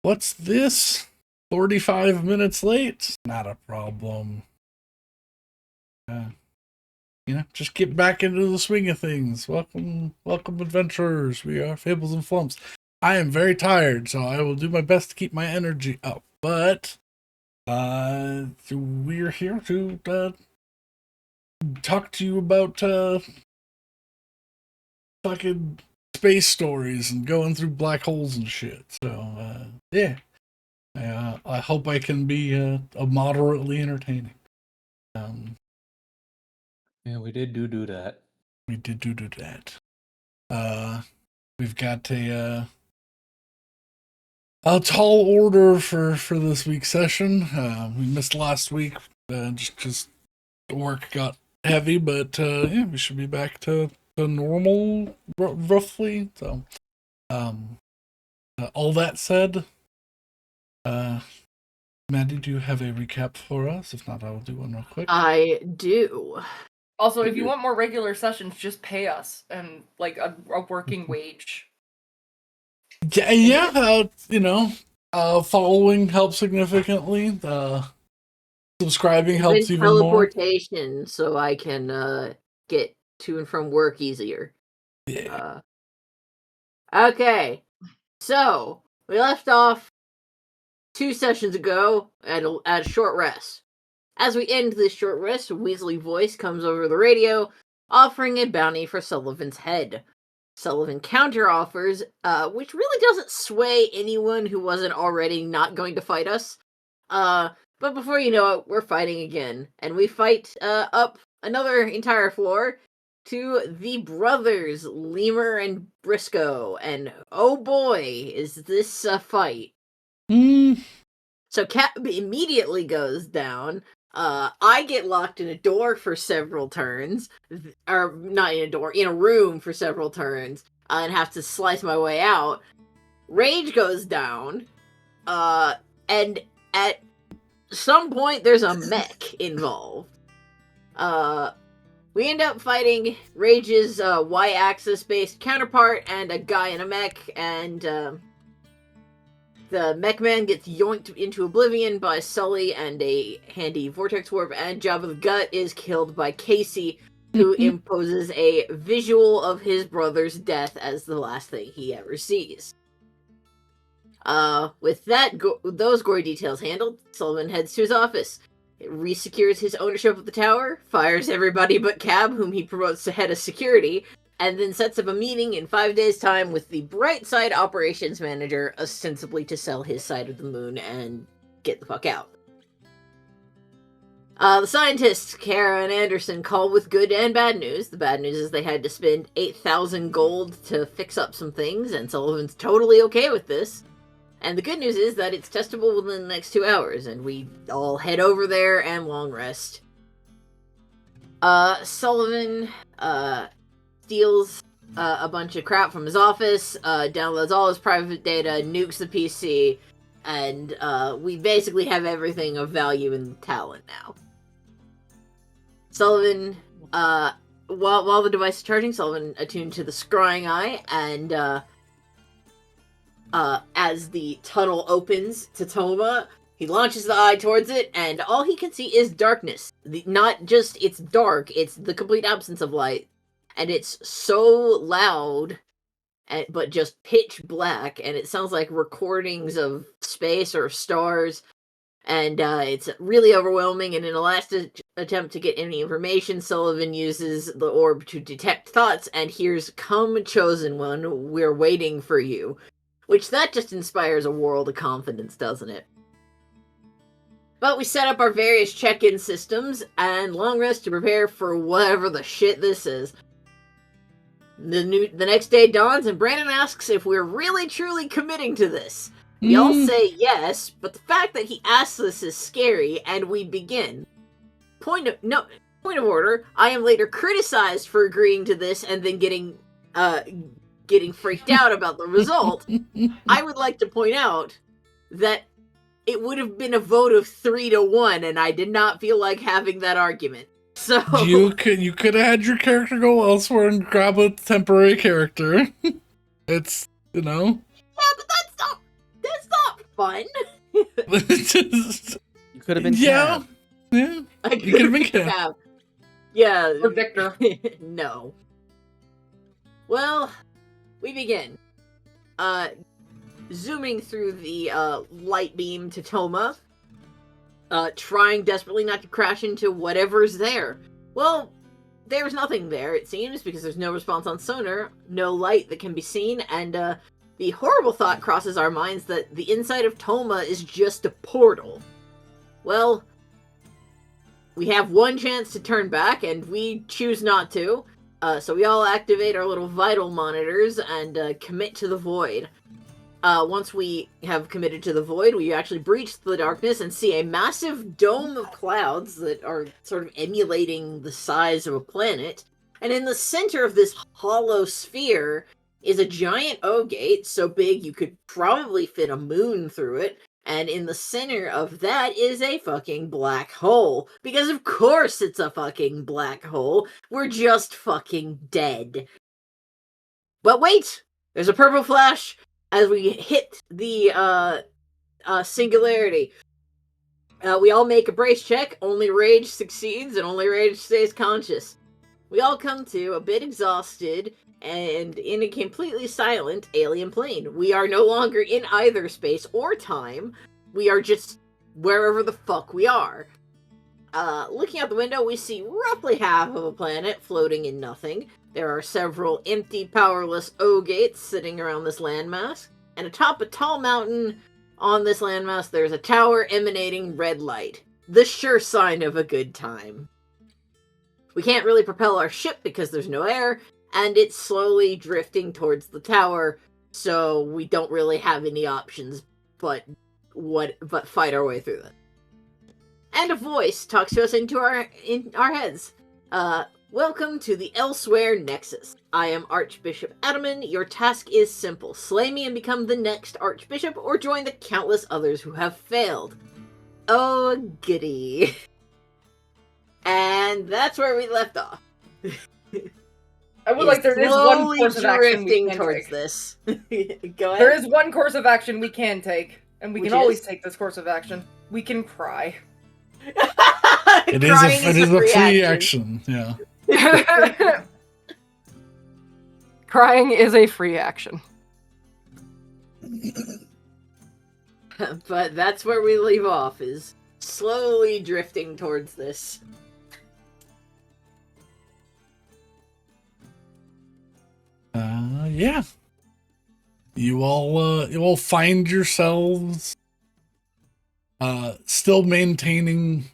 What's this? 45 minutes late? Not a problem. Just get back into the swing of things. Welcome, adventurers. We are Fables and Flumps. I am very tired, so I will do my best to keep my energy up. But we're here to talk to you about fucking space stories and going through black holes and shit. So yeah, I hope I can be moderately entertaining. Yeah, we did do that. We did do that. We've got a tall order for this week's session. We missed last week just because the work got heavy, but yeah, we should be back to normal roughly. So, all that said, Maddie, do you have a recap for us? If not, I will do one real quick. I do. Also, if you want more regular sessions, just pay us and like a working wage. Yeah, following helps significantly. Subscribing helps even more. Teleportation, so I can get to and from work easier. Yeah. Okay, so we left off 2 sessions ago at a short rest. As we end this short rest, a Weasley voice comes over the radio, offering a bounty for Sullivan's head. Sullivan counter-offers, which really doesn't sway anyone who wasn't already not going to fight us. But before you know it, we're fighting again. And we fight up another entire floor to the brothers, Lemur and Briscoe. And oh boy, is this a fight. So Cap immediately goes down. I get locked in a door for several turns, or not in a door, in a room for several turns, and have to slice my way out. Rage goes down, and at some point there's a mech involved. We end up fighting Rage's Y-axis based counterpart and a guy in a mech, and the mech man gets yoinked into oblivion by Sully and a handy vortex warp, and Jabba the Gut is killed by Casey, who imposes a visual of his brother's death as the last thing he ever sees. With that, those gory details handled, Sullivan heads to his office. It resecures his ownership of the tower, fires everybody but Cab, whom he promotes to head of security, and then sets up a meeting in 5 days' time with the Brightside operations manager, ostensibly to sell his side of the moon and get the fuck out. The scientists, Kara and Anderson, call with good and bad news. The bad news is they had to spend 8,000 gold to fix up some things, and Sullivan's totally okay with this. And the good news is that it's testable within the next 2 hours, and we all head over there and long rest. Sullivan, steals a bunch of crap from his office, downloads all his private data, nukes the PC, and we basically have everything of value in Talon now. Sullivan, while the device is charging, Sullivan attuned to the scrying eye, and as the tunnel opens to Toma, he launches the eye towards it, and all he can see is darkness. Not just it's dark, it's the complete absence of light. And it's so loud, but just pitch black, and it sounds like recordings of space or stars, and it's really overwhelming, and in a last attempt to get any information, Sullivan uses the orb to detect thoughts, and hears, "Come, chosen one, we're waiting for you." Which, that just inspires a world of confidence, doesn't it? But we set up our various check-in systems, and long rest to prepare for whatever the shit this is. The next day dawns, and Brandon asks if we're really truly committing to this. We all say yes, but the fact that he asks this is scary, and we begin. Point of order, I am later criticized for agreeing to this and then getting freaked out about the result. I would like to point out that it would have been a vote of 3-1, and I did not feel like having that argument. So you could have had your character go elsewhere and grab a temporary character. It's, Yeah, but that's not fun. Just- You could have been yeah, Cab. yeah. I You could've been could've Cab. Yeah. Or Victor. No. Well, we begin. Zooming through the light beam to Toma, trying desperately not to crash into whatever's there. Well, there's nothing there, it seems, because there's no response on sonar, no light that can be seen, and the horrible thought crosses our minds that the inside of Toma is just a portal. Well, we have one chance to turn back, and we choose not to. So we all activate our little vital monitors and commit to the void. Once we have committed to the void, we actually breach the darkness and see a massive dome of clouds that are sort of emulating the size of a planet. And in the center of this hollow sphere is a giant O-gate, so big you could probably fit a moon through it. And in the center of that is a fucking black hole. Because of course it's a fucking black hole. We're just fucking dead. But wait! There's a purple flash as we hit the singularity. We all make a brace check. Only Rage succeeds and only Rage stays conscious. We all come to, a bit exhausted, and in a completely silent alien plane. We are no longer in either space or time. We are just wherever the fuck we are. Looking out the window, we see roughly half of a planet floating in nothing. There are several empty, powerless O-gates sitting around this landmass. And atop a tall mountain on this landmass, there's a tower emanating red light. The sure sign of a good time. We can't really propel our ship because there's no air, and it's slowly drifting towards the tower, so we don't really have any options but fight our way through that. And a voice talks to us in our heads. Welcome to the Elsewhere Nexus. I am Archbishop Adamin. Your task is simple. Slay me and become the next Archbishop, or join the countless others who have failed. Oh, goody. And that's where we left off. I would like there is one course of action we drifting can towards take. this. Go ahead. There is one course of action we can take, and we Which can always is? take this course of action. We can cry. It is a free action. Yeah. Crying is a free action. But that's where we leave off, is slowly drifting towards this. Yeah. You all find yourselves still maintaining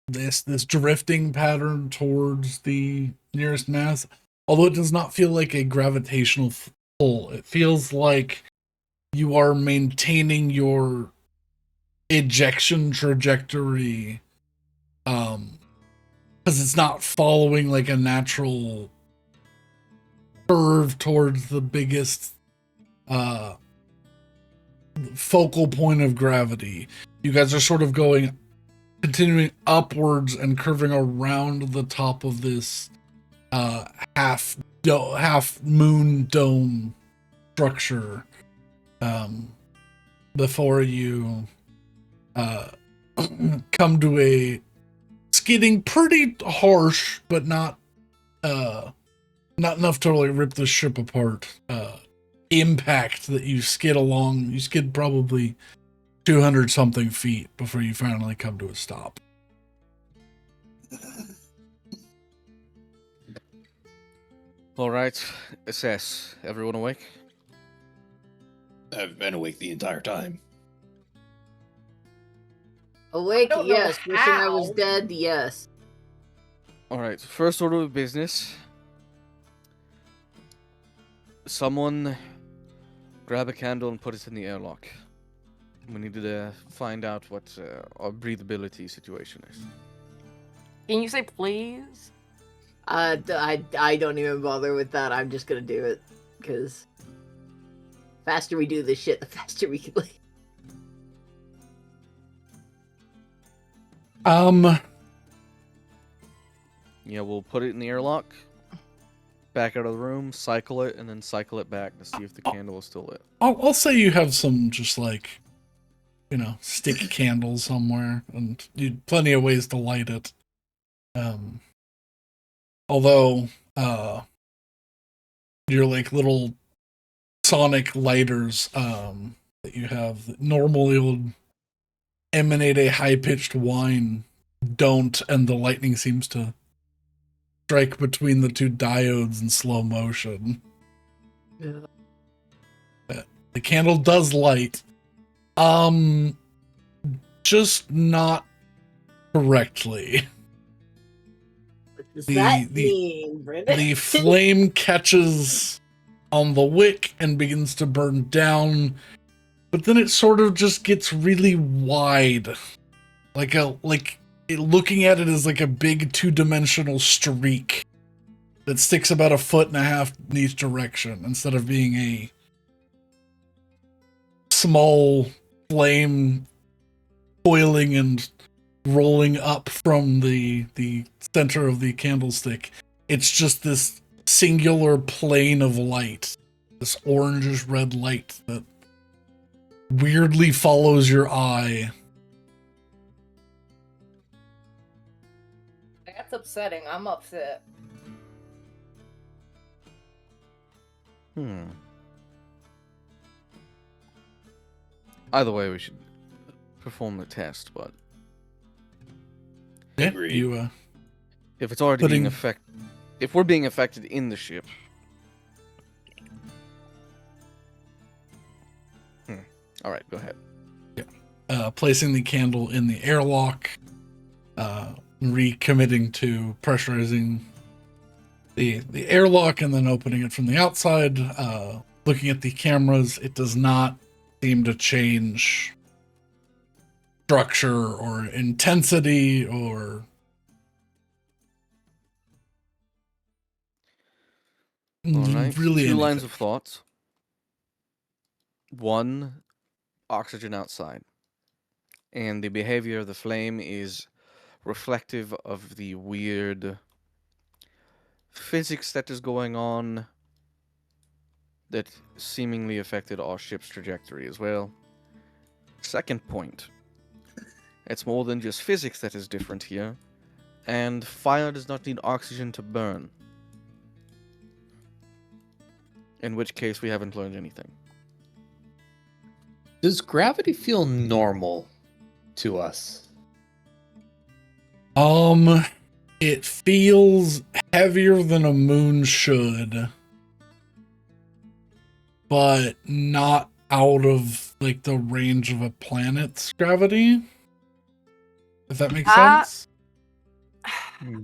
this drifting pattern towards the nearest mass, although it does not feel like a gravitational pull. It feels like you are maintaining your ejection trajectory, because it's not following like a natural curve towards the biggest focal point of gravity. You guys are sort of continuing upwards and curving around the top of this half moon dome structure before you come to a skidding pretty harsh, but not enough to really rip the ship apart impact that you skid along. You skid probably 200 something feet before you finally come to a stop. All right, assess. Everyone awake? I've been awake the entire time. Awake, I don't know yes. Wishing I was how. dead, yes. All right, first order of business. Someone grab a candle and put it in the airlock. We need to find out what our breathability situation is. Can you say please? I don't even bother with that. I'm just gonna do it. Because faster we do this shit, the faster we can leave. Yeah, we'll put it in the airlock. back out of the room, cycle it, and then cycle it back to see if the candle is still lit. I'll say you have some just like, stick candles somewhere, and you plenty of ways to light it. Although, your like little sonic lighters that you have that normally would emanate a high-pitched whine don't, and the lightning seems to strike between the two diodes in slow motion. Yeah. The candle does light. Just not correctly. What does The- that the- mean, Brandon? The flame catches on the wick and begins to burn down, but then it sort of just gets really wide. Looking at it as like a big 2-dimensional streak that sticks about 1.5 feet in each direction instead of being a small flame coiling and rolling up from the center of the candlestick. It's just this singular plane of light, this orangish red light that weirdly follows your eye. That's upsetting. I'm upset. Either way, we should perform the test, but Yeah, Agreed. you if it's already being if we're being affected in the ship. All right, go ahead. placing the candle in the airlock, recommitting to pressurizing the airlock and then opening it from the outside. Looking at the cameras, it does not seem to change structure or intensity or All right. really Two lines anything. of thoughts. One, oxygen outside. And the behavior of the flame is reflective of the weird physics that is going on that seemingly affected our ship's trajectory as well. Second point, it's more than just physics that is different here, and fire does not need oxygen to burn. In which case, we haven't learned anything. Does gravity feel normal to us? It feels heavier than a moon should, but not out of like the range of a planet's gravity. If that makes sense.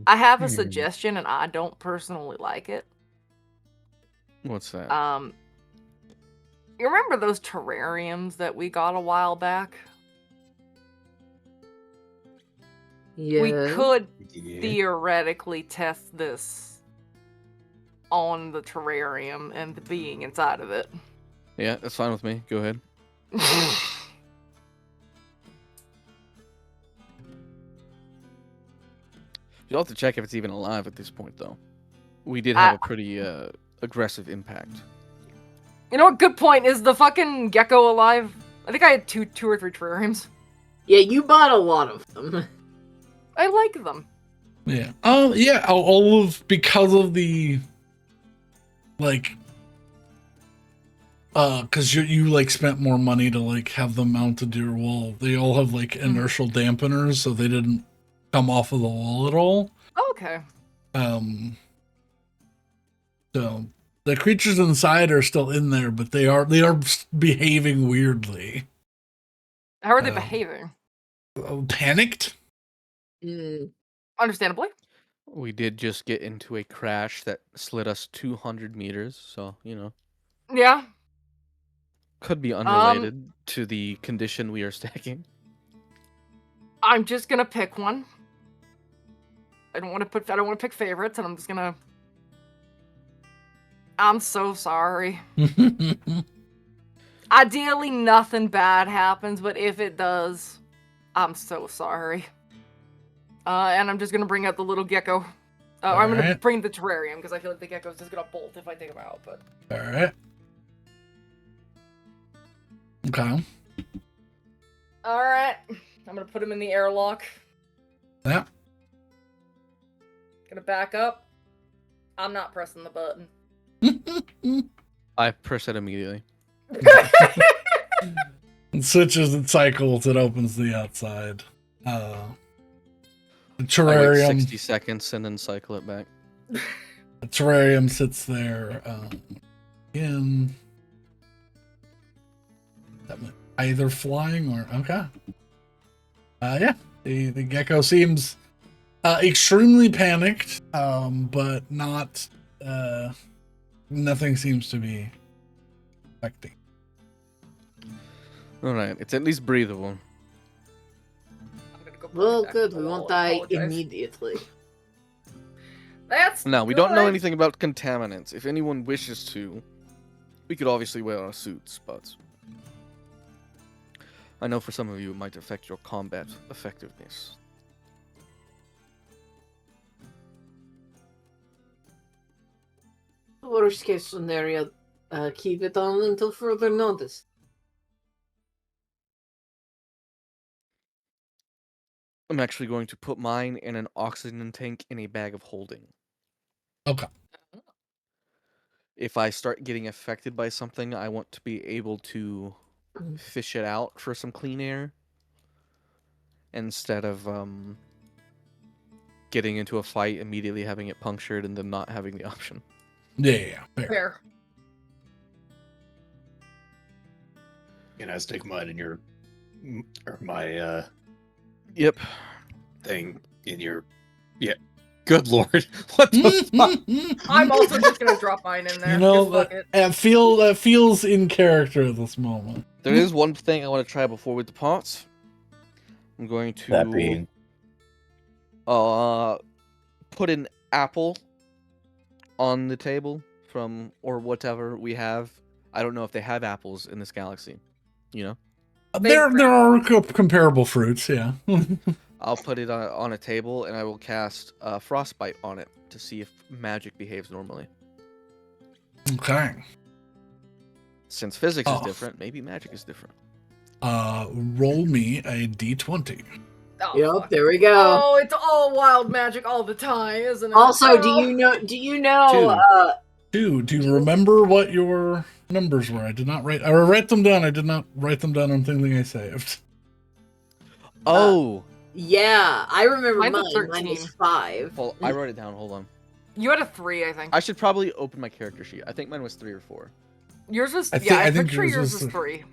I have a Hmm. suggestion, and I don't personally like it. What's that? You remember those terrariums that we got a while back? Yeah. We could Yeah. theoretically test this on the terrarium and the being inside of it. Yeah, that's fine with me. Go ahead. You'll have to check if it's even alive at this point, though. We did have a pretty aggressive impact. You know what? Good point. Is the fucking gecko alive? I think I had two or three terrariums. Yeah, you bought a lot of them. I like them. Yeah. Yeah. All of because of the like, because you like spent more money to like have them mounted to your wall. They all have like inertial dampeners, so they didn't come off of the wall at all. Okay. So the creatures inside are still in there, but they are behaving weirdly. How are they behaving? Panicked. Understandably. We did just get into a crash that slid us 200 meters, so, you know, Yeah. could be unrelated to the condition we are stacking. I'm just gonna pick one. I don't want to pick favorites, and I'm just gonna. I'm so sorry. Ideally, nothing bad happens, but if it does, I'm so sorry. And I'm just gonna bring out the little gecko. I'm gonna Alright. bring the terrarium because I feel like the gecko's just gonna bolt if I take him out. But All right. Okay. all right, I'm gonna put him in the airlock. Yeah. Gonna back up. I'm not pressing the button. I press it immediately. It switches and cycles. It opens the outside. The I wait terrarium. 60 seconds and then cycle it back. The terrarium sits there. In either flying or okay. Yeah. The gecko seems extremely panicked, but not. Nothing seems to be affecting. Alright, it's at least breathable. I'm gonna go put it Well, back good. in We the won't wall. die Apologize. immediately. That's No, we don't know good. anything about contaminants. If anyone wishes to, we could obviously wear our suits, but I know for some of you it might affect your combat effectiveness. Worst case scenario, keep it on until further notice. I'm actually going to put mine in an oxygen tank in a bag of holding. Okay. If I start getting affected by something, I want to be able to fish it out for some clean air instead of getting into a fight, immediately having it punctured, and then not having the option. Yeah. Fair. Fair. And I stick mine in your, or my Yep. thing in your. Yeah. Good lord. What the fuck? I'm also just gonna drop mine in there. You know, 'cause fuck it. that feels in character at this moment. There is one thing I want to try before we depart. I'm going to That being. put an apple on the table from or whatever we have. I don't know if they have apples in this galaxy. You know? There are comparable fruits, yeah. I'll put it on a table and I will cast Frostbite on it to see if magic behaves normally. Okay. Since physics is Oh. different, maybe magic is different. Roll me a d20. Oh, Yep, fuck. there we go. Oh, it's all wild magic all the time, isn't it? Also, do Oh. you know? Do you remember what your numbers were? I did not write. I write them down. I did not write them down on something I saved. Oh! Yeah, I remember Mine mine. was Mine 13. was 5. Well, I wrote it down. Hold on. You had a 3, I think. I should probably open my character sheet. I think mine was 3 or 4. Yours was I yeah. think- I I'm think pretty sure yours yours was was 3.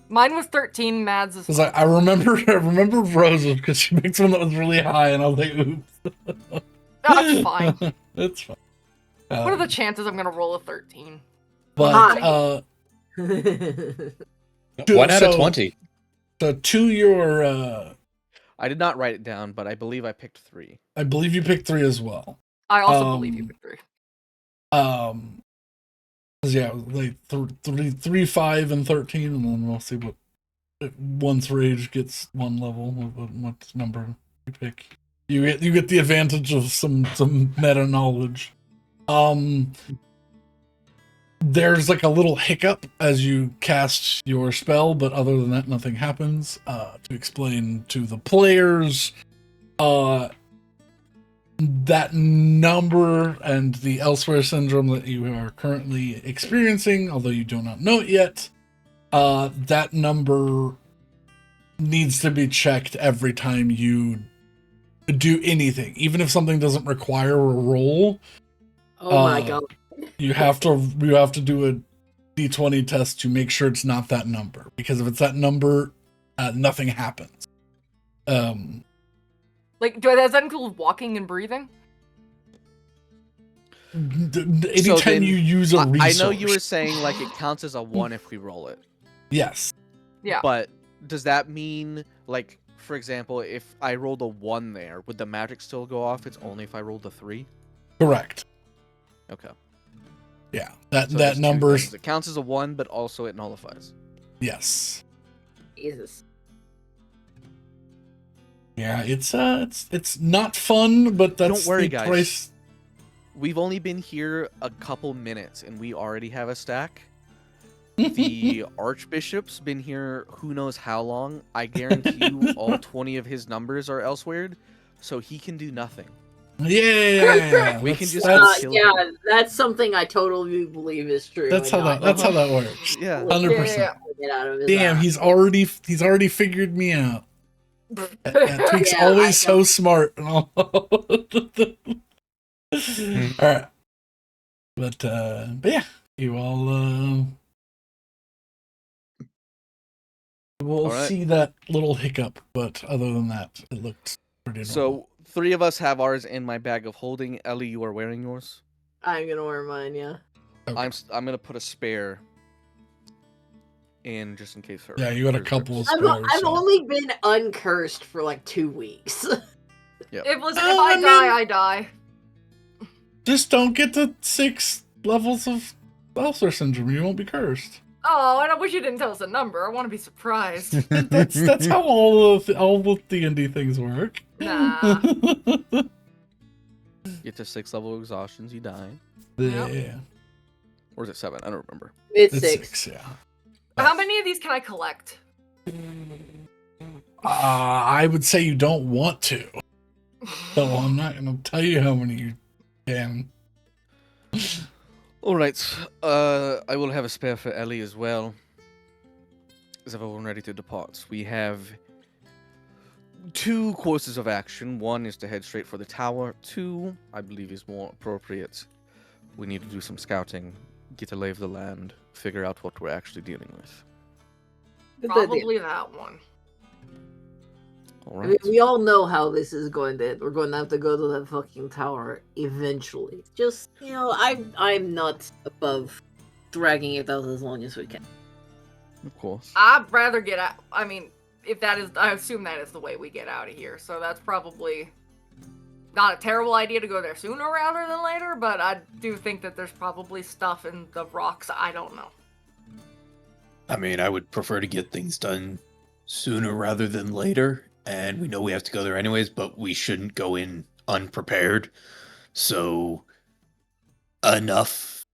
Mine was 13. Mads is. Because I remember Rosa because she picked one that was really high, and I was like, oops. That's fine. It's fine. What are the chances I'm gonna roll a 13? But Hi. Dude, 1 out of so- 20. so to your, I did not write it down, but I believe I picked 3. I believe you picked 3 as well. I also believe you picked 3. 'Cause yeah, like 3, 5, and 13, and then we'll see what once rage gets one level. What number you pick? You get the advantage of some meta knowledge. There's like a little hiccup as you cast your spell, but other than that, nothing happens. To explain to the players, that number and the elsewhere syndrome that you are currently experiencing, although you do not know it yet, that number needs to be checked every time you do anything, even if something doesn't require a roll. Oh my god. You have to do a d20 test to make sure it's not that number, because if it's that number, nothing happens. Like, does that include walking and breathing? Anytime then, you use a resource. I know you were saying like it counts as a 1 if we roll it. Yes. Yeah. But does that mean, like, for example, if I rolled a 1 there, would the magic still go off? It's only if I rolled a 3? Correct. Okay. Yeah. So That there's two number's things. It counts as a 1, but also it nullifies. yes. Jesus. Yeah, it's not fun, but that's Don't worry, the guys. price. we've only been here a couple minutes, and we already have a stack. The Archbishop's been here who knows how long. I guarantee you all 20 of his numbers are elsewhere, so he can do nothing. Yeah. We can just that's, kill yeah, him. that's something I totally believe is true. that's how that works. Yeah. 100%. Get out of his Damn, ass. he's already figured me out. That tweak's Yeah, always I know. so smart. All right, but yeah, you all we'll All right. see that little hiccup, but other than that, it looked pretty normal. So 3 of us have ours in my bag of holding. Ellie, you are wearing yours. I'm gonna wear mine, yeah. Okay. I'm gonna put a spare in just in case her. Yeah, you got a hers couple rips. of I've spares, so. only been uncursed for like 2 weeks. Yep. If I I mean- die, I die. Just don't get to 6 levels of ulcer syndrome. You won't be cursed. Oh, and I wish you didn't tell us a number. I want to be surprised. That's how all the D&D things work. Nah. Get to 6 level exhaustions, you die. Yeah, Or is it 7? I don't remember. It's it's 6. 6. Yeah. How many of these can I collect? I would say you don't want to. So I'm not going to tell you how many you can. Alright, I will have a spare for Ellie as well. Is everyone ready to depart? We have 2 courses of action. 1 is to head straight for the tower. 2, I believe, is more appropriate. We need to do some scouting, get a lay of the land, figure out what we're actually dealing with. Good idea. Probably that one. I Alright. mean, we all know how this is going to end. We're going to have to go to that fucking tower eventually. Just, I'm not above dragging it out as long as we can. Of course. I'd rather get out. I mean, if that is, I assume that is the way we get out of here. So that's probably not a terrible idea to go there sooner rather than later. But I do think that there's probably stuff in the rocks. I don't know. I mean, I would prefer to get things done sooner rather than later. And we know we have to go there anyways, but we shouldn't go in unprepared. So, enough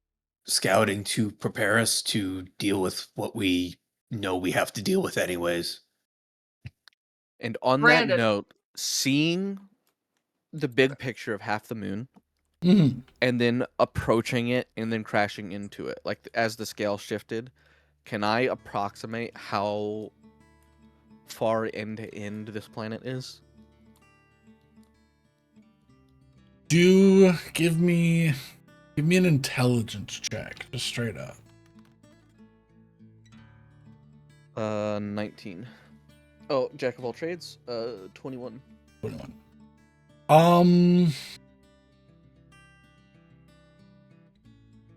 scouting to prepare us to deal with what we know we have to deal with anyways. And on Brandon. that note, seeing the big picture of half the moon Mhm. and then approaching it and then crashing into it, like as the scale shifted, can I approximate how far end to end this planet is? Do give me an intelligence check, just straight up. 19. Oh, jack of all trades. 21. 21.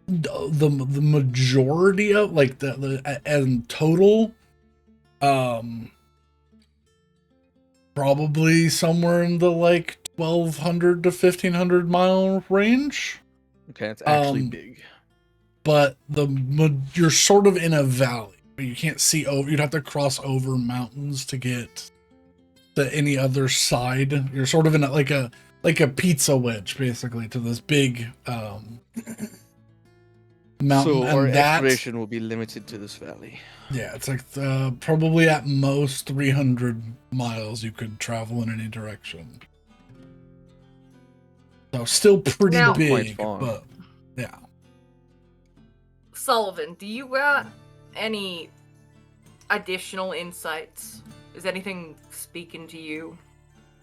The majority of like the and total, probably somewhere in the like 1,200 to 1,500 mile range. Okay, it's actually Um, big. But you're sort of in a valley, but you can't see over. You'd have to cross over mountains to get to any other side. You're sort of in like a pizza wedge, basically, to this big mountain. So our And that, exploration will be limited to this valley. yeah, it's like probably at most 300 miles you could travel in any direction. So still pretty Now- Quite big, far. but yeah. Sullivan, do you got any additional insights? Is anything speaking to you,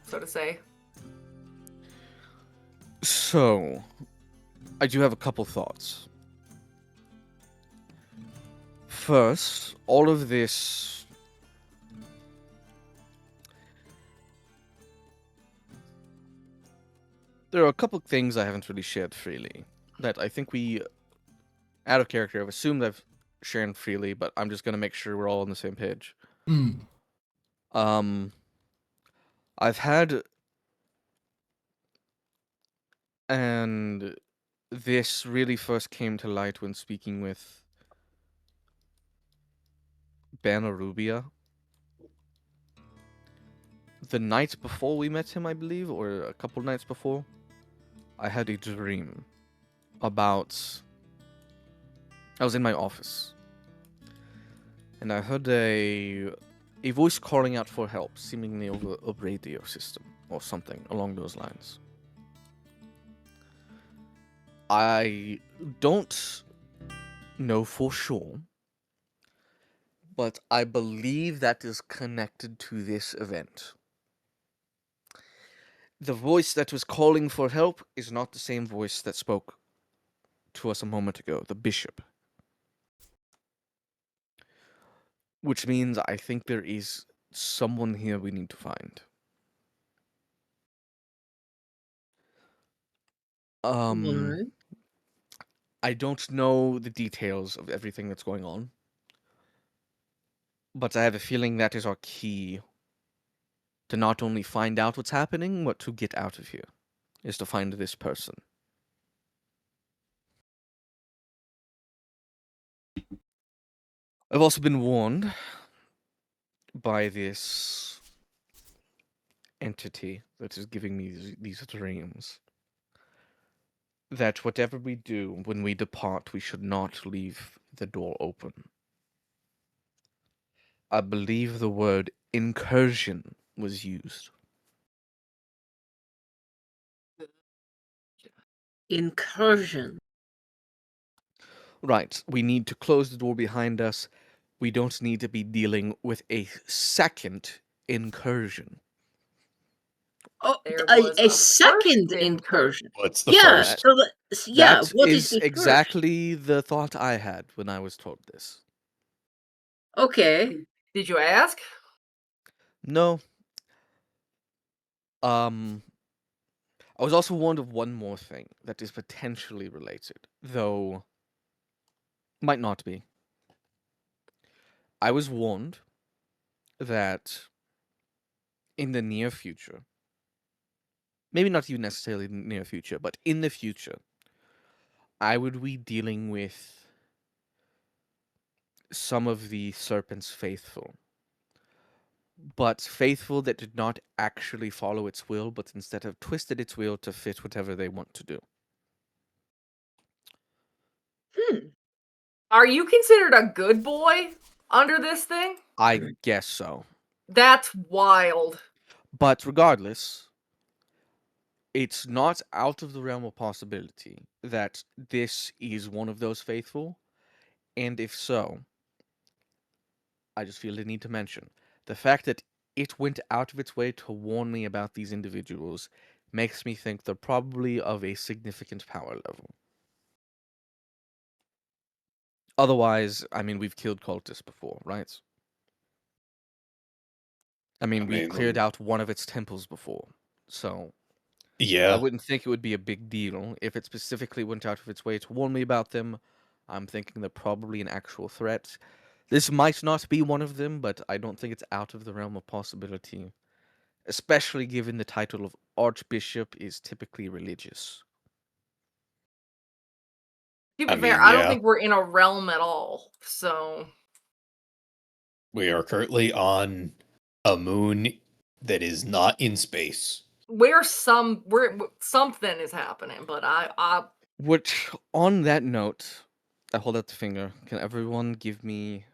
so to say? So, I do have a couple thoughts. First, all of this there are a couple things I haven't really shared freely that I think we, out of character, have assumed I've shared freely, but I'm just gonna make sure we're all on the same page. Mm. I've had, and this really first came to light when speaking with Banarubia. The night before we met him, I believe, or a couple nights before, I had a dream about... I was in my office, and I heard a voice calling out for help, seemingly over a radio system, or something along those lines. I don't know for sure, but I believe that is connected to this event. The voice that was calling for help is not the same voice that spoke to us a moment ago, the bishop. Which means I think there is someone here we need to find. Alright. I don't know the details of everything that's going on, but I have a feeling that is our key to not only find out what's happening, but to get out of here, is to find this person. I've also been warned by this entity that is giving me these dreams that whatever we do when we depart, we should not leave the door open. I believe the word incursion was used. Incursion. Right, we need to close the door behind us. We don't need to be dealing with a second incursion. Oh, There a, was a a second first incursion. What's the Yeah, first? so yeah, That what is is the first? exactly the thought I had when I was told this. Okay. Did you ask? No. I was also warned of one more thing that is potentially related, though might not be. I was warned that in the near future, maybe not even necessarily near future, but in the future, I would be dealing with some of the Serpent's faithful. But faithful that did not actually follow its will, but instead have twisted its will to fit whatever they want to do. Are you considered a good boy under this thing? I guess so. That's wild. But regardless, it's not out of the realm of possibility that this is one of those faithful. And if so, I just feel the need to mention the fact that it went out of its way to warn me about these individuals makes me think they're probably of a significant power level. Otherwise, I mean, we've killed cultists before, right? I mean, we cleared out one of its temples before, so I Yeah. wouldn't think it would be a big deal. If it specifically went out of its way to warn me about them, I'm thinking they're probably an actual threat. This might not be one of them, but I don't think it's out of the realm of possibility. Especially given the title of Archbishop is typically religious. To be I fair, mean, I don't yeah. think we're in a realm at all. So We are currently on a moon that is not in space. something is happening, but I Which, on that note, I hold out the finger. Can everyone give me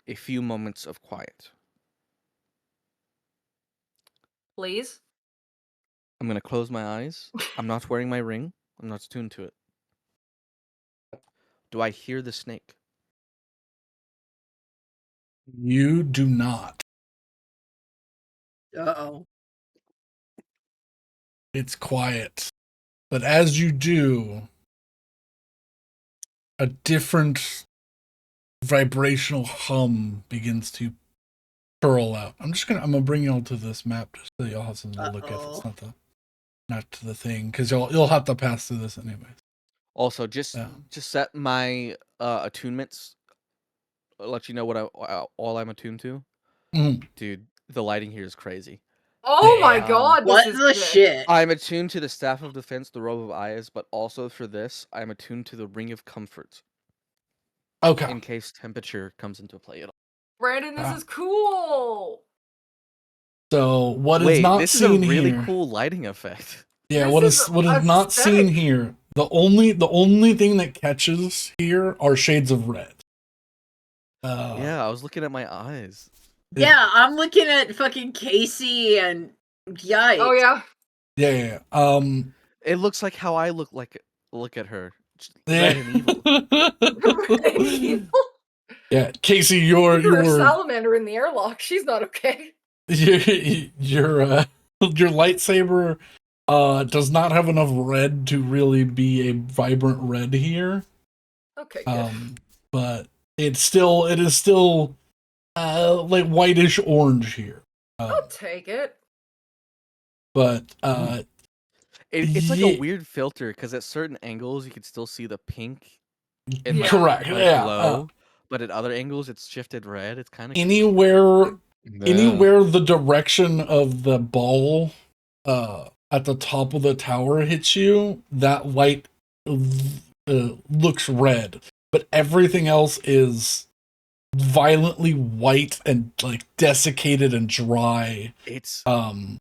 a few moments of quiet? please. I'm gonna close my eyes. I'm not wearing my ring. I'm not attuned to it. Do I hear the snake? You do not. Uh-oh. It's quiet. But as you do, a different vibrational hum begins to curl out. I'm gonna bring y'all to this map just so y'all have something to look at. It's not the thing, because you'll have to pass through this anyways. Also, just Yeah. set my attunements. I'll let you know what all I'm attuned to. Mhm. Dude, the lighting here is crazy. Oh my Damn. god, What this is the sick. shit? I'm attuned to the Staff of Defense, the Robe of Eyes, but also for this, I'm attuned to the Ring of Comfort, Okay. in case temperature comes into play at all. Brandon, this is cool. So what is Wait, not this is a seen really here? cool lighting effect. Yeah, This what is is not seen aesthetic. here? The only thing that catches here are shades of red. Yeah, I was looking at my eyes. Yeah, I'm looking at fucking Casey and yikes. Oh yeah. Yeah. It looks like how I look at her. Red and evil. Yeah, Casey, You're a your salamander in the airlock. She's not okay. your lightsaber does not have enough red to really be a vibrant red here. Okay, good. But it is still like whitish orange here. I'll take it. But It's like yeah. a weird filter because at certain angles you can still see the pink. And Yeah. Correct. Like Yeah. glow, but at other angles it's shifted red. It's kind of Anywhere Yeah. the direction of the ball at the top of the tower hits you, that light looks red, but everything else is violently white and like desiccated and dry. It's the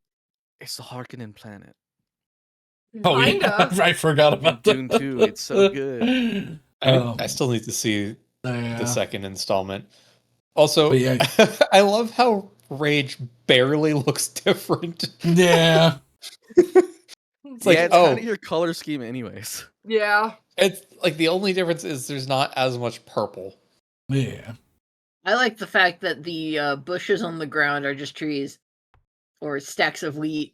Harkonnen planet. Oh Kinda. yeah, I forgot about Dune that. 2, it's so good. I still need to see yeah. the second installment. Also, But yeah. I love how Rage barely looks different. Yeah. It's like, yeah, it's kind of your color scheme, anyways. Yeah. it's like the only difference is there's not as much purple. Yeah. I like the fact that the bushes on the ground are just trees or stacks of wheat.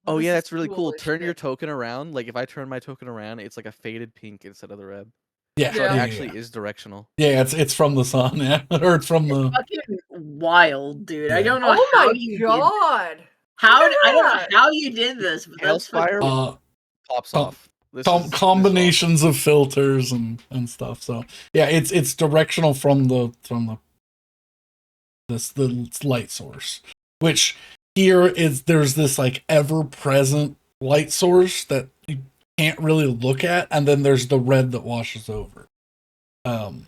Oh This yeah, is that's really cool. as Turn your shit. token around. Like if I turn my token around, it's like a faded pink instead of the red. Yeah. So it Yeah. actually is directional. Yeah, it's from the sun, yeah. Or it's from the Fucking wild, dude. I Yeah. don't know Oh how my you god. did I don't know that. how you did this, but that's Hellfire fucking pops com- off. This is combinations of filters and stuff. So yeah, it's directional from the light source. Which here there's this like ever present light source that you can't really look at, and then there's the red that washes over. I'm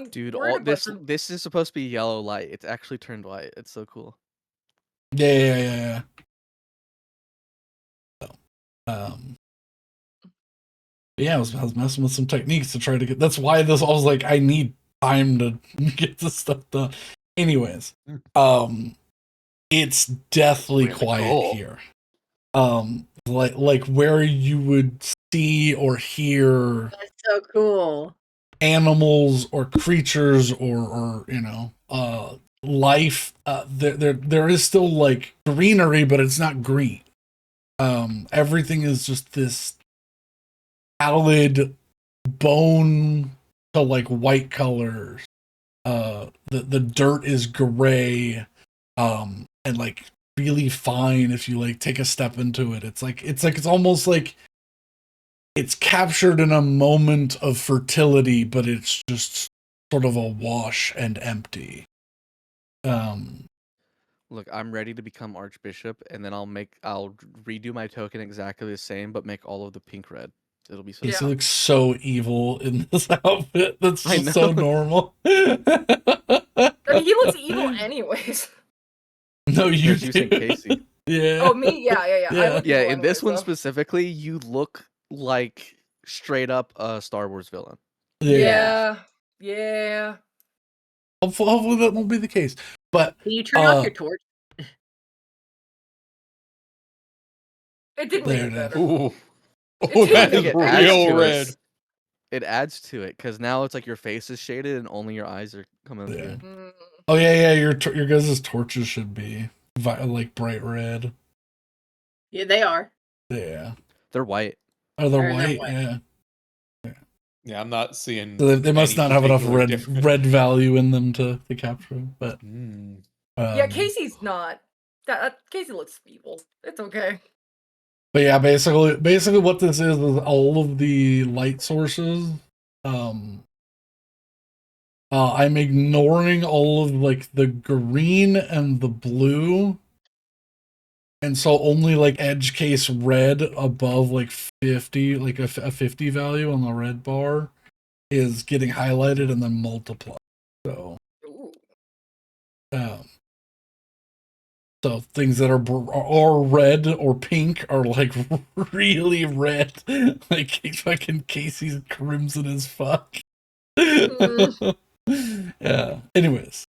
Dude, worried all about the- this is supposed to be yellow light. It's actually turned white. It's so cool. Yeah. So, yeah, I was messing with some techniques to try to get. That's why I was like, I need time to get this stuff done. Anyways, it's deathly Really quiet cool. here. Like where you would see or hear that's so cool. animals or creatures or life. There is still like greenery, but it's not green. Everything is just this pallid bone to like white colors. The dirt is gray, and like really fine if you like take a step into it. It's almost like it's captured in a moment of fertility, but it's just sort of a wash and empty. Look, I'm ready to become Archbishop, and then I'll redo my token exactly the same, but make all of the pink red. It'll be so. He Yeah. looks so evil in this outfit. That's I just so know. normal. I mean, he looks evil anyways. No, you You're using do. Casey. Yeah. Oh, me? Yeah. I Yeah. look Yeah, evil in this anyways, one though. specifically, you look like straight up a Star Wars villain. Yeah. Hopefully that won't be the case. But Can you turn off your torch? It didn't There make it it is. better. Ooh. It's Oh, that really is It adds real to red. It adds to it because now it's like your face is shaded and only your eyes are coming Yeah. through. Mm. oh yeah, your guys' torches should be like bright red. Yeah, they are. Yeah. They're white. Oh, they're Or they're white. white. Yeah. Yeah, I'm not seeing. So they must any not have enough particular red difference. red value in them to capture them. But Yeah, Casey's not. Casey looks evil. It's okay. But yeah, basically what this is all of the light sources. I'm ignoring all of like the green and the blue. And so only like edge case red above like 50, like a 50 value on the red bar is getting highlighted and then multiplied. So Ooh. So things that are red or pink are like really red, like fucking Casey's crimson as fuck. Yeah. Anyways,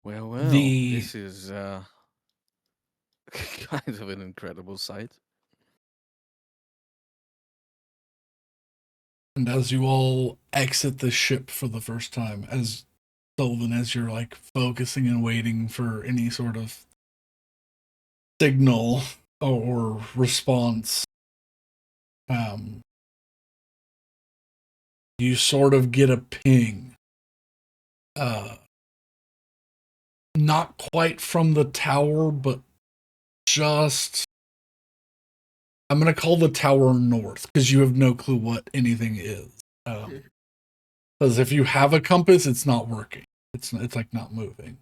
Well, The- this is kind of an incredible sight. and as you all exit the ship for the first time, as Sullivan, as you're like focusing and waiting for any sort of signal or response, you sort of get a ping. Not quite from the tower, but just, I'm gonna call the tower north because you have no clue what anything is. Because if you have a compass, it's not working. It's like not moving.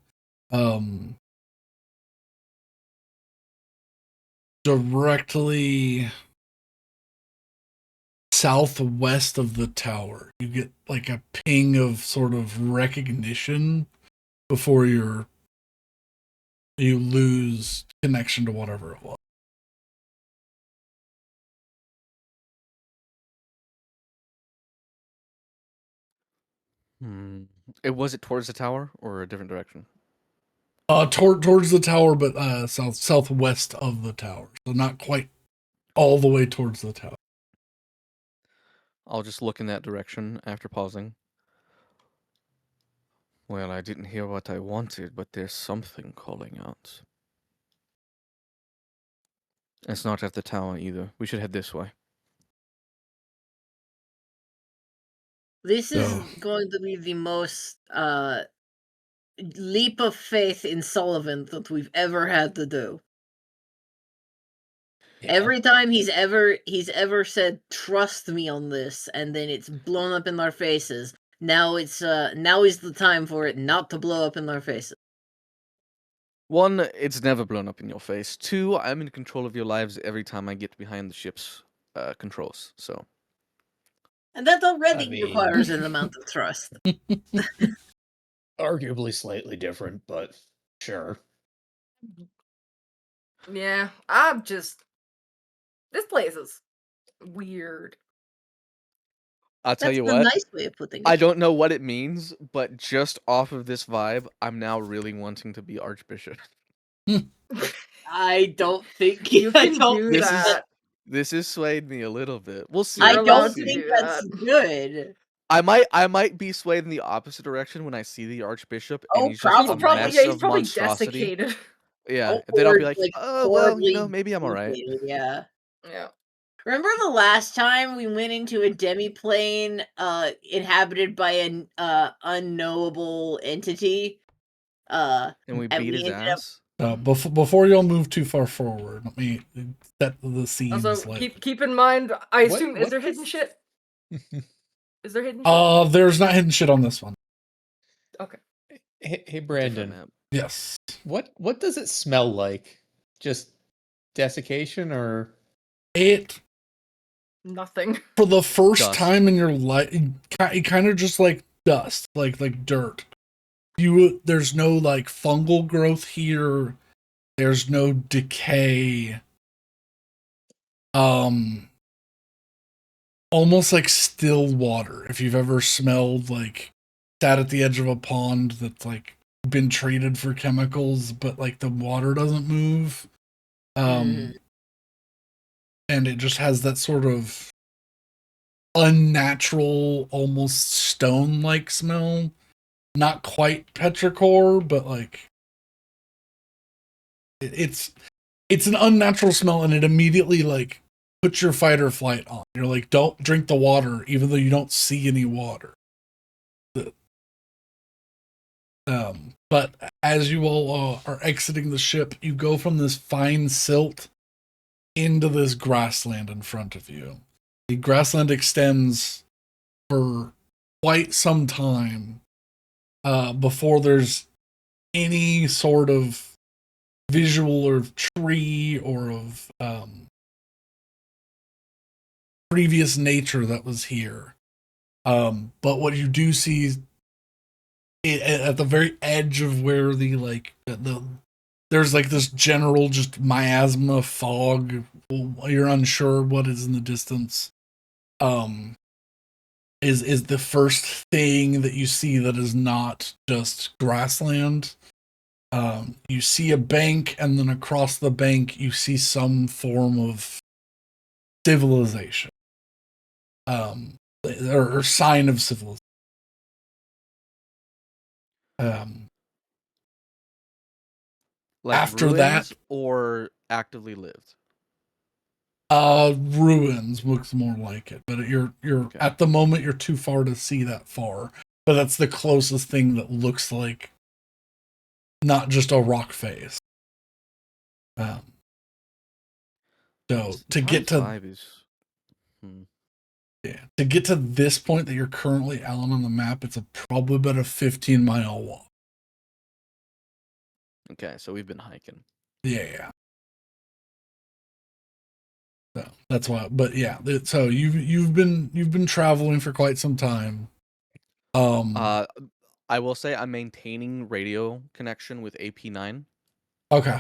Directly southwest of the tower, you get like a ping of sort of recognition before you lose connection to whatever it was. Was it towards the tower or a different direction? Towards the tower, but southwest of the tower, so not quite all the way towards the tower. I'll just look in that direction after pausing. Well, I didn't hear what I wanted, but there's something calling out. It's not at the tower either. We should head this way. This is So- going to be the most leap of faith in Sullivan that we've ever had to do. Yeah. Every time he's ever said trust me on this, and then it's blown up in our faces. Now is the time for it not to blow up in our faces. One, it's never blown up in your face. Two, I'm in control of your lives every time I get behind the ship's controls. So And that already I mean- requires an amount of trust. Arguably slightly different, but sure. Yeah, this place is weird. I'll tell That's you the what. nice way of putting it. I don't know what it means, but just off of this vibe, I'm now really wanting to be Archbishop. I don't think You I can don't do think that. This has swayed me a little bit. We'll see. I You're We'll allowed don't to see. think do that's that. good. I might be swayed in the opposite direction when I see the Archbishop and Oh, he's just He's a probably. mess he's of probably monstrosity. desiccated. Yeah, Oh, then I'll or, be like, like, oh well, horribly maybe I'm alright. mutated, yeah. Yeah. Remember the last time we went into a demiplane inhabited by an unknowable entity? And we and beat we his ended up ass. Before y'all move too far forward, let me set the scene Also, slightly. keep in mind. I What- assume is what there is- hidden shit? Is there hidden shit? There's not hidden shit on this one. Okay. Hey, Different Brandon, map. Yes. what does it smell like? Just desiccation or It, Nothing. for the first Dust. time in your life, it kind of just like dust, like dirt. There's no like fungal growth here. There's no decay. Almost like still water. If you've ever smelled like sat at the edge of a pond that's like been treated for chemicals, but like the water doesn't move. And it just has that sort of unnatural, almost stone-like smell. Not quite petrichor, but like it's an unnatural smell, and it immediately like puts your fight or flight on. You're like, don't drink the water, even though you don't see any water. But as you all are exiting the ship, you go from this fine silt into this grassland in front of you. The grassland extends for quite some time before there's any sort of visual or tree or of previous nature that was here. But what you do see at the very edge of where there's like this general just miasma fog. You're unsure what is in the distance. Is the first thing that you see that is not just grassland. You see a bank, and then across the bank you see some form of civilization. Or sign of civilization. Like After ruins that, or actively lived. ruins looks more like it, but you're Okay. at the moment you're too far to see that far. But that's the closest thing that looks like not just a rock face. So to get to 5 is to get to this point that you're currently on the map, it's probably about a 15-mile walk. okay, so we've been hiking. Yeah. So that's why. But yeah, so you've been traveling for quite some time. I will say I'm maintaining radio connection with AP9. Okay.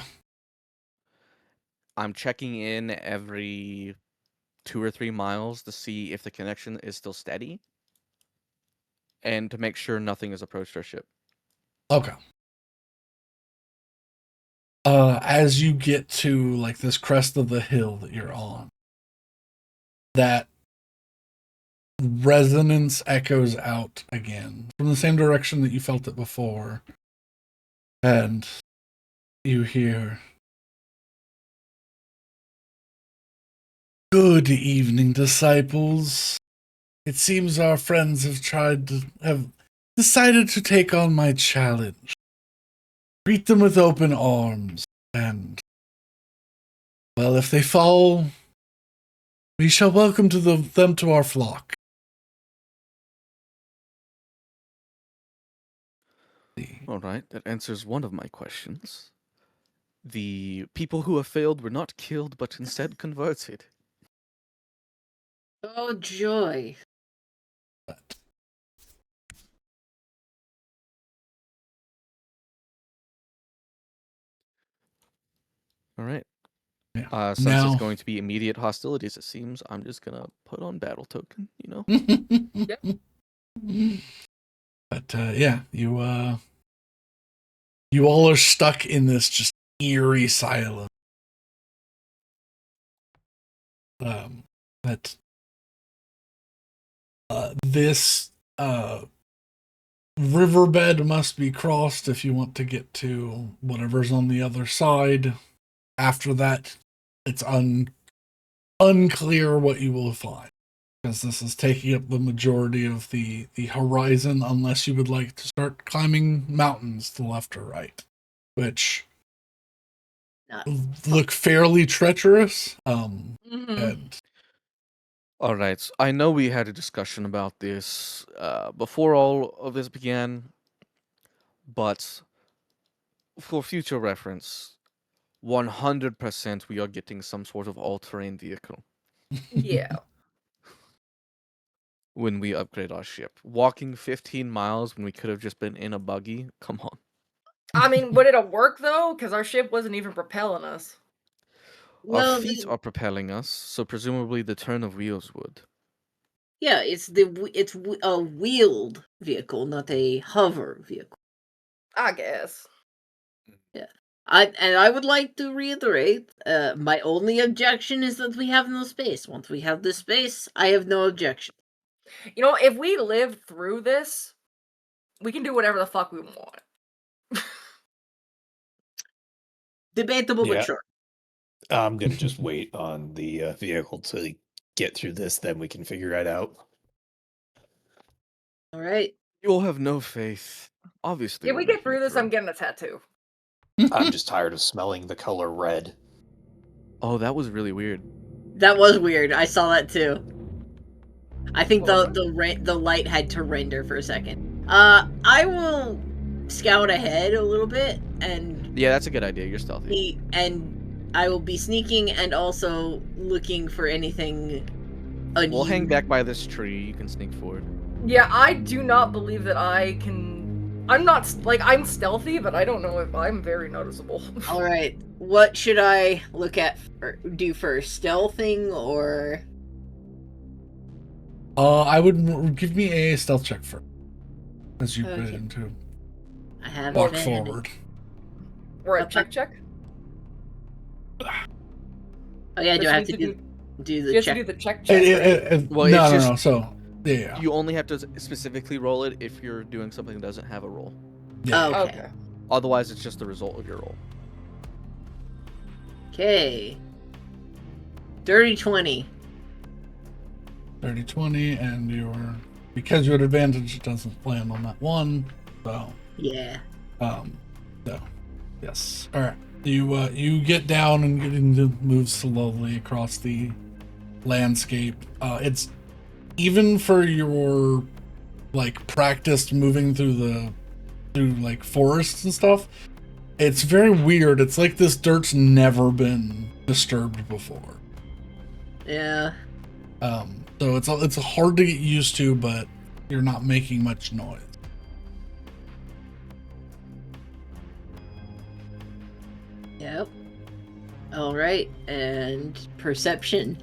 I'm checking in every 2 or 3 miles to see if the connection is still steady, and to make sure nothing has approached our ship. Okay. As you get to like this crest of the hill that you're on, that resonance echoes out again from the same direction that you felt it before, and you hear, "Good evening, disciples. It seems our friends have decided to take on my challenge. Greet them with open arms, and, well, if they fall, we shall welcome them to our flock." All right, that answers one of my questions. The people who have failed were not killed, but instead converted. Oh, joy. All right. Yeah. Since Now, it's going to be immediate hostilities, it seems, I'm just gonna put on battle token, you know? But yeah, you all are stuck in this just eerie silence. That this riverbed must be crossed if you want to get to whatever's on the other side. After that, it's unclear what you will find, because this is taking up the majority of the horizon, unless you would like to start climbing mountains to left or right, which look fairly treacherous. And All right. I know we had a discussion about this before all of this began, but for future reference, 100% we are getting some sort of all-terrain vehicle Yeah. when we upgrade our ship. Walking 15 miles when we could have just been in a buggy? Come on. I mean, would it work though? Because our ship wasn't even propelling us. Our Well, feet are propelling us, so presumably the turn of wheels would. yeah, it's a wheeled vehicle, not a hover vehicle. I guess. Yeah. I would like to reiterate, my only objection is that we have no space. Once we have the space, I have no objection. You know, if we live through this, we can do whatever the fuck we want. Debatable, Yeah. but sure. I'm gonna just wait on the vehicle to get through this, then we can figure it out. All right. You all have no faith. Obviously. If we'll we make get through it this, I'm getting a tattoo. I'm just tired of smelling the color red. Oh, that was really weird. That was weird. I saw that too. I think What the light had to render for a second. I will scout ahead a little bit and Yeah, that's a good idea. You're stealthy. I will be sneaking and also looking for anything unusual. We'll hang back by this tree. You can sneak forward. Yeah, I do not believe that I can I'm not like I'm stealthy, but I don't know if I'm very noticeable. All right, what should I look at or do first? Stealthing or? I would give me a stealth check first, as you put Okay. into I have walk advantage. forward. We're at check. Oh yeah, do Does I she have to need do You the have check? to do the check. Well, no, it's no, just- no. So yeah, You only have to specifically roll it if you're doing something that doesn't have a roll. yeah. Oh. Okay. Otherwise, it's just the result of your roll. Okay. Dirty 20. 30, 20, and because you had advantage, it doesn't land on that one. So, Yeah. so yes. All right. You get down and getting to move slowly across the landscape. It's even for your like practiced moving through like forests and stuff. It's very weird. It's like this dirt's never been disturbed before. Yeah. So it's hard to get used to, but you're not making much noise. Yep. All right, and perception.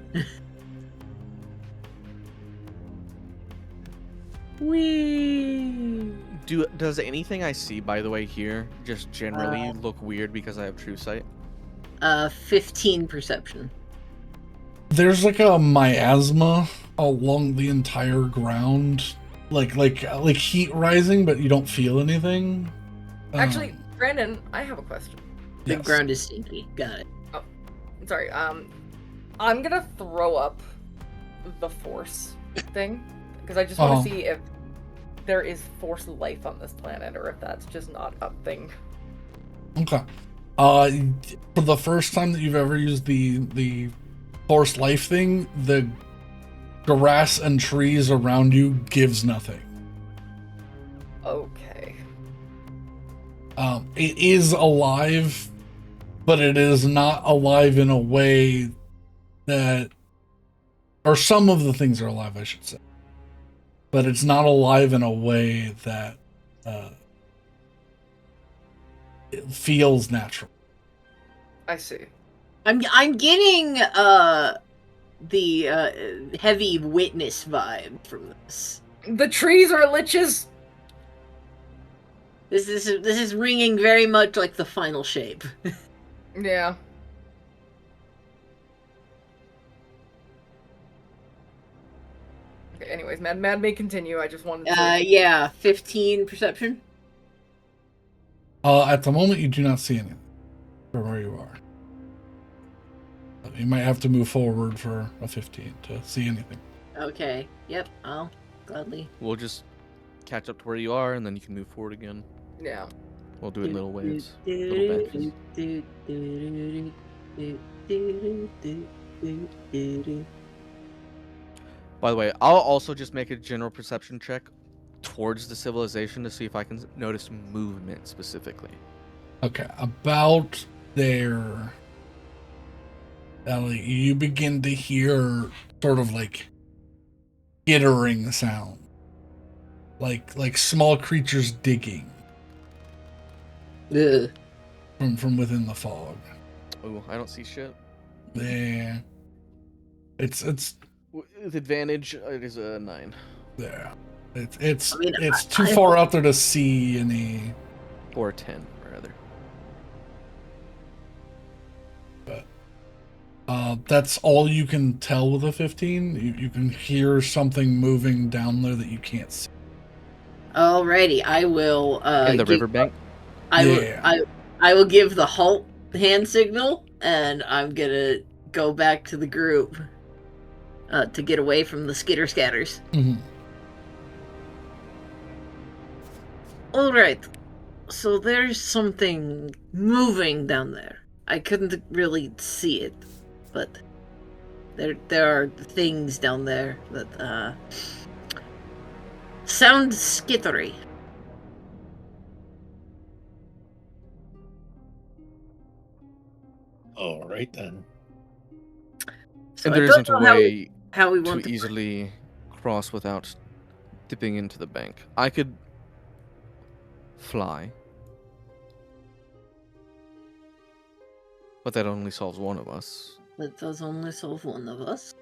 Whee! Does anything I see, by the way, here just generally look weird because I have true sight? 15 perception. There's like a miasma along the entire ground, like heat rising, but you don't feel anything. Actually, Brandon, I have a question. The Yes. ground is stinky. Got it. Sorry. I'm gonna throw up the force thing because I just want Uh-huh. to see if there is force life on this planet or if that's just not a thing. Okay. For the first time that you've ever used the force life thing, the grass and trees around you gives nothing. Okay. It is alive, but it is not alive in a way that, or some of the things are alive, I should say, but it's not alive in a way that it feels natural. I see. I'm getting the heavy witness vibe from this. The trees are liches. This is ringing very much like the final shape. Yeah. Okay, anyways, Mad may continue. I just wanted to... Yeah, 15 perception. At the moment, you do not see anything from where you are. You might have to move forward for a 15 to see anything. Okay. Yep. I'll gladly. We'll just catch up to where you are, and then you can move forward again. Yeah. We'll do it in little waves, little batches. By the way, I'll also just make a general perception check towards the civilization to see if I can notice movement specifically. Okay, about there, Ellie, you begin to hear sort of like skittering sound, like small creatures digging Ugh. from within the fog. Oh, I don't see shit. Yeah, it's With advantage, it is a 9. there. It's I mean, it's too I- far out there to see any. Or a 10, rather. That's all you can tell with a 15. You can hear something moving down there that you can't see. Alrighty, I will. In the give- riverbank? Yeah. I will give the halt hand signal, and I'm gonna go back to the group to get away from the skitter scatters. Mhm. Alright, so there's something moving down there. I couldn't really see it, but there are things down there that sound skittery. All right then. So And I there don't isn't a know way how we to want to easily cross without dipping into the bank. I could fly. But that only solves one of us. That does only solve one of us.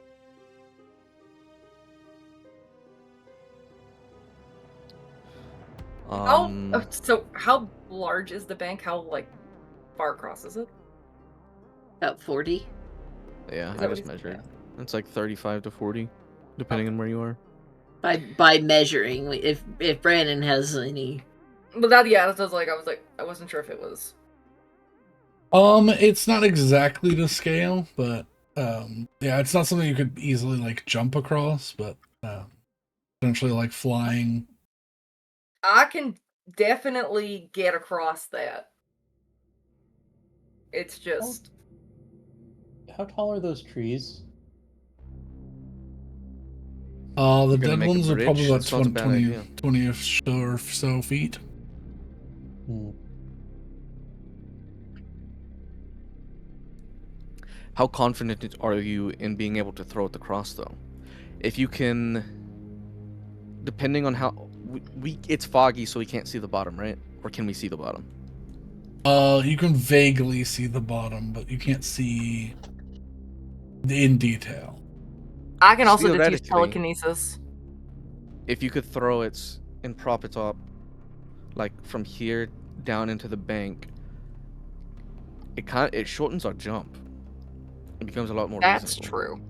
So how large is the bank? How far across is it? About 40. Yeah, Is I that what just he's- measured. It's like 35 to 40, depending on where you are. By measuring, if Brandon has any. But that was I wasn't sure if it was. It's not exactly to scale, but yeah, it's not something you could easily like jump across, but essentially like flying. I can definitely get across that. It's just How tall are those trees? The You're gonna dead make a ones are bridge? probably about That's not a bad 20 idea. 20 or so feet. Hmm. How confident are you in being able to throw it across, though? If you can, depending on how it's foggy, so we can't see the bottom, right? Or can we see the bottom? You can vaguely see the bottom, but you can't see in detail. I can also just use Theoretically, telekinesis. If you could throw it and prop it up, like from here down into the bank, it shortens our jump. It becomes a lot more That's reasonable. true.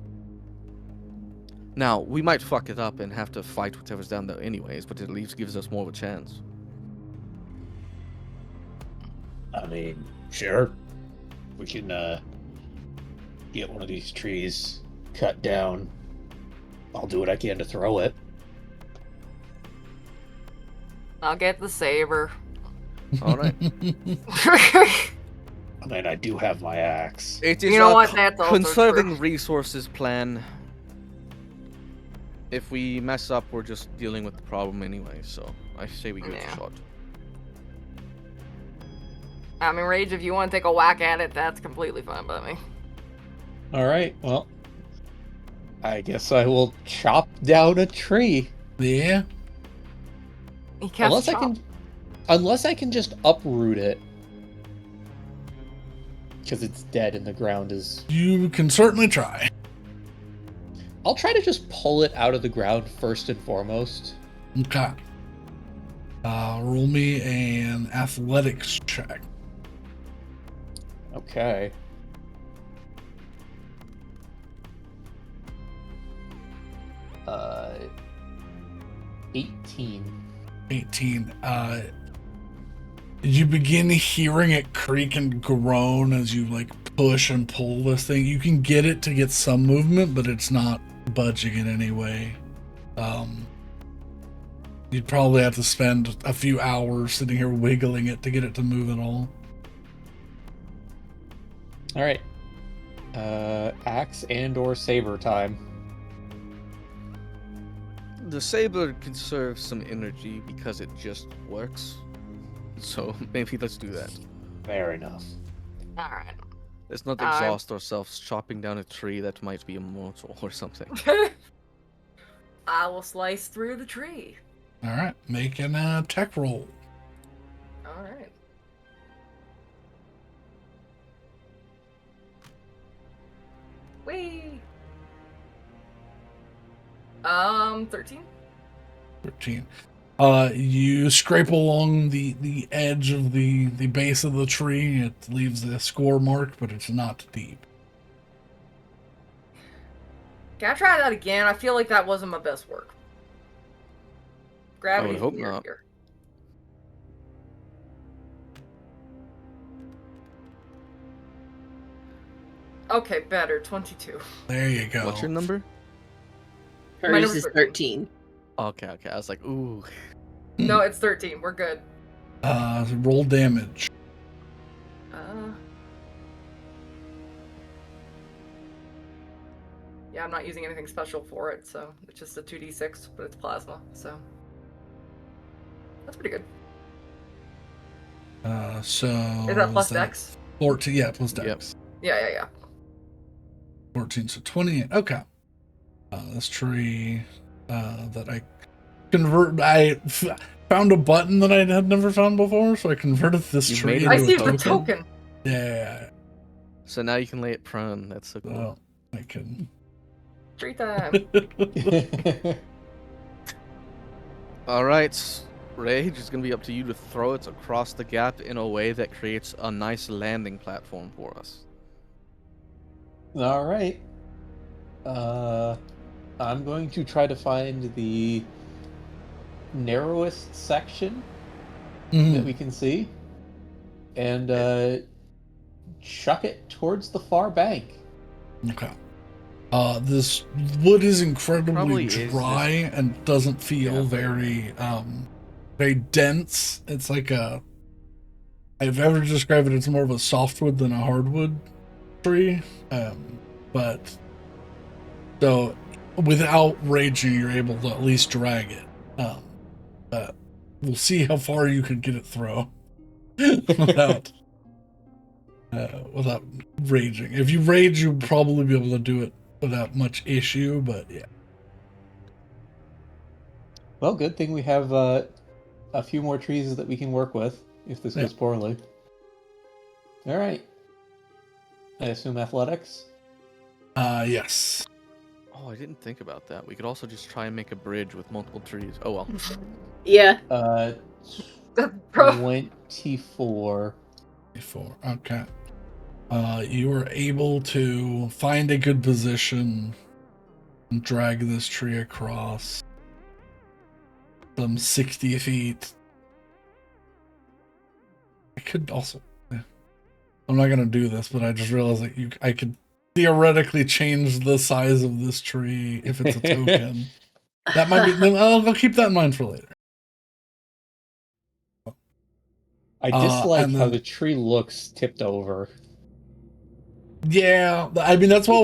Now, we might fuck it up and have to fight whatever's down there anyways, but it at least gives us more of a chance. I mean, sure. We can get one of these trees cut down. I'll do what I can to throw it. I'll get the saber. Alright. I mean, I do have my axe. It is You know our what? That's also conserving true. resources plan. If we mess up, we're just dealing with the problem anyway, so I say we give it Yeah. a shot. I mean, Rage, if you want to take a whack at it, that's completely fine by me. All right. Well, I guess I will chop down a tree. Yeah. He casts Unless I can just uproot it. Because it's dead and the ground is... You can certainly try. I'll try to just pull it out of the ground first and foremost. Okay. Roll me an athletics check. Okay. Uh, 18. 18. You begin hearing it creak and groan as you like push and pull this thing. You can get it to get some movement, but it's not budging in any way. You'd probably have to spend a few hours sitting here wiggling it to get it to move at all. All right. Axe and or saber time. The saber conserves some energy because it just works. So maybe let's do that. Fair enough. Alright. Let's not exhaust ourselves chopping down a tree that might be immortal or something. I will slice through the tree. All right, make an tech roll. Alright. Whee! 13? 13. You scrape along the edge of the base of the tree. It leaves a score mark, but it's not deep. Can I try that again? I feel like that wasn't my best work. Gravity's hope weird not. here. Okay, better. 22. There you go. What's your number? My Hers number's is 13. 13. Okay. I was like, ooh. No, it's 13. We're good. Roll damage. Yeah, I'm not using anything special for it, so it's just a 2d6, but it's plasma, so that's pretty good. So Is that plus dex? 14, yeah, plus dex. Yep. Yeah. 14, so 28. Okay. This tree that I convert, found a button that I had never found before, so I converted this You tree made it into I see a the token. token. Yeah, So now you can lay it prone. That's so cool. well, I can. Tree time. All right, Rage, it's gonna be up to you to throw it across the gap in a way that creates a nice landing platform for us. All right. I'm going to try to find the narrowest section that we can see and chuck it towards the far bank. Okay. This wood is incredibly Probably is dry and doesn't feel Yeah. very dense. It's like I've ever described it as more of a softwood than a hardwood tree. But so without raging, you're able to at least drag it. But we'll see how far you can get it through without raging. If you rage, you'll probably be able to do it without much issue, but yeah. Well, good thing we have a few more trees that we can work with if this goes poorly. All right. I assume athletics. Yes. Oh, I didn't think about that. We could also just try and make a bridge with multiple trees. Oh well. Yeah. 24. Before. Okay. You are able to find a good position and drag this tree across some 60 feet. I could also. I'm not gonna do this, but I just realized that I could theoretically change the size of this tree if it's a token. That might be. I'll keep that in mind for later. I dislike and how then- the tree looks tipped over. Yeah, I mean that's why I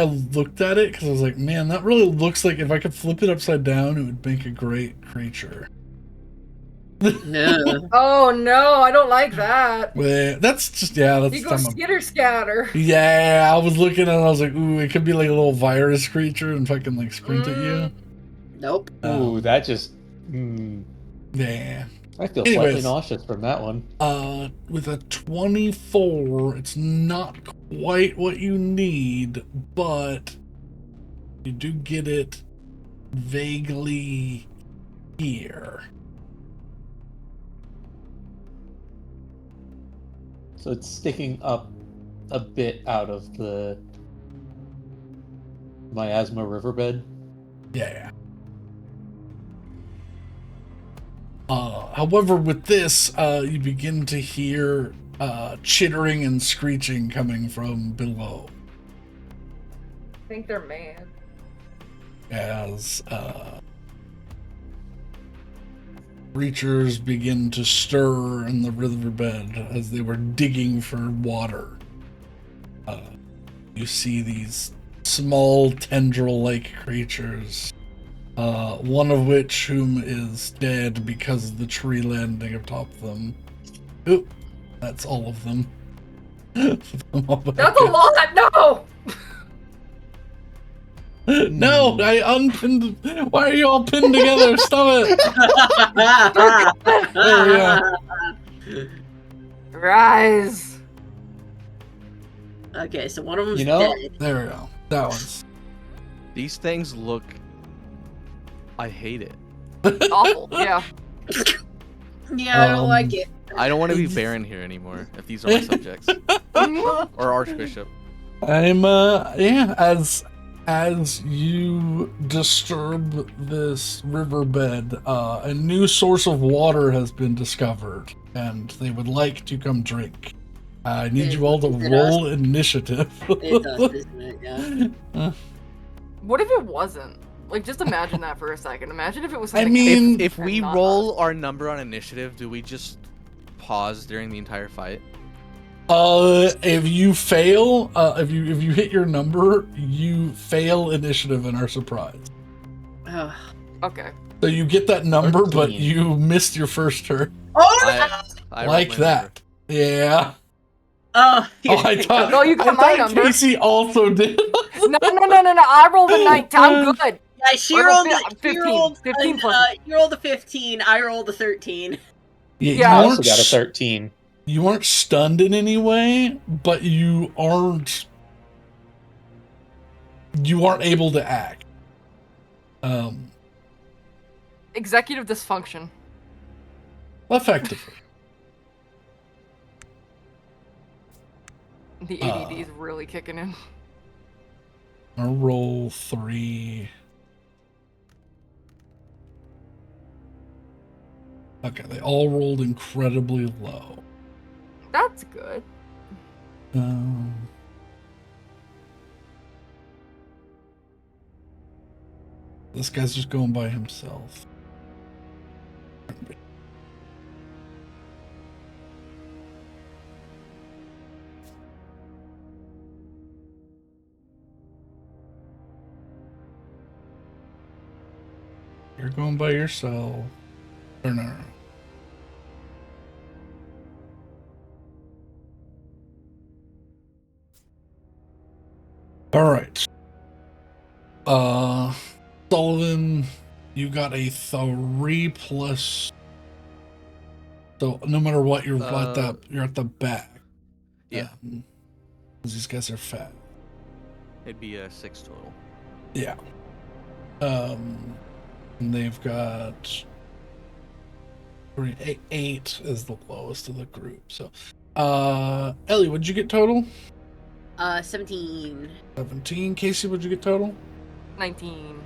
looked at it, because I was like, man, that really looks like if I could flip it upside down, it would make a great creature. No. Oh no, I don't like that. Well, that's just that's You go time skitter scatter. yeah, I was looking at it, I was like, ooh, it could be like a little virus creature and fucking like sprint at you. Nope. Ooh, that just. Yeah. I feel Anyways. slightly nauseous from that one. With a 24, it's not quite what you need, but you do get it vaguely here. So it's sticking up a bit out of the miasma riverbed. Yeah. However, with this, you begin to hear chittering and screeching coming from below I think they're mad. as creatures begin to stir in the riverbed as they were digging for water. You see these small tendril-like creatures, one of whom is dead because of the tree landing atop them. Oop, that's all of them. That's a lot. No. No, I unpinned. Why are you all pinned together? Stop it! There we go. Rise. Okay, so one of them's You know- dead. There we go. That one's. These things look. I hate it. Awful. Yeah. Yeah, I don't like it. I don't want to be Baron here anymore if these are my subjects. Or Archbishop. I'm as you disturb this riverbed, a new source of water has been discovered, and they would like to come drink. I need you all to Is it roll initiative. It's us, isn't it? Yeah. What if it wasn't? Like, just imagine that for a second. Imagine if it was I something. mean- If we not roll our number on initiative, do we just pause during the entire fight? If you fail, if you hit your number, you fail initiative and are surprised. Oh. Okay. So you get that number, but 13. you missed your first turn. I rolled Like my that. Yeah. Oh, Oh, I thought No, you got I my thought number. Casey also did. No. I rolled a 19. I'm good. She Or rolled, no, she 15. rolled, 15 plus- you rolled a 15, I rolled a 13. Yeah, I you also weren't got a s- 13. You weren't stunned in any way, but you aren't able to act. Executive dysfunction. Effectively. The ADD is really kicking in. I'll roll 3. Okay, they all rolled incredibly low. That's good. This guy's just going by himself. You're going by yourself. Or no. All right. Sullivan, you got a 3 plus. So no matter what, you're you're at the back. Yeah. 'Cause these guys are fat. It'd be a 6 total. Yeah. And they've got 8 is the lowest of the group. So, Ellie, what'd you get total? 17. 17. Casey, what'd you get total? 19.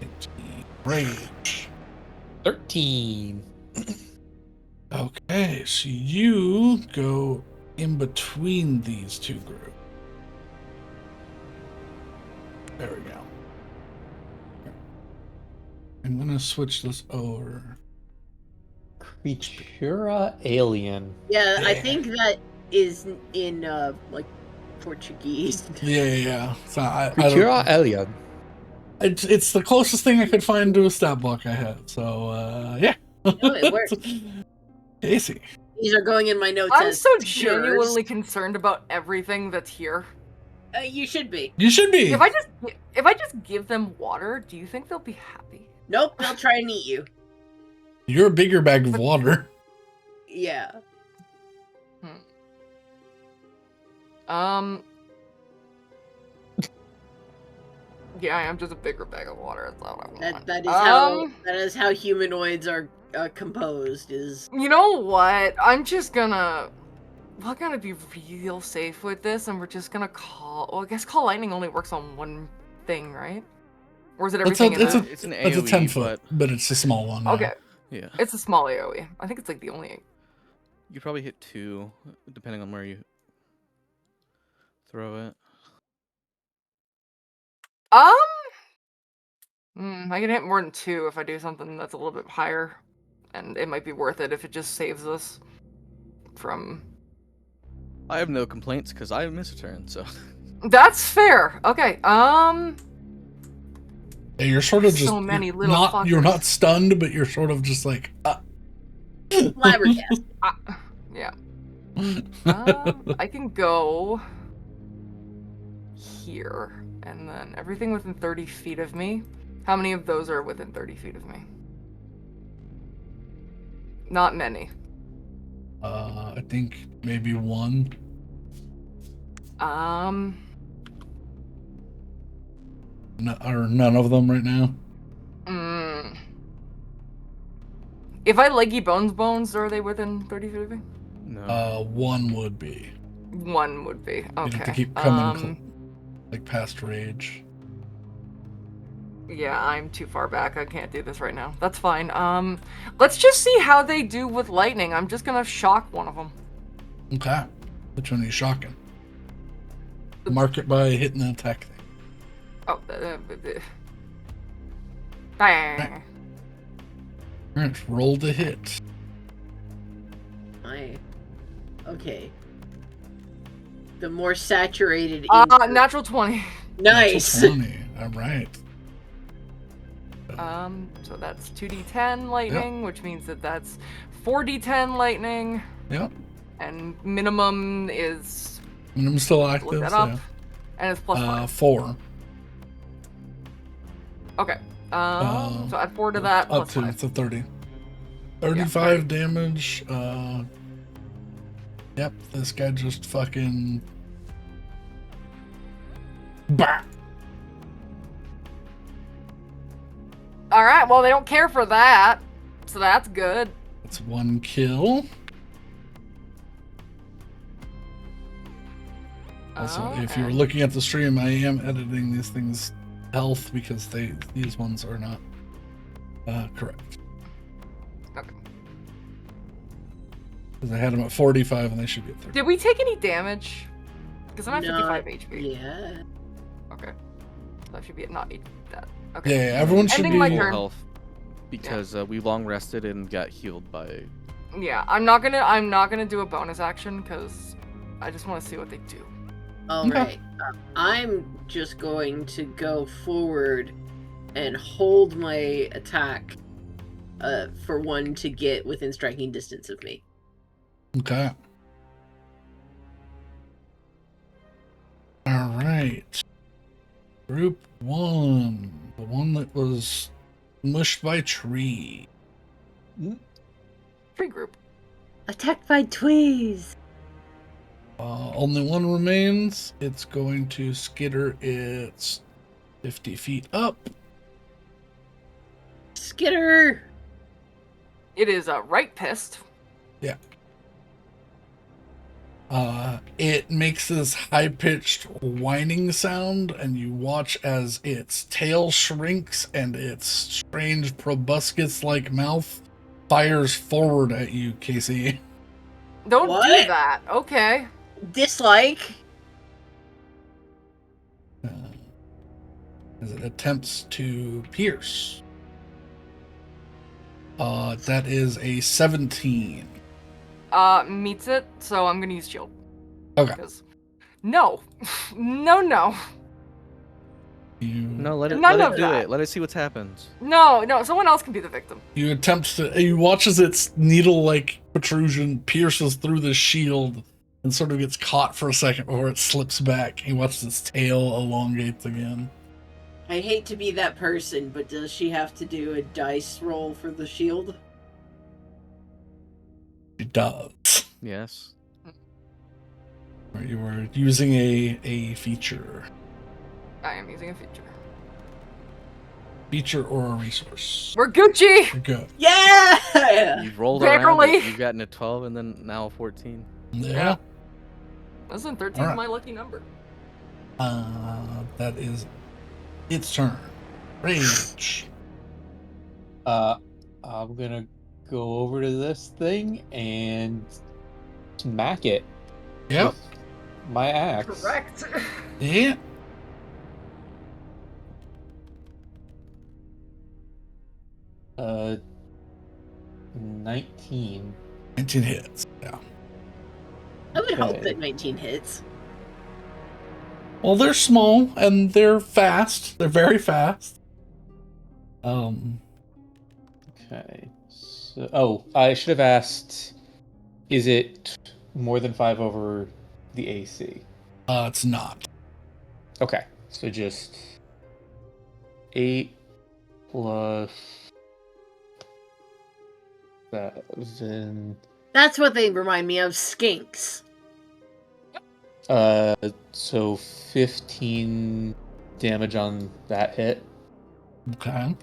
18. Rage. 13. Okay, so you go in between these two groups. There we go. I'm gonna switch this over. Creatura alien. Yeah, I Yeah. think that is in, like, Portuguese. Yeah. So I Creatura don't, alien. it's the closest thing I could find to a stat block I had. So yeah. No, it works. Casey. These are going in my notes I'm as so tears. genuinely concerned about everything that's here. You should be. You should be. If I just give them water, do you think they'll be happy? Nope, they'll try and eat you. You're a bigger bag of water. Yeah. Yeah, I am just a bigger bag of water. That's all I want. That is how humanoids are composed. Is You know what? We're gonna be real safe with this, and we're just gonna call. Well, I guess call lightning only works on one thing, right? Or is it everything? It's an it's a AoE, 10-foot, but it's a small one. Yeah. Okay, Yeah. it's a small AOE. I think it's like the only. You probably hit 2, depending on where you throw it. I can hit more than 2 if I do something that's a little bit higher, and it might be worth it if it just saves us from. I have no complaints because I miss a turn, so. That's fair. Okay. Yeah, you're sort of just So many you're little not you're fuckers. not stunned, but you're sort of just like flabbergasted. Yeah. I can go here, and then everything within 30 feet of me. How many of those are within 30 feet of me? Not many. I think maybe 1. Or none of them right now. If I leggy bones, are they within 30 feet of me? No. 1 would be. 1 would be. Okay. You'd have to keep coming like past rage. Yeah, I'm too far back. I can't do this right now. That's fine. Let's just see how they do with lightning. I'm just gonna shock one of them. Okay. Which one are you shocking? Mark it by hitting the attack thing. Oh, bang. Alright, roll the hit. Okay. The more saturated. Natural 20. Nice. Natural 20. Alright. So that's 2d10 lightning, which means that's 4d10 lightning. Yep. And minimum is And I'm still look active. that So. up. And it's plus 5. 4. Okay. So add 4 to that. Up Plus to 5. 30. 35 damage. Yep, this guy just fucking. Bah! All right. Well, they don't care for that, so that's good. That's 1 kill. Also, if you're and- looking at the stream, I am editing these things health because these ones are not correct. Okay. Because I had them at 45 and they should be at 30. Did we take any damage? Because I'm at No, 55 HP. Yeah. Okay. So I should be at not 8 that. Okay. Yeah, everyone should Ending be. my Full turn. health because we long rested and got healed by. Yeah, I'm not gonna do a bonus action because I just want to see what they do. All right. I'm just going to go forward and hold my attack for one to get within striking distance of me. Okay. All right. Group 1. The one that was mushed by tree. Free group. Attacked by tweez. Only one remains. It's going to skitter its 50 feet up. Skitter. It is right pissed. Yeah. It makes this high-pitched whining sound, and you watch as its tail shrinks and its strange proboscis-like mouth fires forward at you, Casey. Don't do What? that. Okay. Dislike. As it attempts to pierce. That is a 17. Meets it, so I'm gonna use shield. Okay. Because no. No. No, let it None let of it do that. it. Let it see what happens. No, someone else can be the victim. You attempt to. You watch as its needle-like protrusion pierces through the shield and sort of gets caught for a second before it slips back. You watch its tail elongates again. I hate to be that person, but does she have to do a dice roll for the shield? It does. Yes. You were using a feature. I am using a feature. Feature or a resource. We're Gucci! You're good. Yeah! You've rolled Barely. around. You've gotten a 12 and then now a 14. Yeah. Listen, 13 Alright. is my lucky number. That is its turn. Rage. I'm gonna go over to this thing and smack it Yep. with my axe. Correct. Yeah. Uh, 19. 19 hits. Yeah. I would hope Okay. that 19 hits. Well, they're small and they're fast. They're very fast. Okay. So, I should have asked, is it more than 5 over the AC? It's not. Okay. So just 8 plus 7. That's what they remind me of, skinks. So 15 damage on that hit. Okay.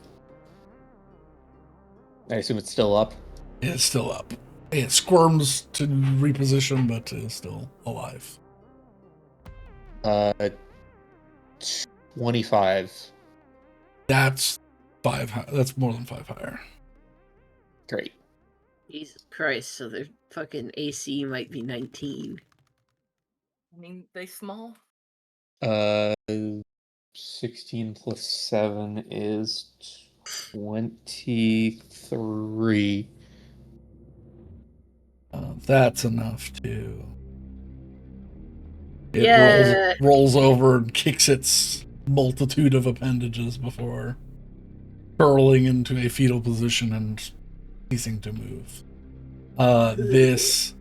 I assume it's still up. It's still up. It squirms to reposition, but is still alive. 25. That's 5. That's more than 5 higher. Great. Jesus Christ, so their fucking AC might be 19. I mean, they small. 16 plus 7 is 23. That's enough to. It Yeah. rolls over and kicks its multitude of appendages before curling into a fetal position and ceasing to move. This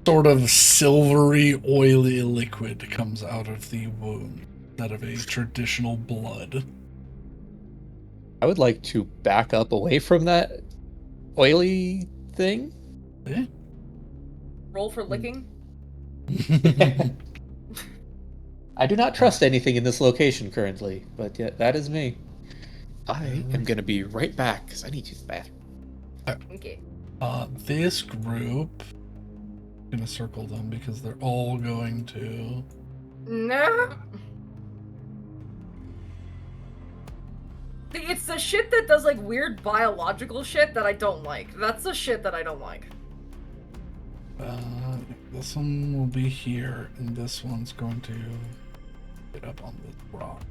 sort of silvery, oily liquid comes out of the wound instead of a traditional blood. I would like to back up away from that oily thing. Eh? Roll for licking. I do not trust anything in this location currently, but yet that is me. I am gonna be right back because I need to use the bathroom. Okay. This group, I'm gonna circle them because they're all going to. No. It's the shit that does like weird biological shit that I don't like. That's the shit that I don't like. This one will be here, and this one's going to get up on the rock.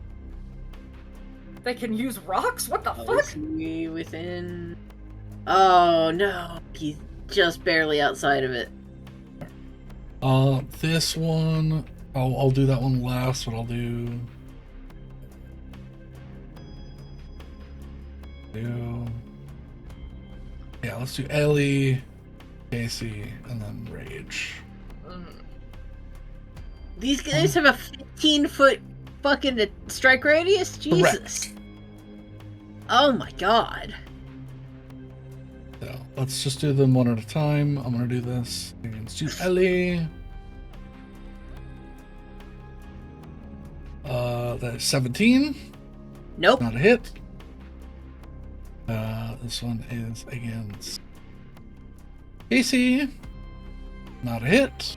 They can use rocks? What the Oh, fuck? is he within? Oh no, he's just barely outside of it. This one, I'll do that one last. What I'll do. Yeah, let's do Ellie, Casey, and then Rage. These guys have a 15-foot fucking strike radius? Jesus. Correct. Oh my god. So let's just do them one at a time. I'm gonna do this against you, Ellie. That's 17. Nope. Not a hit. This one is against Casey. Not a hit.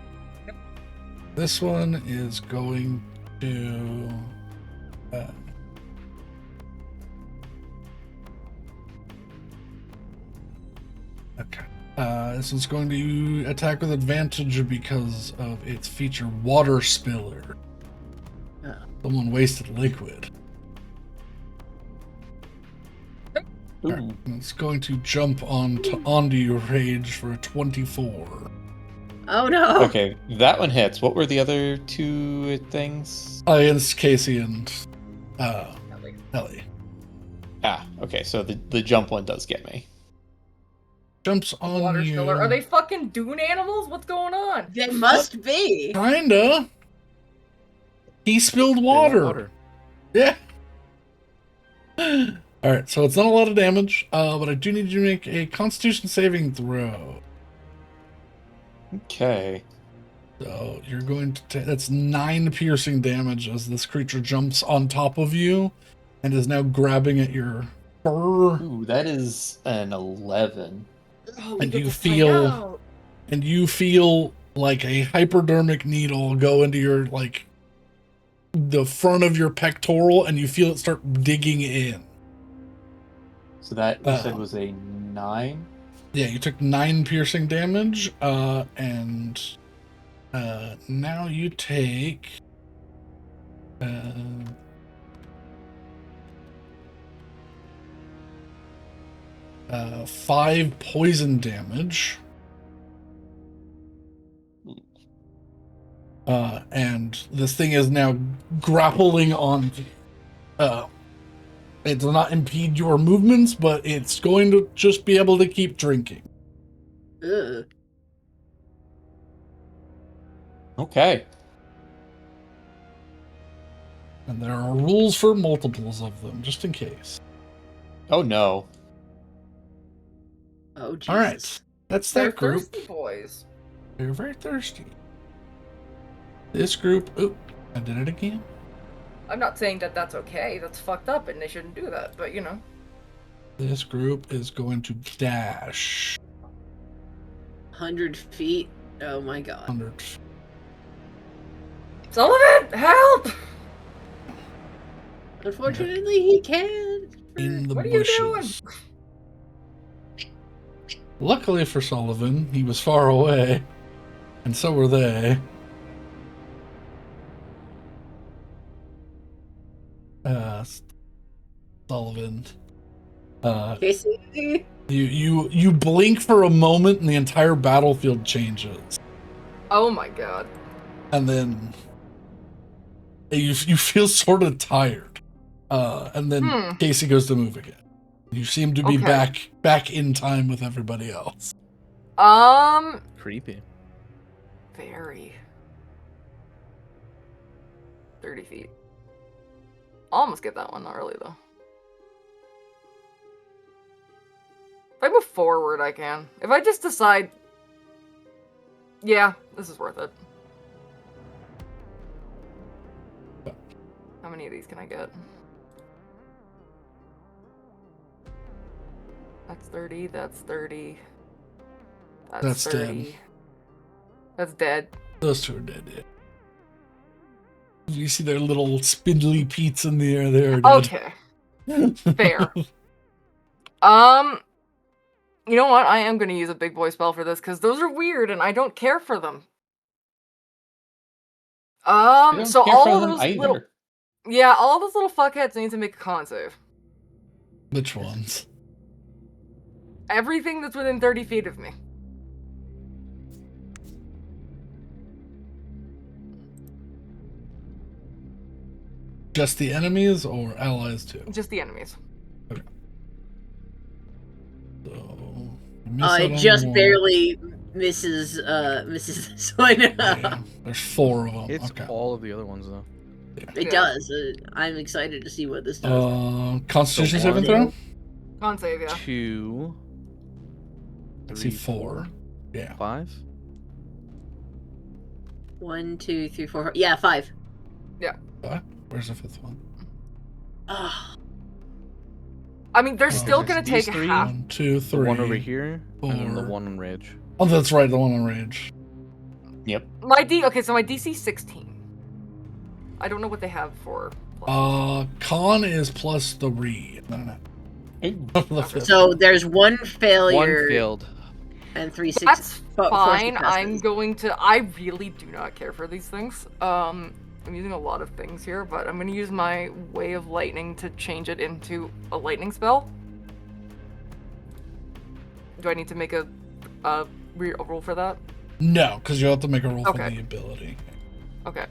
This one is going to okay. This one's going to attack with advantage because of its feature Water Spiller. Someone wasted liquid. Ooh. And it's going to jump onto your Rage for a 24. Oh no. Okay, that one hits. What were the other two things? Against Casey and Ellie. Ah, okay, so the jump one does get me. Jumps on Water you. spiller. Are they fucking dune animals? What's going on? They must be. Kinda. He spilled water. Yeah. Alright, so it's not a lot of damage, but I do need you to make a Constitution saving throw. Okay. So you're going to take, that's 9 piercing damage as this creature jumps on top of you and is now grabbing at your fur. Ooh, that is an 11. Oh, And get you this thing feel- out. And you feel like a hypodermic needle go into your, like, the front of your pectoral, and you feel it start digging in. So that you said was a 9? Yeah, you took 9 piercing damage, and now you take 5 poison damage. And this thing is now grappling on. It does not impede your movements, but it's going to just be able to keep drinking. Ugh. Okay. And there are rules for multiples of them, just in case. Oh no. Oh Jesus. All right, that's They're that group. thirsty boys. They're very thirsty. This group. Oh, I did it again. I'm not saying that that's okay. That's fucked up, and they shouldn't do that. But you know. This group is going to dash 100 feet. Oh my god. 100. Sullivan, help! Unfortunately, he can. In the What are you bushes. Luckily for Sullivan, he was far away, and so were they. Sullivan. Casey. You blink for a moment, and the entire battlefield changes, Oh my god. and then you feel sort of tired, and then Casey goes to move again. You seem to be Okay. back in time with everybody else. Creepy. Very. 30 feet. I'll almost get that one, not really though. I move forward, I can. If I just decide, yeah, this is worth it. How many of these can I get? That's 30, that's 30. That's 30. dead. That's dead. Those two are dead, yeah. You see their little spindly peats in the air there. Okay. Fair. You know what? I am going to use a big boy spell for this, because those are weird, and I don't care for them. I don't So care all for of them those either. little... Yeah, all those little fuckheads need to make a con save. Which ones? Everything that's within 30 feet of me. Just the enemies or allies too? Just the enemies. Okay. So, you miss out on Just one. barely misses this one. Yeah, there's 4 of them. It's Okay. all of the other ones though. It Yeah. does. I'm excited to see what this does. Constitution So saving one- throw? Con save, yeah. 2, I see 3, 4. Yeah. 5. 1, 2, 3, 4. Yeah, 5. Where's the 5th one? Oh, I mean, they're Oh, still there's gonna these take three. half. 1, 2, The 3. one over here, and then the 4. one on Rage. Oh, that's right, the one on rage. Yep. Okay, so my DC 16. I don't know what they have for. pluses. Con is plus 3. No. The fifth. so there's one failure One failed. and 3 That's four fine. successes. I'm going to. I really do not care for these things. I'm using a lot of things here, but I'm going to use my Way of Lightning to change it into a lightning spell. Do I need to make a roll for that? No, because you have to make a roll for Okay. the ability. Okay.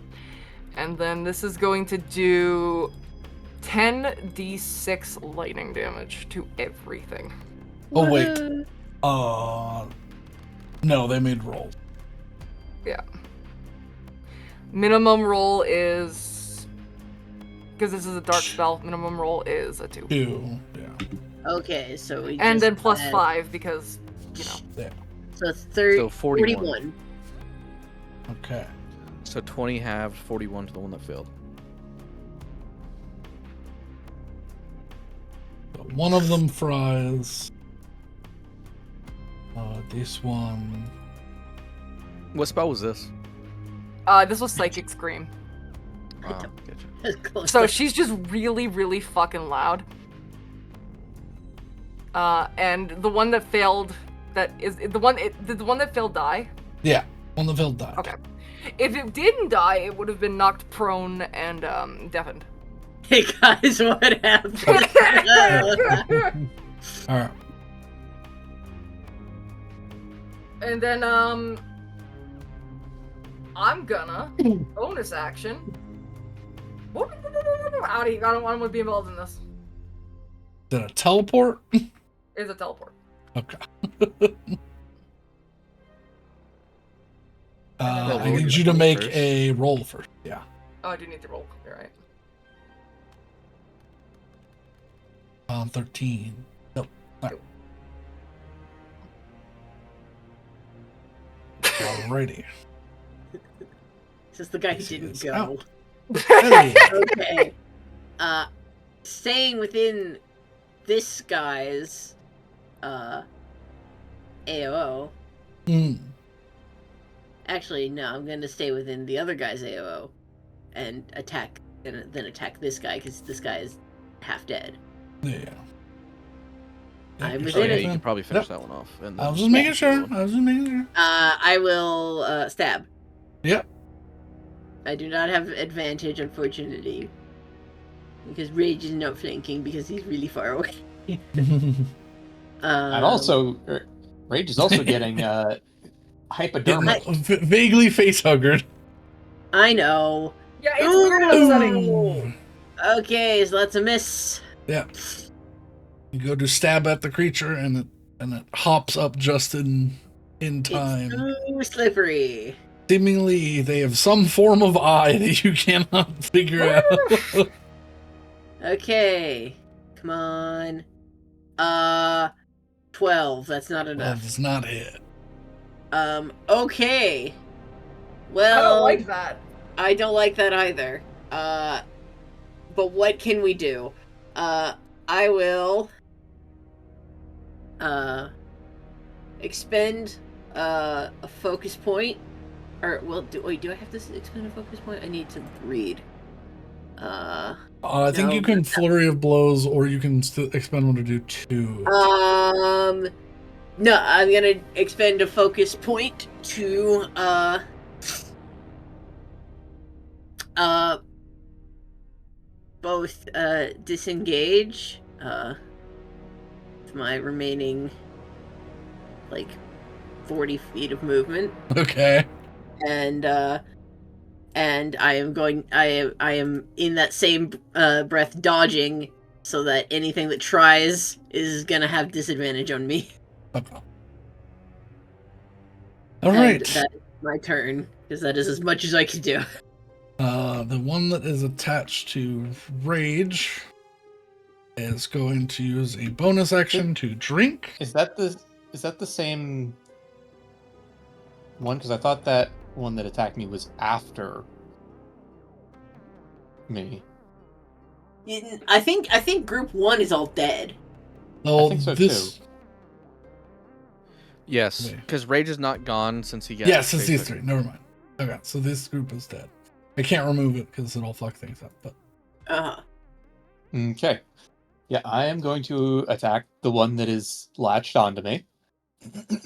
And then this is going to do 10d6 lightning damage to everything. Oh, wait. What? No, they made rolls. Yeah. Minimum roll is, because this is a dark spell, minimum roll is a 2. 2. Yeah. Okay, so we And just then plus had- 5 because, you know. Yeah. So So 41. 41. Okay. So 20 halved, 41 to the one that failed. So one of them fries. This one. What spell was this? This was Psychic Scream. Oh, gotcha. That's close. So she's just really, really fucking loud. And the one that failed, that is did the one that failed die? Yeah. One of the failed died. Okay. If it didn't die, it would have been knocked prone and deafened. Hey guys, what happened? Alright. And then I'm gonna bonus action. Howdy, I don't want to be involved in this. Is that a teleport? It's a teleport. Okay. Well, I we need do you that to make first. a roll first. Yeah. Oh, I do need to roll. You're right. 13. Nope. Alright. Alrighty. This is the guy who This didn't is go. out. Hey. Okay. Staying within this guy's AOO. Hmm. Actually, no, I'm gonna stay within the other guy's AOO and attack, and then attack this guy because this guy is half dead. Yeah. I was Oh, in yeah, it. you can probably finish Yep. that one off. And I then was just making the sure. other one. I was just making sure. I will stab. Yep. I do not have advantage, unfortunately, because Rage is not flanking because he's really far away. I'm also Rage is also getting hypodermic. Vaguely facehuggered. I know. Yeah, it's weird and upsetting. Ooh. Okay, so that's a miss. Yeah. You go to stab at the creature and it hops up just in time. It's too slippery. Seemingly they have some form of eye that you cannot figure out. Okay, come on. 12. That's not That enough. does not hit. Okay. I Well, don't like that. I don't like that either. But what can we do? I will expend a focus point. Or well, do I have to expend a focus point? I need to read. I think No, you can flurry of blows, or you can expend one to do 2. No, I'm gonna expend a focus point to both disengage my remaining like 40 feet of movement, Okay. and I am in that same breath dodging, so that anything that tries is gonna have disadvantage on me. Okay. All And right. that is my turn, because that is as much as I can do. The one that is attached to Rage is going to use a bonus action to drink. Is that the same one? Because I thought that one that attacked me was after me. I think group 1 is all dead. Oh, I think so, this. Yes, Wait. because Rage is not gone since he got. Yes, it's these basically- 3. Never mind. Okay, so this group is dead. I can't remove it because it'll fuck things up. But Okay. Yeah, I am going to attack the one that is latched onto me. Can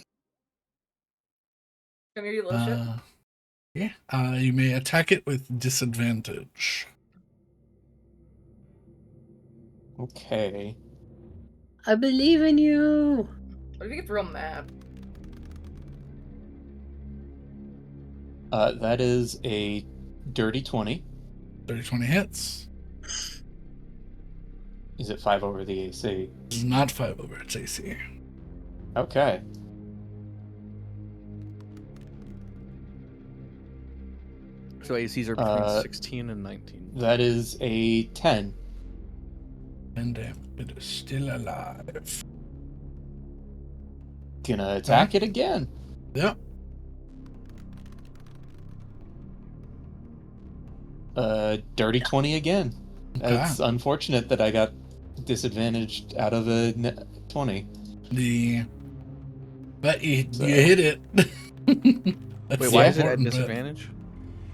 you do shit? yeah, you may attack it with disadvantage. Okay. I believe in you. What if he gets real mad? That is a dirty 20. 30-20 hits. Is it 5 over the AC? This is not 5 over its AC. Okay. So ACs are between Uh, 16 and 19. That is a 10. And damn, it is still alive. Gonna attack it again. Yep. Dirty 20 again. Okay. It's unfortunate that I got disadvantaged out of a 20. But you So- hit it. That's Wait, the why is it at important bit. disadvantage?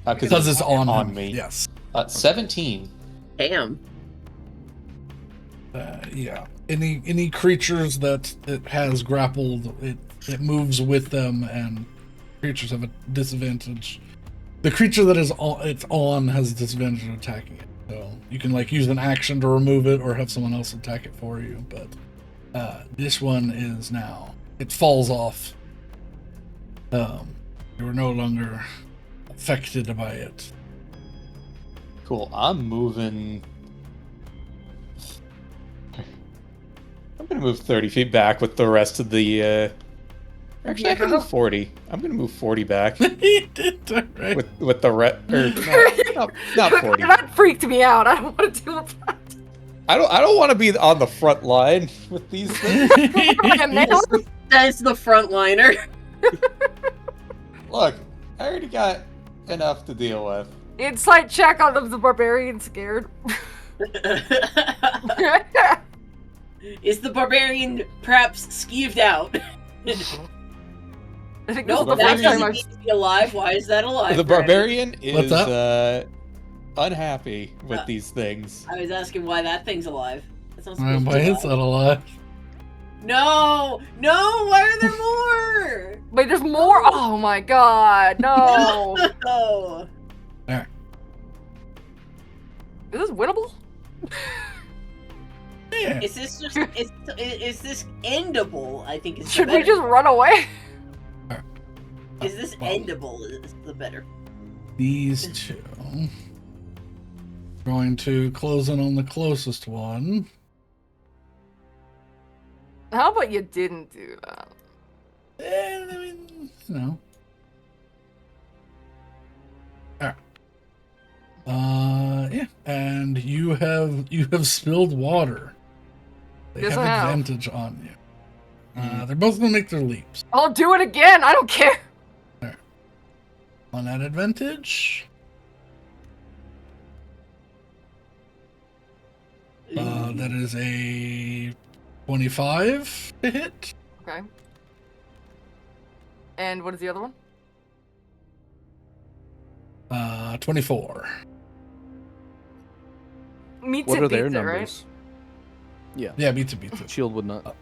Because it's on him. me. Yes. 17. Damn. Yeah. Any creatures that it has grappled, it moves with them, and creatures have a disadvantage. The creature that it's on has a disadvantage in attacking it. So you can like use an action to remove it, or have someone else attack it for you. But this one is now, it falls off. You are no longer affected by it. Cool. I'm moving. I'm gonna move 30 feet back with the rest of the. Actually, I can move 40. I'm gonna move 40 back He did alright. with the not 40. That freaked me out. I don't want to deal with that. I don't want to be on the front line with these things. And now- That's the frontliner. Look, I already got enough to deal with. Insight check on the barbarian scared. Is the barbarian perhaps skeeved out? I think No, this is the that first time doesn't I've need to be alive. Why is that alive? The Brandon? barbarian What's is unhappy with these things. I was asking why that thing's alive. That's not Why supposed to be is alive. that alive? No! No! Why are there more? Wait, there's more? Oh my god, no. No! Is this winnable? Yeah. Is this just is this endable? I think is the Should we better. just run away? Is this endable? Is the better. These two. Going to close in on the closest one. How about you didn't do that? I mean, you know. Alright. Yeah. And you have spilled water. They Yes, have I have. advantage on you. They're both gonna make their leaps. I'll do it again. I don't care. On that advantage. That is a 25 to hit. Okay. And what is the other one? 24. Meets What it, are their beats it, numbers? Yeah, beats it. Shield would not.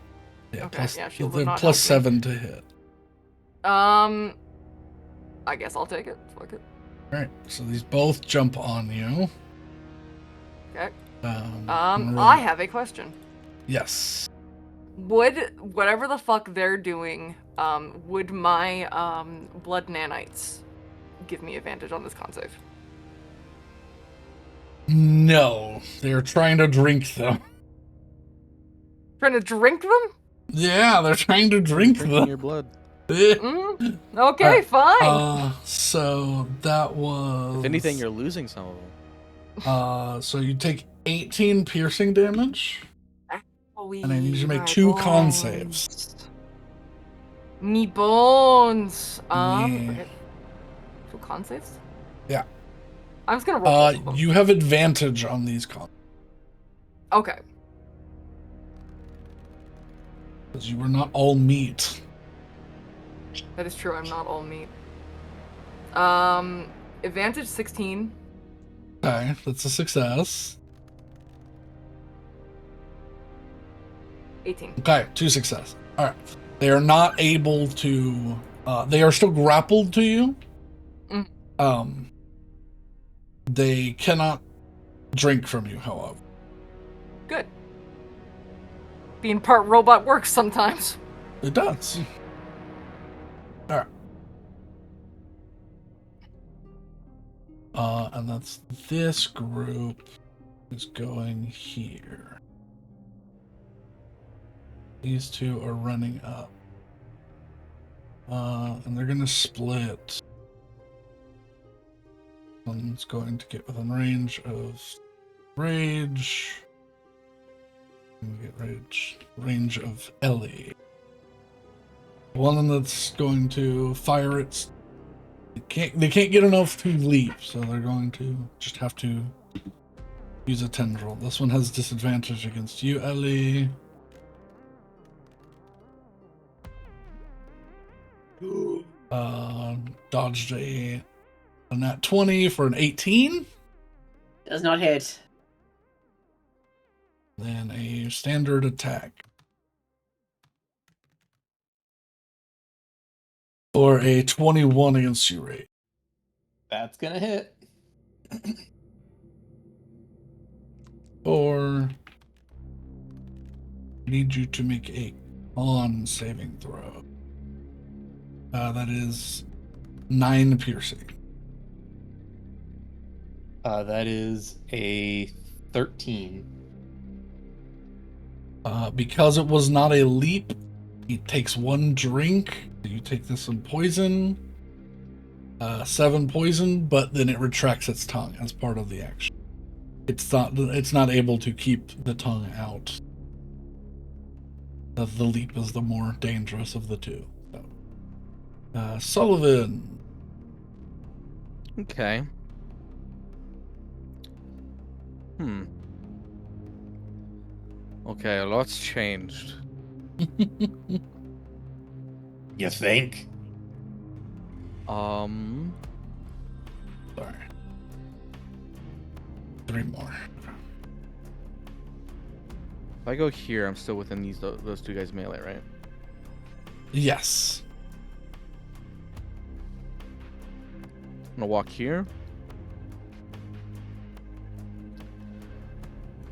Yeah, Okay, plus, yeah, shield would they're not plus help 7 to hit. right? I guess I'll take it. Fuck it. Alright, so these both jump on you. Okay. Roll- I have a question. Yes. Would whatever the fuck they're doing, would my blood nanites give me advantage on this con save? No, they're trying to drink them. Trying to drink them? Yeah, they're trying to drink Drinking them. your blood. Okay, Alright, fine. So that was. If anything, you're losing some of them. So you take 18 piercing damage, and I need you to make My 2 con bones. saves. Me bones. Yeah. Okay. 2 con saves? Yeah. I'm just gonna roll both of them. You have advantage on these con Okay. because you were not all meat. That is true, I'm not all meat. Advantage 16. Okay, that's a success. 18. Okay, 2 success. All right, they are not able to. They are still grappled to you. Mm. They cannot drink from you, however. Good. Being part robot works sometimes. It does. All right. And that's this group is going here. These 2 are running up. And they're gonna split. One's going to get within range of rage. And get range of Ellie. One that's going to fire its. They can't get enough to leap, so they're going to just have to use a tendril. This one has disadvantage against you, Ellie. Dodged a nat 20 for an 18. Does not hit. Then a standard attack. Or a 21 against you, Ray. That's gonna hit. Or need you to make a con saving throw. That is 9 piercing. That is a 13. Because it was not a leap, it takes 1 drink. You take this in poison. 7 poison, but then it retracts its tongue as part of the action. It's not able to keep the tongue out. The leap is the more dangerous of the 2. So. Sullivan. Okay. Okay, a lot's changed. You think? Sorry. 3 more. If I go here, I'm still within those 2 guys' melee, right? Yes. I'm gonna walk here.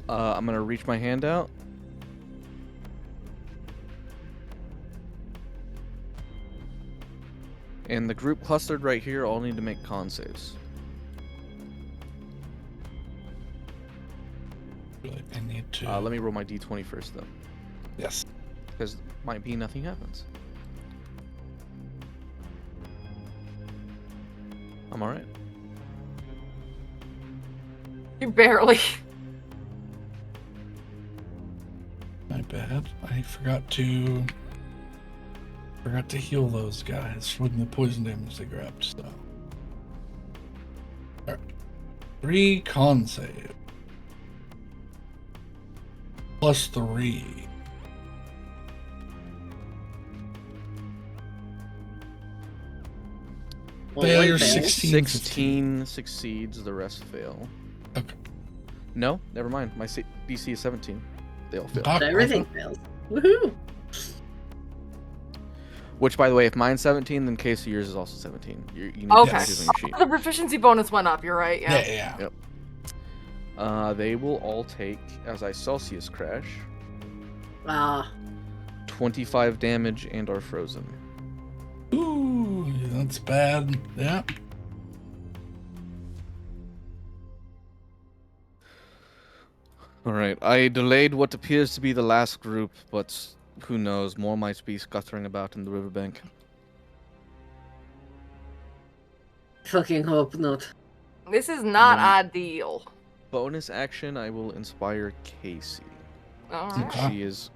I'm gonna reach my hand out. And the group clustered right here all need to make con saves. I need to. Let me roll my d20 first, though. Yes. Because might be nothing happens. I'm alright. You barely. My bad. I forgot to Forgot to heal those guys from the poison damage they grabbed, so. Alright. 3 con save. +3. Well, Failure one failed. 16. 16 succeeds, the rest fail. Okay. No, never mind. My DC is 17. They all fail. Doc, So everything fails. Woohoo! Which, by the way, if mine's 17, then case of yours is also 17. You need Okay. to on your sheet. The proficiency bonus went up. You're right. Yeah. Yeah. Yep. They will all take, as I Celsius crash, Ah, 25 damage and are frozen. Ooh, that's bad. Yeah. Alright, I delayed what appears to be the last group, but who knows, more might be scuttering about in the riverbank. fucking hope not. This is not Mm. ideal. Bonus action, I will inspire Casey. All Okay. right. She is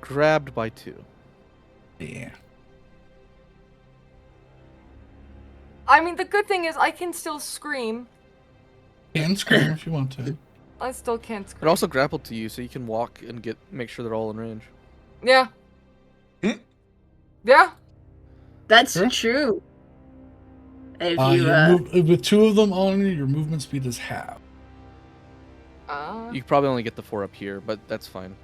grabbed by 2. Yeah. I mean, the good thing is I can still scream. Can scream if you want to. I still can't They're scream. also grappled to you, so you can walk and make sure they're all in range. Yeah. Hmm? Yeah. That's Sure. true. If you, with 2 of them on you, your movement speed is half. You probably only get the 4 up here, but that's fine.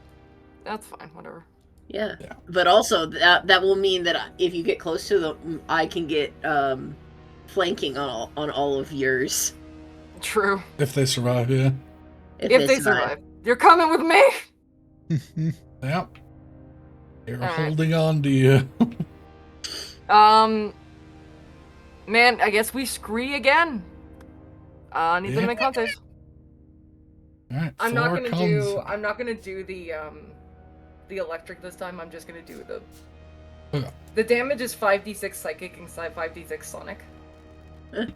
That's fine. Whatever. yeah. Yeah. But also, that will mean that if you get close to them, I can get flanking on all of yours. True. If they survive, yeah. If they survive, you're coming with me. Yep. They're Alright. holding on to you. Man, I guess we scree again. Need them to Yeah. make con saves. Alright, I'm not 4 gonna cons. do the electric this time. I'm just gonna do the. Okay. The damage is 5d6 psychic and 5d6 sonic. Eh.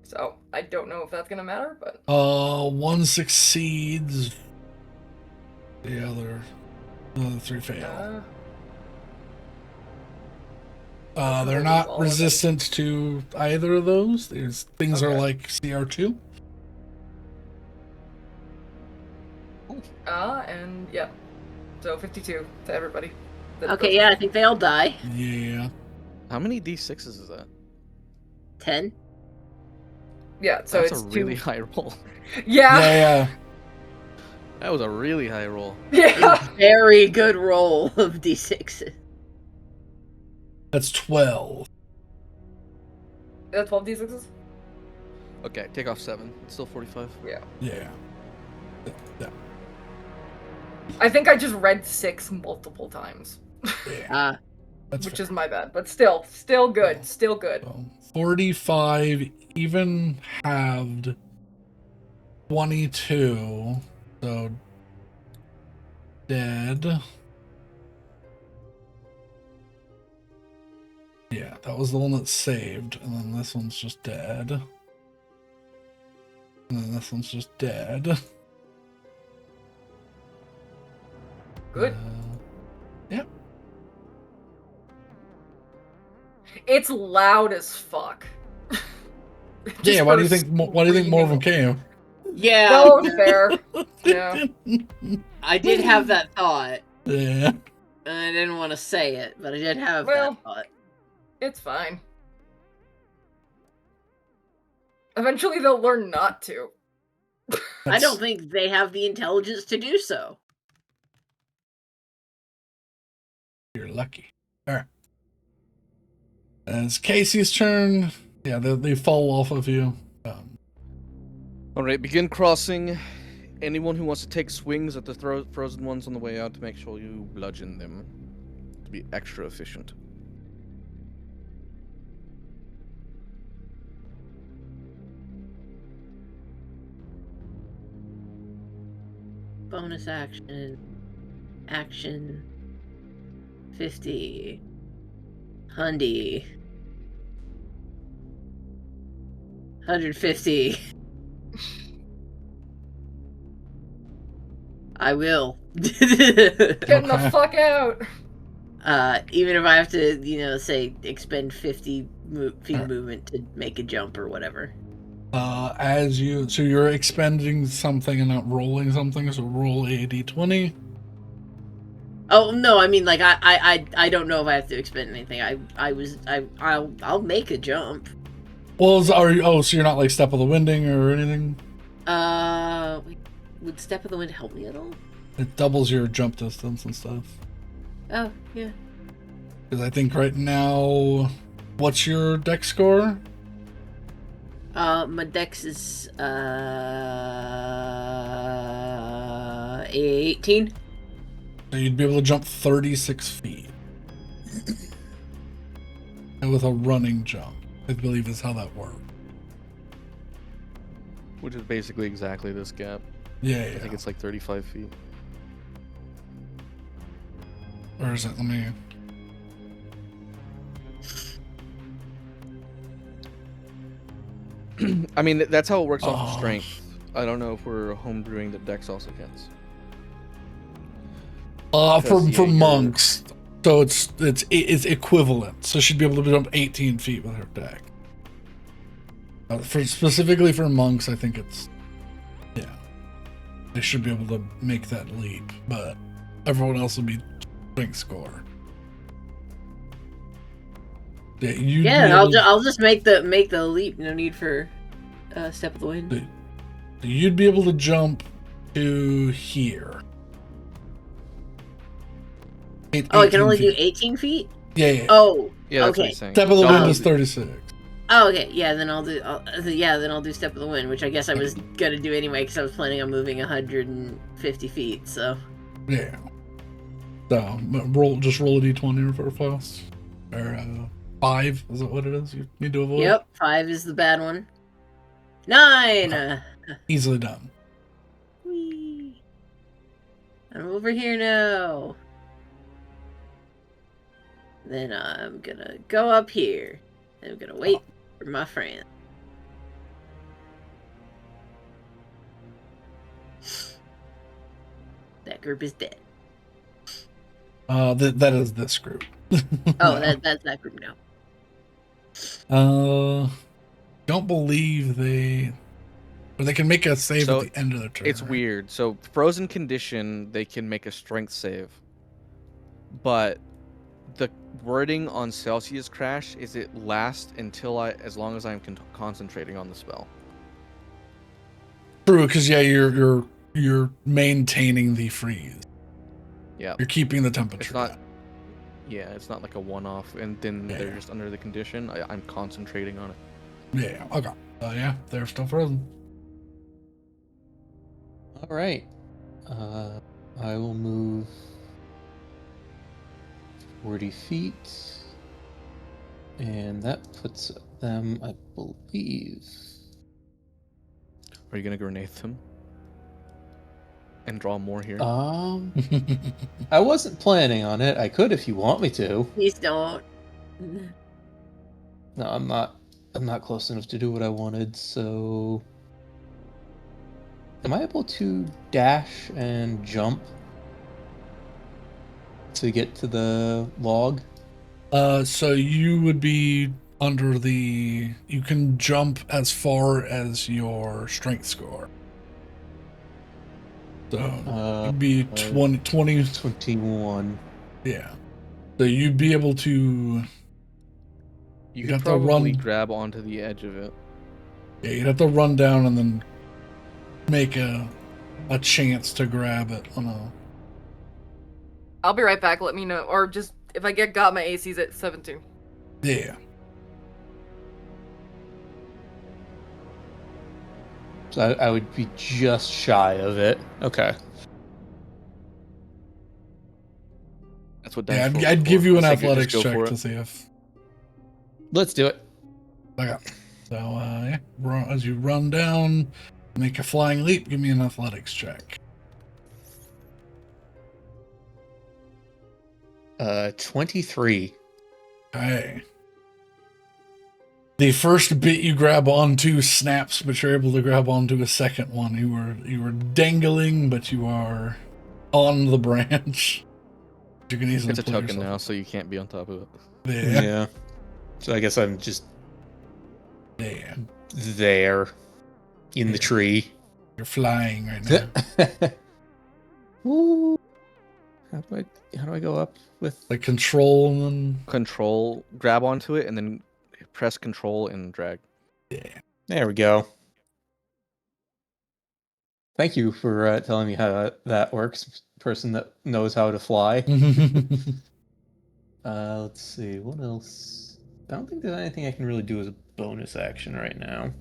So I don't know if that's gonna matter, but 1 succeeds. The other 3 fail. They're not all of it. resistant to either of those. These things are Okay. like CR2. And yeah, so 52 to everybody. Okay, yeah, I think they all die. Yeah. How many D6s is that? 10. Yeah, so That's it's a really 2. high roll. Yeah. Yeah. That was a really high roll. Yeah. Very good roll of d6s. That's 12. That's 12 d6s. Okay, take off 7. It's still 45. Yeah. Yeah. Yeah. I think I just read 6 multiple times, Yeah. That's which fair. is my bad, but still good, still good. So, 45, even halved 22. So dead. Yeah, that was the one that saved. And then this one's just dead. And then this one's just dead. Good. Yep. It's loud as fuck. Yeah, why do you think more of them came? Yeah, No, fair. Yeah. I did have that thought. Yeah. And I didn't want to say it, but I did have Well, that thought. It's fine. Eventually they'll learn not to. I don't think they have the intelligence to do so. You're lucky. Alright. And it's Casey's turn. Yeah, they fall off of you. Alright, begin crossing. Anyone who wants to take swings at the frozen ones on the way out to make sure you bludgeon them. To be extra efficient. Bonus action. Action. 50. Hundy. 150. I will. Getting the Okay. fuck out. Even if I have to, say expend 50 feet of Alright. movement to make a jump or whatever. So you're expending something and not rolling something, so roll a d20. Oh no, I mean like I don't know if I have to expend anything. I'll make a jump. Well, so you're not like Step of the Winding or anything? Wait, would Step of the Wind help me at all? It doubles your jump distance and stuff. Oh yeah. Because I think right now, what's your dex score? My dex is 18. So you'd be able to jump 36 feet. And with a running jump, I believe is how that works. Which is basically exactly this gap. Yeah, I think it's like 35 feet. Or is it? Let me. I mean, that's how it works off of Oh. strength. I don't know if we're homebrewing the dex also counts. For Because, yeah, for you're- monks, so it's equivalent. So she'd be able to jump 18 feet with her deck. Specifically for monks, I think they should be able to make that leap, but everyone else will be strength score. Yeah, Yeah, I'll just make the leap. No need for Step of the Wind. You'd be able to jump to here. Oh, I can 18 only do feet. 18 feet. Yeah. Oh, Yeah, that's what okay. he's saying. Step of the Double Wind is the- 36. Oh, okay. Yeah, then I'll do. Then I'll do Step of the Wind, which I guess I was gonna do anyway because I was planning on moving 150 feet. So. Yeah. So just roll a d20 for fast. Or 5, is that what it is? You need to avoid. Yep, 5 is the bad one. 9. Easily done. Whee. I'm over here now. Then I'm gonna go up here. And I'm gonna wait for my friend. That group is dead. That is this group. Oh, that's that group now. Don't believe they can make a save So, at the end of the turn. It's weird. So, frozen condition, they can make a strength save. But the wording on Celsius Crash is it lasts until as long as I'm concentrating on the spell. True, because you're maintaining the freeze. Yeah. You're keeping the temperature. It's not. down. Yeah, it's not like a one-off, and then they're Yeah. just under the condition. I'm concentrating on it. Yeah. Okay. Yeah, they're still frozen. All right. I will move 40 feet. And that puts them, I believe. Are you gonna grenade them? And draw more here? I wasn't planning on it. I could if you want me to. Please don't. No, I'm not close enough to do what I wanted, so am I able to dash and jump to get to the log? So you would be under the. You can jump as far as your strength score. So you'd be 20. 21. Yeah. So you'd be able to. you you'd could have to probably run- grab onto the edge of it. Yeah, you'd have to run down and then make a chance to grab it on a. I'll be right back. Let me know, or just if I got my ACs at 17. Yeah. So I would be just shy of it. Okay. That's what. Yeah, dice rolls I'd are give for. you an I figured athletics just go check for to it. see if. Let's do it. Okay. So, yeah, as you run down, make a flying leap, give me an athletics check. 23. Okay. The first bit you grab onto snaps, but you're able to grab onto a second one. You were dangling, but you are on the branch. You can easily It's a pull token yourself now, up. so you can't be on top of it. Yeah. So I guess I'm just Yeah. there in the tree. You're flying right now. Woo. How do I go up with? Like control and then Control, grab onto it, and then press control and drag. There we go. Thank you for telling me how that works. Person that knows how to fly. Let's see, what else? I don't think there's anything I can really do as a bonus action right now.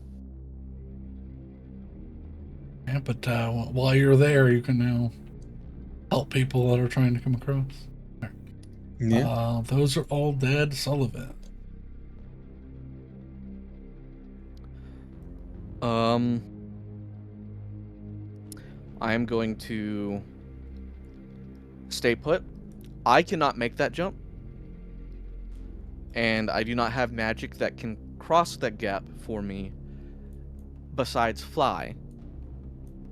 Yeah, but while you're there, you can now help people that are trying to come across. Yeah. Those are all dead, Sullivan. I am going to stay put. I cannot make that jump. And I do not have magic that can cross that gap for me besides fly.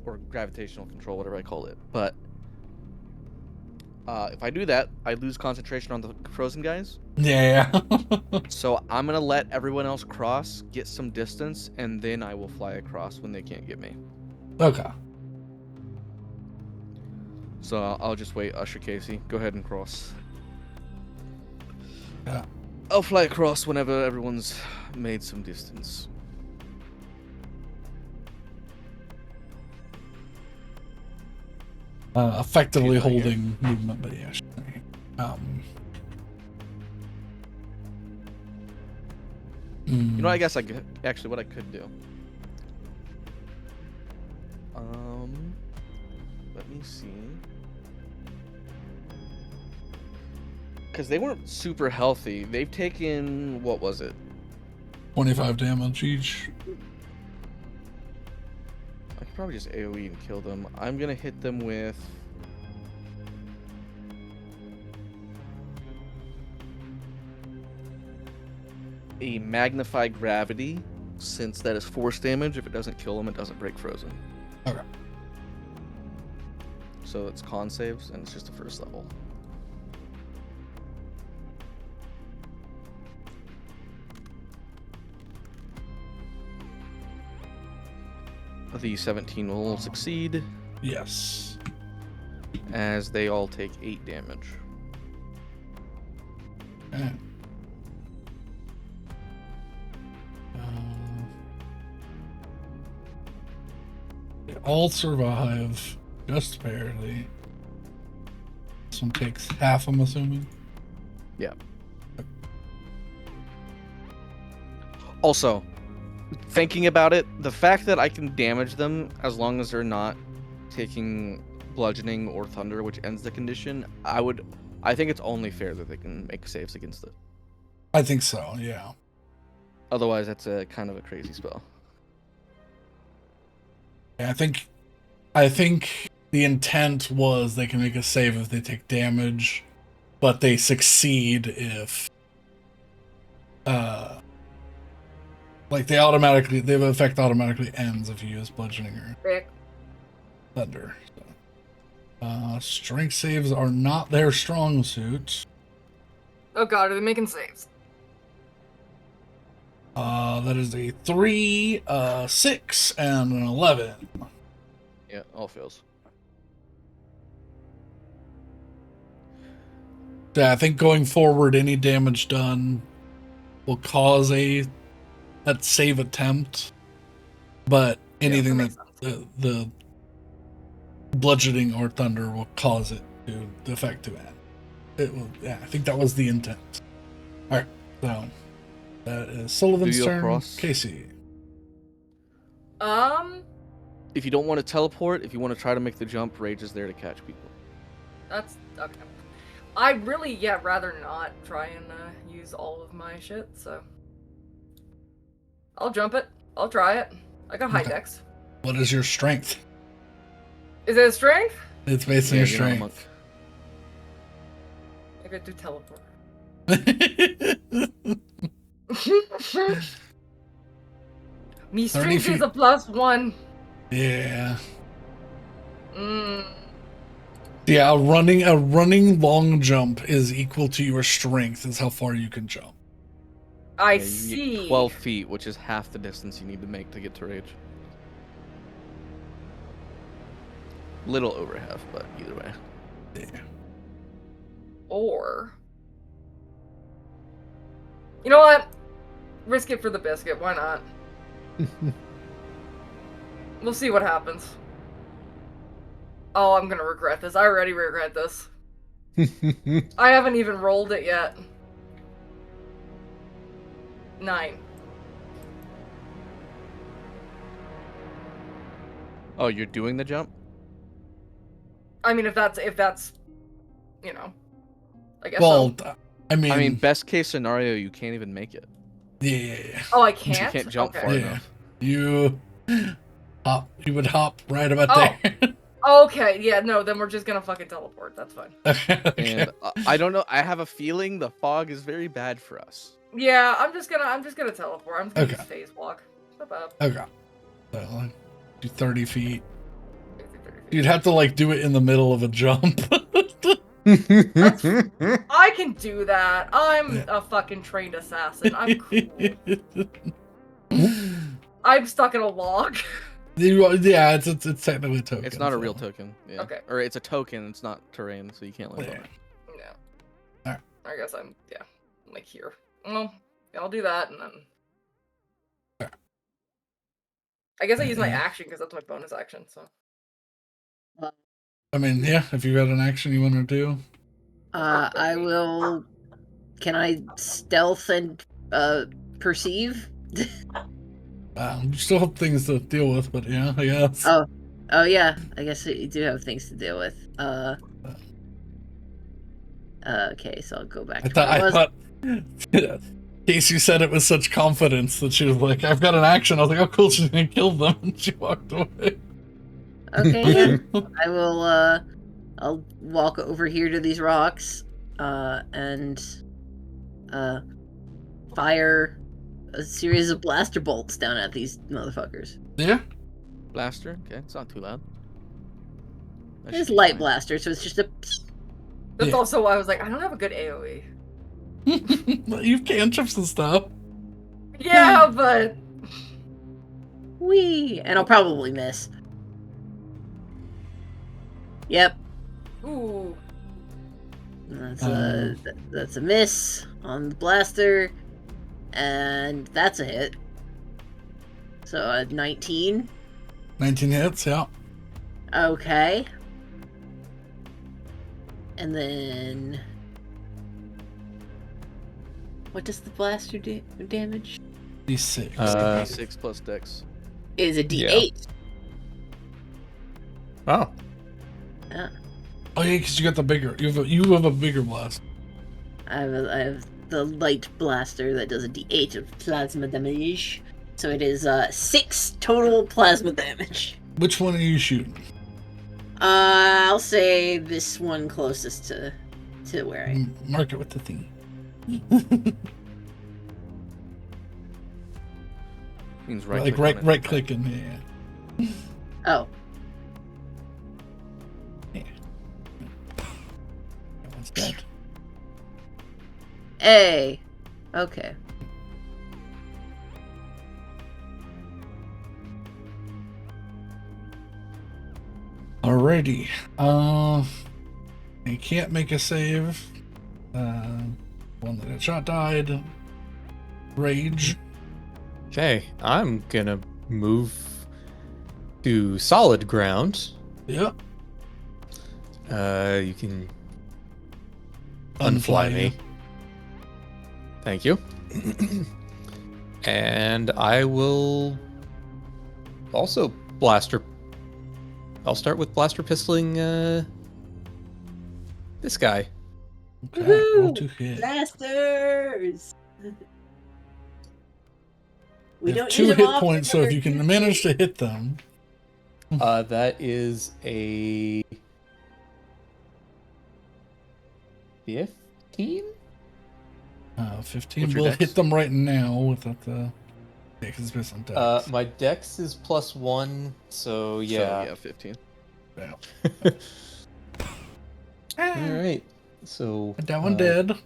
Or gravitational control, whatever I call it. But if I do that, I lose concentration on the frozen guys. Yeah. So I'm going to let everyone else cross, get some distance, and then I will fly across when they can't get me. Okay. So I'll just wait. Usher Casey, go ahead and cross. Yeah. I'll fly across whenever everyone's made some distance. Effectively Keep that here. holding movement, but yeah. Sure. You know, I guess I could, actually what I could do. Let me see. Because they weren't super healthy. They've taken, what was it? 25 damage each. I could probably just AoE and kill them. I'm gonna hit them with... a magnified gravity, since that is force damage. If it doesn't kill them, it doesn't break frozen. Okay. So it's con saves, and it's just the first level. The 17 will succeed, Yes. as they all take 8 damage. Okay. They all survive, just barely. This one takes half, I'm assuming. Yeah. Also, thinking about it, the fact that I can damage them as long as they're not taking bludgeoning or thunder, which ends the condition, I think it's only fair that they can make saves against it. I think so, yeah. Otherwise, that's a kind of a crazy spell. Yeah, I think the intent was they can make a save if they take damage, but they succeed if like the effect automatically ends if you use bludgeoning or Rick. thunder. So. Strength saves are not their strong suit. Oh god, are they making saves? That is a 3, 6, and an 11. Yeah, all fails. Yeah, I think going forward, any damage done will cause that save attempt, but anything that that makes the bludgeoning or thunder will cause it to the effect to end. It will. Yeah, I think that was the intent. All right, so that is Sullivan's Do you turn. cross? Casey. If you don't want to teleport, if you want to try to make the jump, Rage is there to catch people. That's okay. I really, rather not try and use all of my shit, so I'll jump it. I'll try it. I got high Okay. dex. What is your strength? Is it a strength? It's based on Yeah, your you're not a monk. strength. I could do teleport. 30 Me strength feet. is a +1. Yeah. Yeah, a running long jump is equal to your strength. Is how far you can jump. I Yeah, you can see. get 12 feet, which is half the distance you need to make to get to rage. Little over half, but either way. Yeah. Or, you know what? Risk it for the biscuit. Why not? We'll see what happens. Oh, I'm gonna regret this. I already regret this. I haven't even rolled it yet. 9. Oh, you're doing the jump? I mean, if that's, you know, I guess Well, so. I mean, best case scenario, you can't even make it. yeah. Oh, I You can't? can't jump Okay. far Yeah. enough. You would hop right about Oh. there. Okay, yeah, no, then we're just gonna fucking teleport. That's fine. Okay. And I don't know. I have a feeling the fog is very bad for us. Yeah, I'm just gonna teleport. I'm just gonna Okay. use phase walk. Not bad. Okay. So, like, do 30 feet. 30 feet. You'd have to like do it in the middle of a jump. I can do that. I'm a fucking trained assassin. I'm cool. I'm stuck in a log. Yeah, it's technically a token. It's not a so. real token. Yeah. Okay. Or it's a token. It's not terrain, so you can't live on Yeah. it. Yeah. Alright. I guess I'm like here. Well, yeah, I'll do that and then. Alright. I guess I use my action because that's my bonus action. So. I mean, yeah, if you got an action you want to do. I will. Can I stealth and perceive? You still have things to deal with, but yeah, I guess. Oh yeah, I guess you do have things to deal with. Okay, so I'll go back. I thought Casey said it with such confidence that she was like, "I've got an action." I was like, "Oh, cool, she's gonna kill them," and she walked away. Okay, yeah. I will. I'll walk over here to these rocks, and fire a series of blaster bolts down at these motherfuckers. Yeah. Blaster? Okay, it's not too loud. That It's should be light fine. blaster, so it's just a. That's Yeah. also why I was like, I don't have a good AOE. You've cantrips and stuff. Yeah, but Whee! And I'll probably miss. Yep. ooh, That's a miss on the blaster, and that's a hit. So 19. 19 hits, yeah. Okay. And then what does the blaster do damage? D6. D6 plus dex. Is a D8. Oh. Yeah. Oh yeah, because you got the bigger. You have a bigger blast. I have the light blaster that does a D8 of plasma damage. So it is 6 total plasma damage. Which one are you shooting? I'll say this one closest to where I. Mark it with the thing. Means right. Like click on it. right clicking. Yeah. Oh, That one's dead. A. Okay. Alrighty. You can't make a save. One that got shot died. Rage. Okay, I'm gonna move to solid ground. Yep. You can unfly me. Thank you. And I will also blaster. I'll start with blaster pistoling this guy. Okay. Woohoo! Roll to hit. Blasters. We You have don't 2 use them hit often, points, so but if they're you can good. manage to hit them. That is a 15. 15 What's your will dex? hit them right now without the. Yeah, because it's based on dex. My dex is +1, so yeah. So, yeah, 15. Yeah. All right. So That one dead.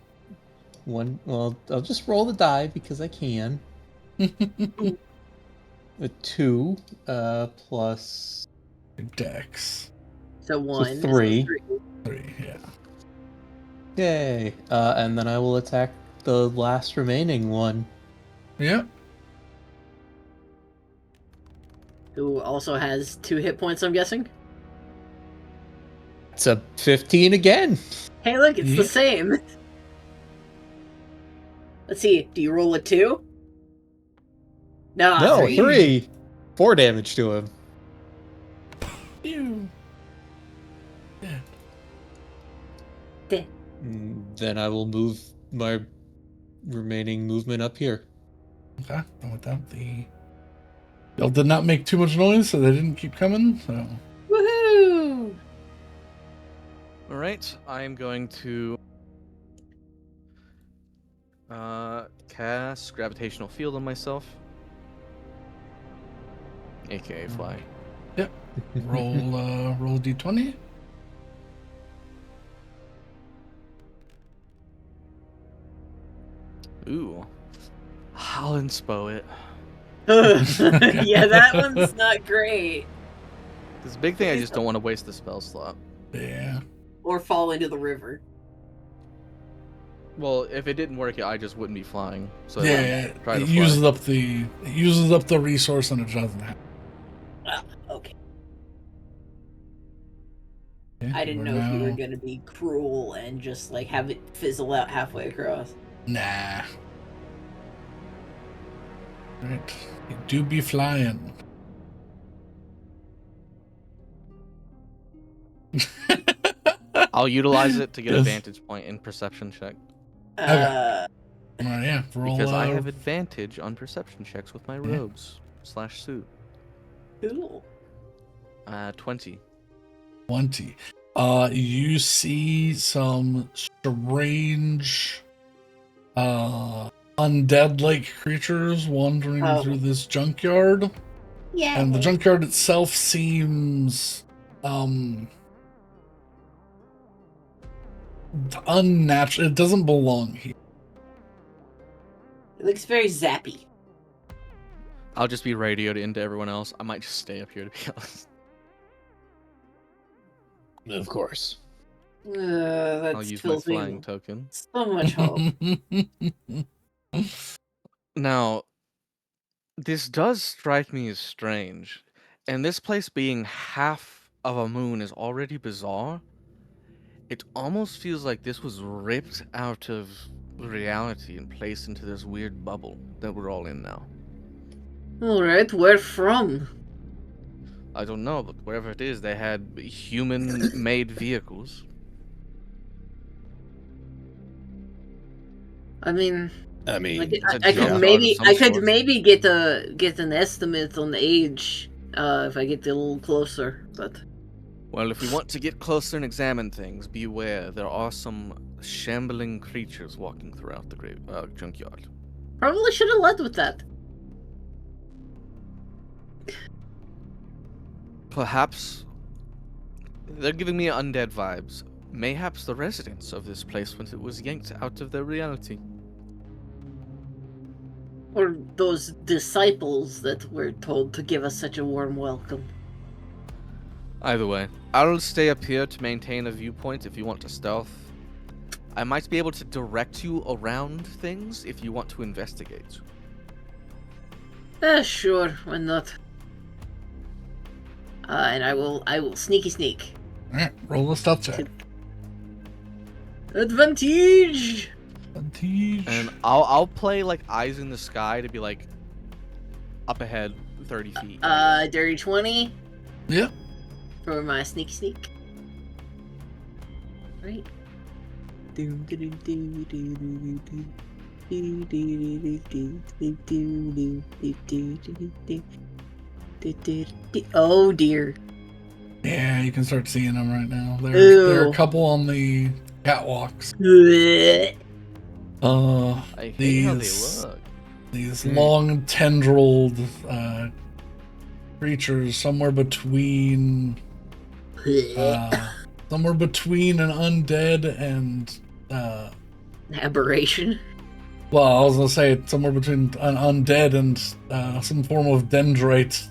One. Well, I'll just roll the die because I can. A 2 plus Dex. So 1. so 3. 3, yeah. Yay! And then I will attack the last remaining one. Yep. Who also has 2 hit points, I'm guessing? It's a 15 again. Hey, look, it's Yeah. the same. Let's see. Do you roll a 2? No, No, 3. 3. 4 damage to him. Ew. Yeah. Then I will move my remaining movement up here. Okay. And without y'all did not make too much noise, so they didn't keep coming. So Woohoo! All right, I am going to cast gravitational field on myself, aka fly. roll roll d20. Ooh, I'll inspo it. Yeah, that one's not great. This big thing, I just don't want to waste the spell slot. Yeah. Or fall into the river. Well, if it didn't work, I just wouldn't be flying. So Yeah. try to It fly. uses up the resource and it doesn't happen. Okay. Okay, I didn't we're know if you were now- gonna be cruel and just like have it fizzle out halfway across. Nah. Right. You do be flying. I'll utilize it to get a Yes. vantage point in perception check Uh, Yeah, roll, because I have advantage on perception checks with my Yeah. robes / suit. cool. 20. 20. You see some strange, undead-like creatures wandering Oh. through this junkyard, Yeah. and the junkyard itself seems, unnatural. It doesn't belong here. It looks very zappy. I'll just be radioed into everyone else. I might just stay up here to be honest. Of course. That I'll use my fills me flying with token. so much hope. Now, this does strike me as strange, and this place being half of a moon is already bizarre. It almost feels like this was ripped out of reality and placed into this weird bubble that we're all in now. Alright, where from? I don't know, but wherever it is, they had human-made vehicles. I mean, I mean, I could, it's a I could junkyard of maybe some I could sort. maybe get an estimate on the age if I get a little closer, but Well, if we want to get closer and examine things, beware. There are some shambling creatures walking throughout the junkyard. probably should have led with that. Perhaps they're giving me undead vibes. Mayhaps the residents of this place when it was yanked out of their reality. Or those disciples that were told to give us such a warm welcome. Either way, I'll stay up here to maintain a viewpoint if you want to stealth. I might be able to direct you around things if you want to investigate. Sure, why not? And I will sneaky sneak. Alright, roll a stealth check. Advantage! Advantage. And I'll play like eyes in the sky to be like up ahead 30 feet. Dirty 20 Yep. for my sneaky sneak. Right. Oh dear. Yeah, you can start seeing them right now. There are a Ew. couple on the catwalks. Blech. I hate how they these- look. These long tendrilled creatures, somewhere between somewhere between an undead and Aberration. well, I was gonna say somewhere between an undead and some form of dendrite,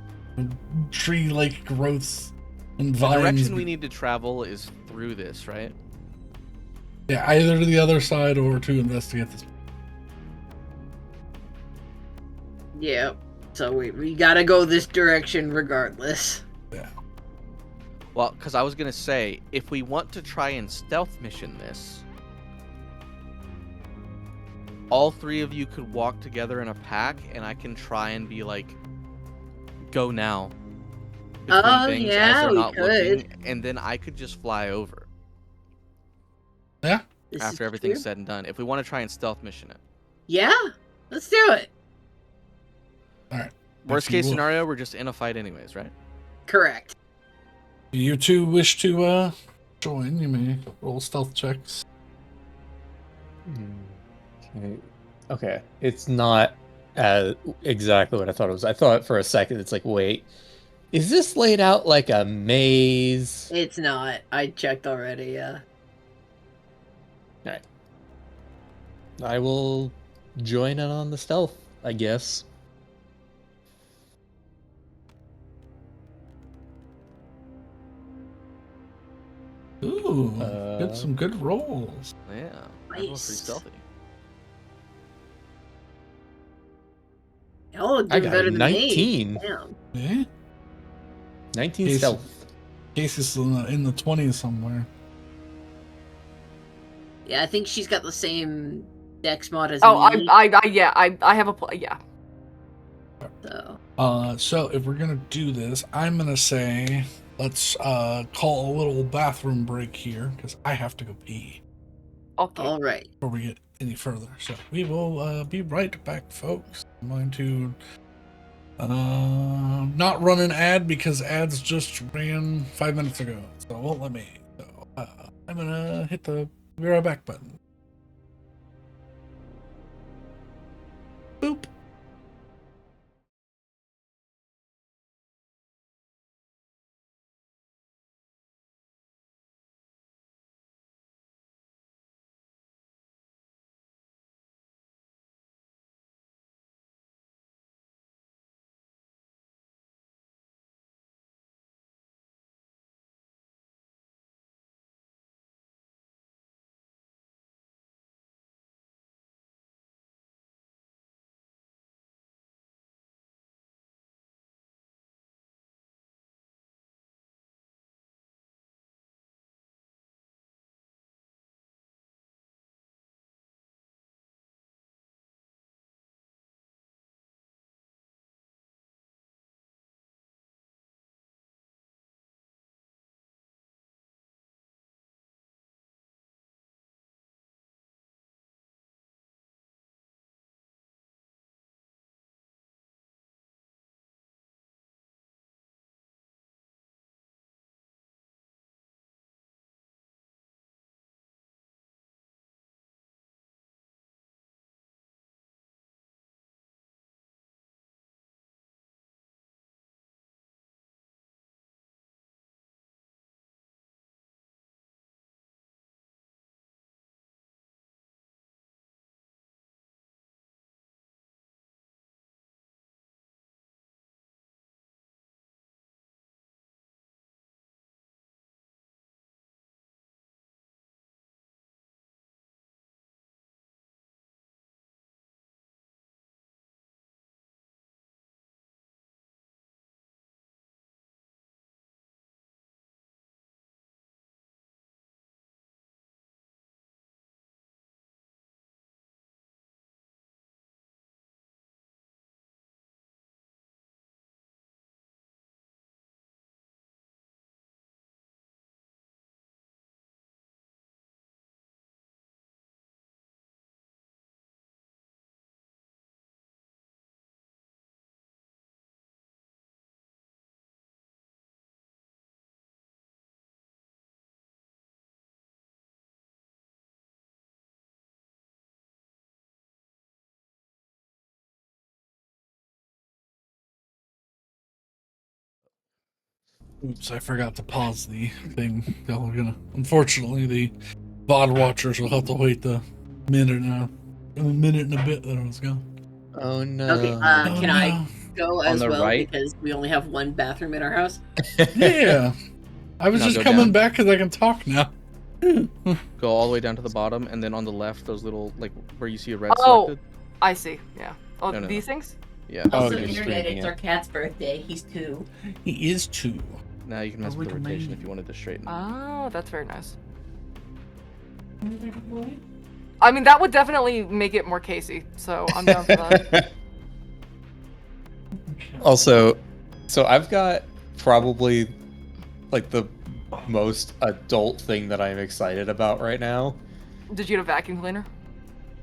tree-like growths and The vines. direction we need to travel is through this, right? Yeah, either to the other side or to investigate this. Yeah. So we gotta go this direction regardless. Yeah. Well, because I was gonna say, if we want to try and stealth mission this, all three of you could walk together in a pack, and I can try and be like, "Go now." Oh, Things yeah, as they're we not could. looking, and then I could just fly over Yeah. This after is everything's true. said and done. If we want to try and stealth mission it. Yeah, let's do it. All right. Worst If you case will. scenario, we're just in a fight anyways, right? Correct. If you two wish to join, you may roll stealth checks. Okay. Okay. It's not exactly what I thought it was. I thought for a second it's like, wait, is this laid out like a maze? It's not. I checked already, yeah. Alright. I will join in on the stealth, I guess. Ooh, get some good rolls. Yeah. I roll pretty Nice. stealthy. Y'all are I doing got better a than 19. me. Damn. Yeah. 19 Case- stealth. Case is in the 20s somewhere. Yeah, I think she's got the same dex mod as Oh, me. I have a yeah. So So if we're gonna do this, I'm gonna say let's call a little bathroom break here because I have to go pee Okay. all right. before we get any further. So we will be right back, folks. I'm going to not run an ad because ads just ran 5 minutes ago, so it won't let me. So I'm gonna hit the be right back button. Boop. Oops, I forgot to pause the thing. Unfortunately, the VOD watchers will have to wait the minute and a bit that I was gone. Oh no. Okay, Oh, can I no. go On as the well right? because we only have one bathroom in our house? Yeah. I was Now just go coming down. back because I can talk now. Go all the way down to the bottom, and then on the left, those little, like, where you see a red Oh. selected. I see. Yeah. Oh, No, no, these no. things? Yeah. Oh, Also, you're internet, streaming it's it. our cat's birthday. He's 2. He is 2. Now you can mess Oh, with the look at rotation me. if you wanted to straighten. Oh, that's very nice. I mean, that would definitely make it more Casey, so I'm down for that. Also, so I've got probably like the most adult thing that I'm excited about right now. Did you get a vacuum cleaner?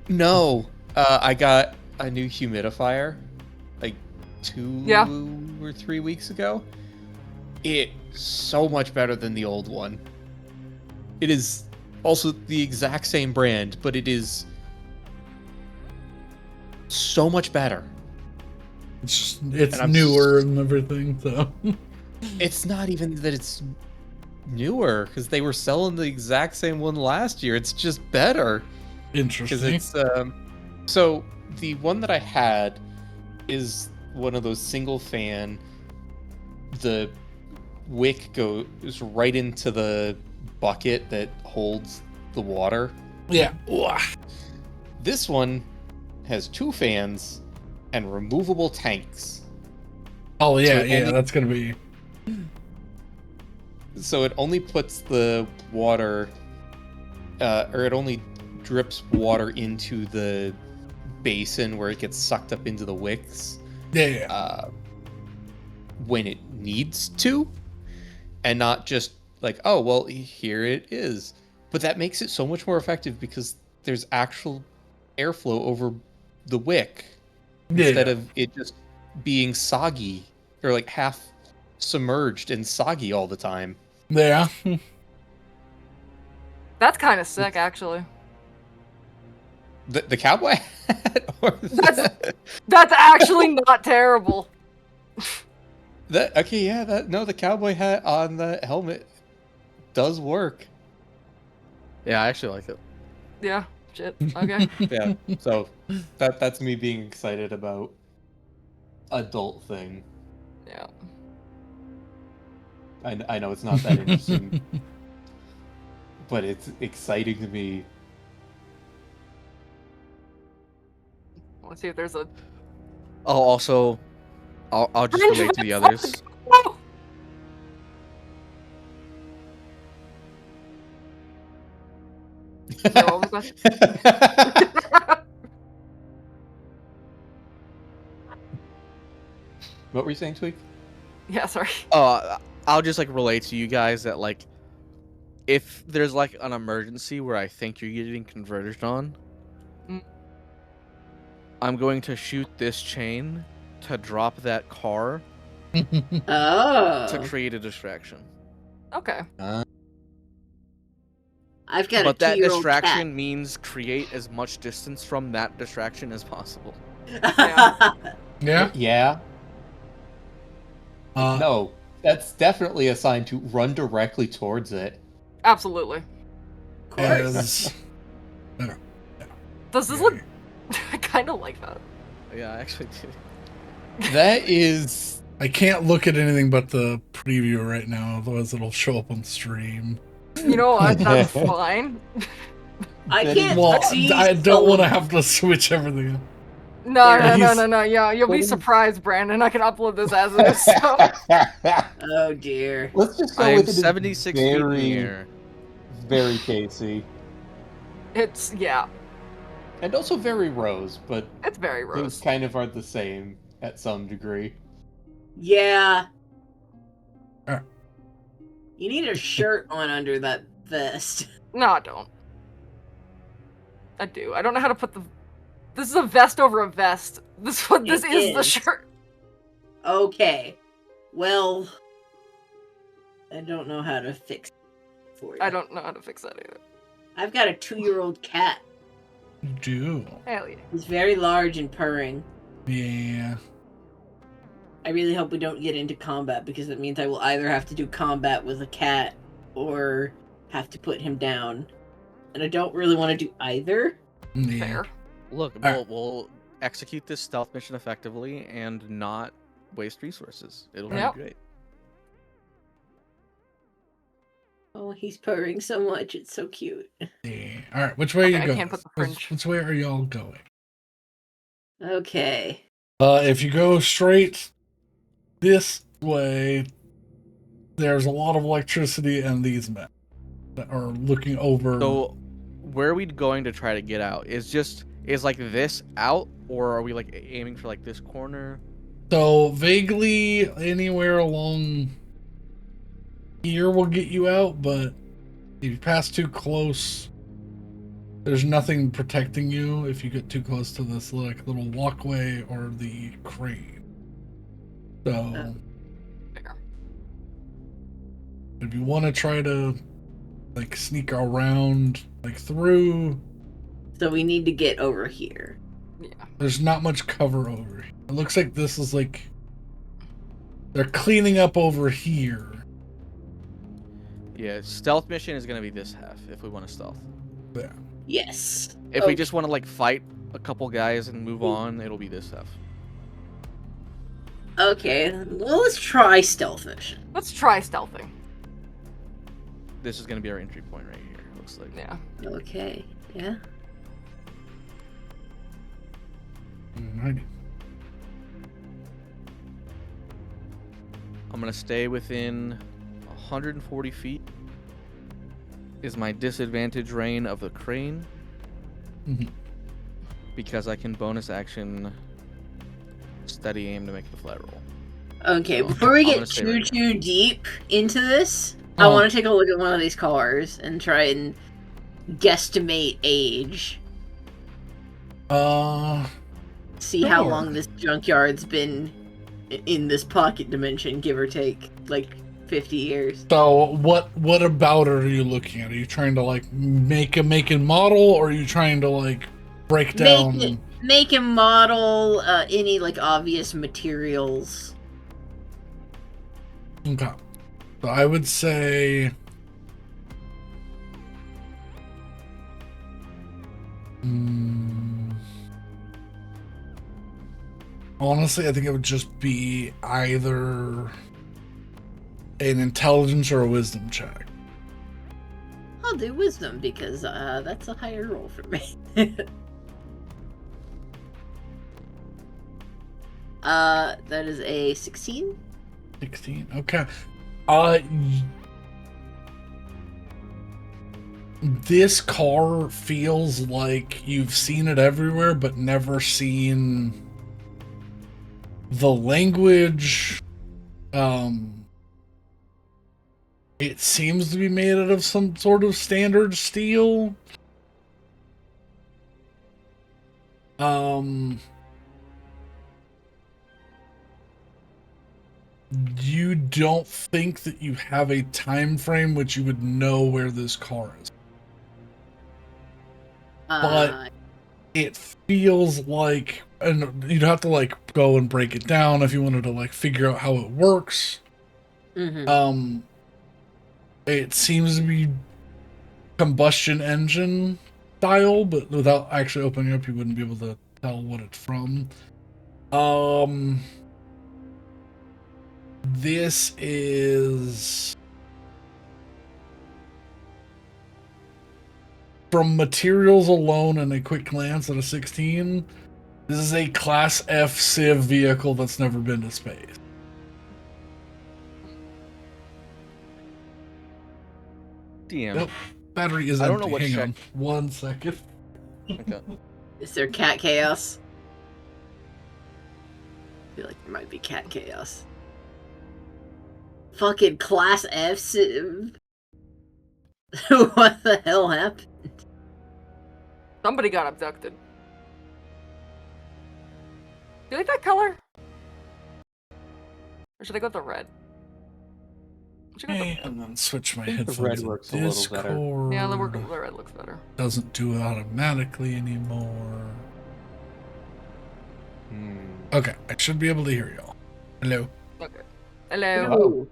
No, I got a new humidifier like 2 or 3 weeks ago. It's so much better than the old one. It is also the exact same brand, but it is so much better. It's And I'm newer and everything, so. It's not even that it's newer, because they were selling the exact same one last year. It's just better. Because Interesting. it's so the one that I had is one of those single fan. The wick goes right into the bucket that holds the water. Yeah. This one has 2 fans and removable tanks. Oh, yeah, it yeah, only- that's going to be. So it only puts the water, or it only drips water into the basin where it gets sucked up into the wicks Yeah. when it needs to, and not just like, oh, well, here it is. But that makes it so much more effective because there's actual airflow over the wick instead of it just being soggy or like half submerged and soggy all the time. Yeah. That's kind of sick, actually. The cowboy hat? Or That's actually not terrible. okay, yeah, the cowboy hat on the helmet does work. Yeah, I actually like it. Yeah, shit. Okay. Yeah, so that's me being excited about adult thing. Yeah. I know it's not that interesting, but it's exciting to me. Let's see if there's a. Oh, also, I'll just Fringe relate to the vest, others. let's go! Sorry, what was that? What were you saying, Tweak? Yeah, sorry. I'll just like relate to you guys that like, if there's like an emergency where I think you're getting converged on, Mm. I'm going to shoot this chain to drop that car Oh. to create a distraction. Okay. I've got But a that 2-year-old distraction means create as much distance from that distraction as possible. cat. Yeah. Yeah. No. No, that's definitely a sign to run directly towards it. Absolutely. Of course. Does this look? I kind of like that. Yeah, I actually do. That is. I can't look at anything but the preview right now, otherwise it'll show up on stream. You know what? That's fine. I That can't is- Well, see. I don't want to have to switch everything. No, Yeah, no. Yeah, you'll be surprised, Brandon. I can upload this as it is. So. Oh dear. Let's just go I am with it as 76 feet in the very, air. very Casey. It's yeah. And also very Rose, but It's very those Rose. kind of are the same at some degree. Yeah. Alright. You need a shirt on under that vest. No, I don't. I do. I don't know how to put the. This is a vest over a vest. This what this It is the is. shirt. Okay. Well, I don't know how to fix it for you. I don't know how to fix that either. I've got a 2-year-old cat. You do. Hell yeah. He's very large and purring. Yeah. I really hope we don't get into combat because it means I will either have to do combat with a cat or have to put him down. And I don't really want to do either. Yeah. Fair. Look, Alright. we'll execute this stealth mission effectively and not waste resources. It'll Yep. be great. Oh, he's purring so much. It's so cute. Yeah. All right, which way Okay, are I you going? can't put the fringe. Which way are y'all going? Okay. If you go straight this way, there's a lot of electricity and these men that are looking over. So, where are we going to try to get out? Is like this out, or are we like aiming for like this corner? So vaguely anywhere along here will get you out, but if you pass too close, there's nothing protecting you if you get too close to this like little walkway or the crane. So Fair. if you want to try to like sneak around like through, So we need to get over here. Yeah. there's not much cover over here. It looks like this is like they're cleaning up over here. Yeah, stealth mission is gonna be this half if we want to stealth. Yeah. Yes. If we Okay. just want to like fight a couple guys and move on, it'll be this half. Okay. Well, let's try stealth mission. Let's try stealthing. This is gonna be our entry point right here. Looks like. Yeah. Okay. Yeah. Alrighty. I'm gonna stay within 140 feet. Is my disadvantage reign of the crane Mhm. because I can bonus action steady aim to make the flat roll. Okay. So, Before we I'm get gonna stay too right too deep into this, I Oh. want to take a look at one of these cars and try and guesstimate age. See how Sure. long this junkyard's been in this pocket dimension, give or take, like 50 years. So what about it are you looking at? Are you trying to like make a make and model, or are you trying to like break down? Make and model any like obvious materials. Okay. So I would say. Honestly, I think it would just be either an intelligence or a wisdom check. I'll do wisdom because that's a higher roll for me. That is a 16. 16. Okay. This car feels like you've seen it everywhere, but never seen the language. It seems to be made out of some sort of standard steel. You don't think that you have a time frame which you would know where this car is. But it feels like, and you'd have to like go and break it down if you wanted to like figure out how it works. Mhm. It seems to be combustion engine style, but without actually opening up, you wouldn't be able to tell what it's from. This is from materials alone and a quick glance at a 16. This is a Class F Civ vehicle that's never been to space. DM. Nope. Battery is I empty. don't know what Hang check- on 1 second. Okay. Is there cat chaos? I feel like there might be cat chaos. Fucking Class F Civ. What the hell happened? Somebody got abducted. Do you like that color? Or should I go with the red? Should I go with Okay, and then switch my I think the headphones. red to works a little better. Discord. Yeah, the red looks better. Doesn't do it automatically anymore. Hmm. Okay, I should be able to hear y'all. Hello. Okay. Hello. Ooh.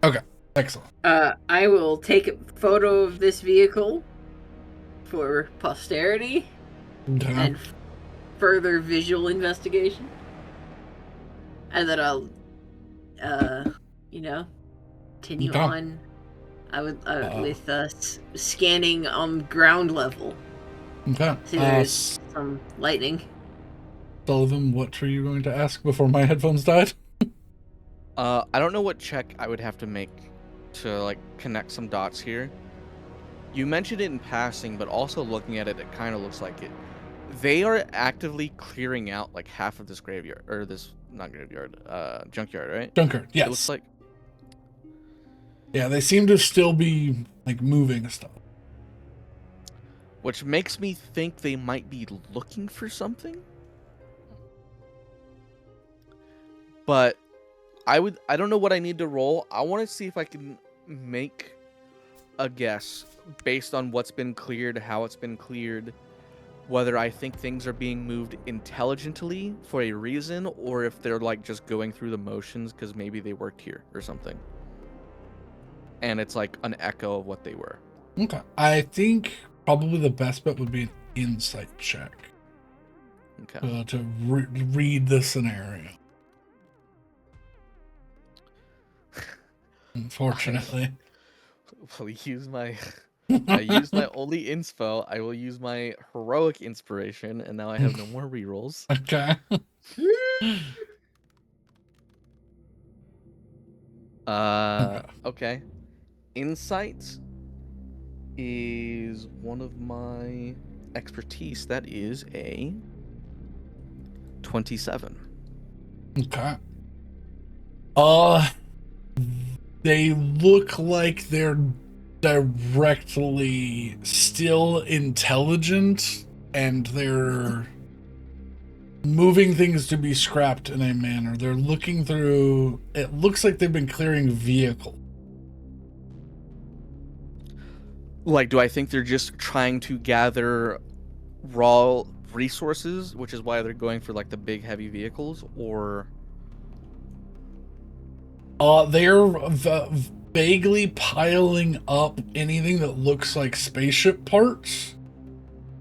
Excellent. I will take a photo of this vehicle for posterity Okay. and further visual investigation. And then I'll, continue Okay. on. I would with scanning on ground level. Okay. See, there's some lightning. Sullivan, what were you going to ask before my headphones died? I don't know what check I would have to make to like connect some dots here. You mentioned it in passing, but also looking at it, it kind of looks like it. They are actively clearing out like half of this graveyard, or this not graveyard, junkyard, right? Junker. Yes. It looks like. Yeah, they seem to still be like moving stuff. Which makes me think they might be looking for something. But I don't know what I need to roll. I want to see if I can make a guess based on what's been cleared, how it's been cleared, whether I think things are being moved intelligently for a reason, or if they're like just going through the motions because maybe they worked here or something. And it's like an echo of what they were. Okay. I think probably the best bet would be an insight check Okay. to read the scenario. Unfortunately. Will use my I used my only inspo. I will use my heroic inspiration, and now I have no more rerolls. Okay. Okay. Insight is one of my expertise. That is a 27. Okay. They look like they're directly still intelligent, and they're moving things to be scrapped in a manner. They're looking through. It looks like they've been clearing vehicle. Like, do I think they're just trying to gather raw resources, which is why they're going for like the big heavy vehicles, or They're vaguely piling up anything that looks like spaceship parts,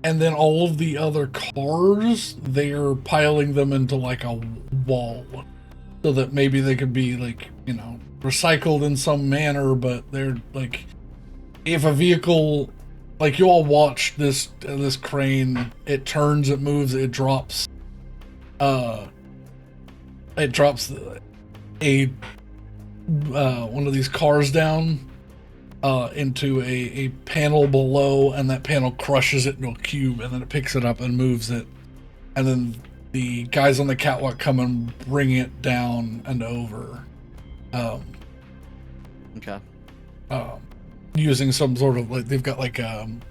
and then all of the other cars, they're piling them into like a wall, so that maybe they could be like, recycled in some manner. But they're like, if a vehicle, like you all watched this crane, it turns, it moves, it drops a one of these cars down into a panel below, and that panel crushes it into a cube, and then it picks it up and moves it, and then the guys on the catwalk come and bring it down and over, okay. Using some sort of like, they've got like some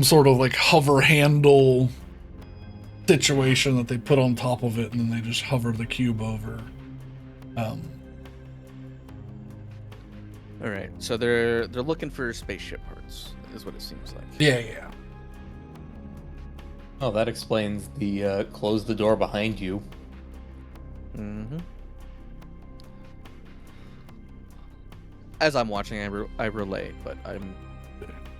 sort of like hover handle situation that they put on top of it, and then they just hover the cube over. All right, so they're looking for spaceship parts, is what it seems like. Yeah. Oh, that explains the close the door behind you. Mm-hmm. As I'm watching, I relay, but I'm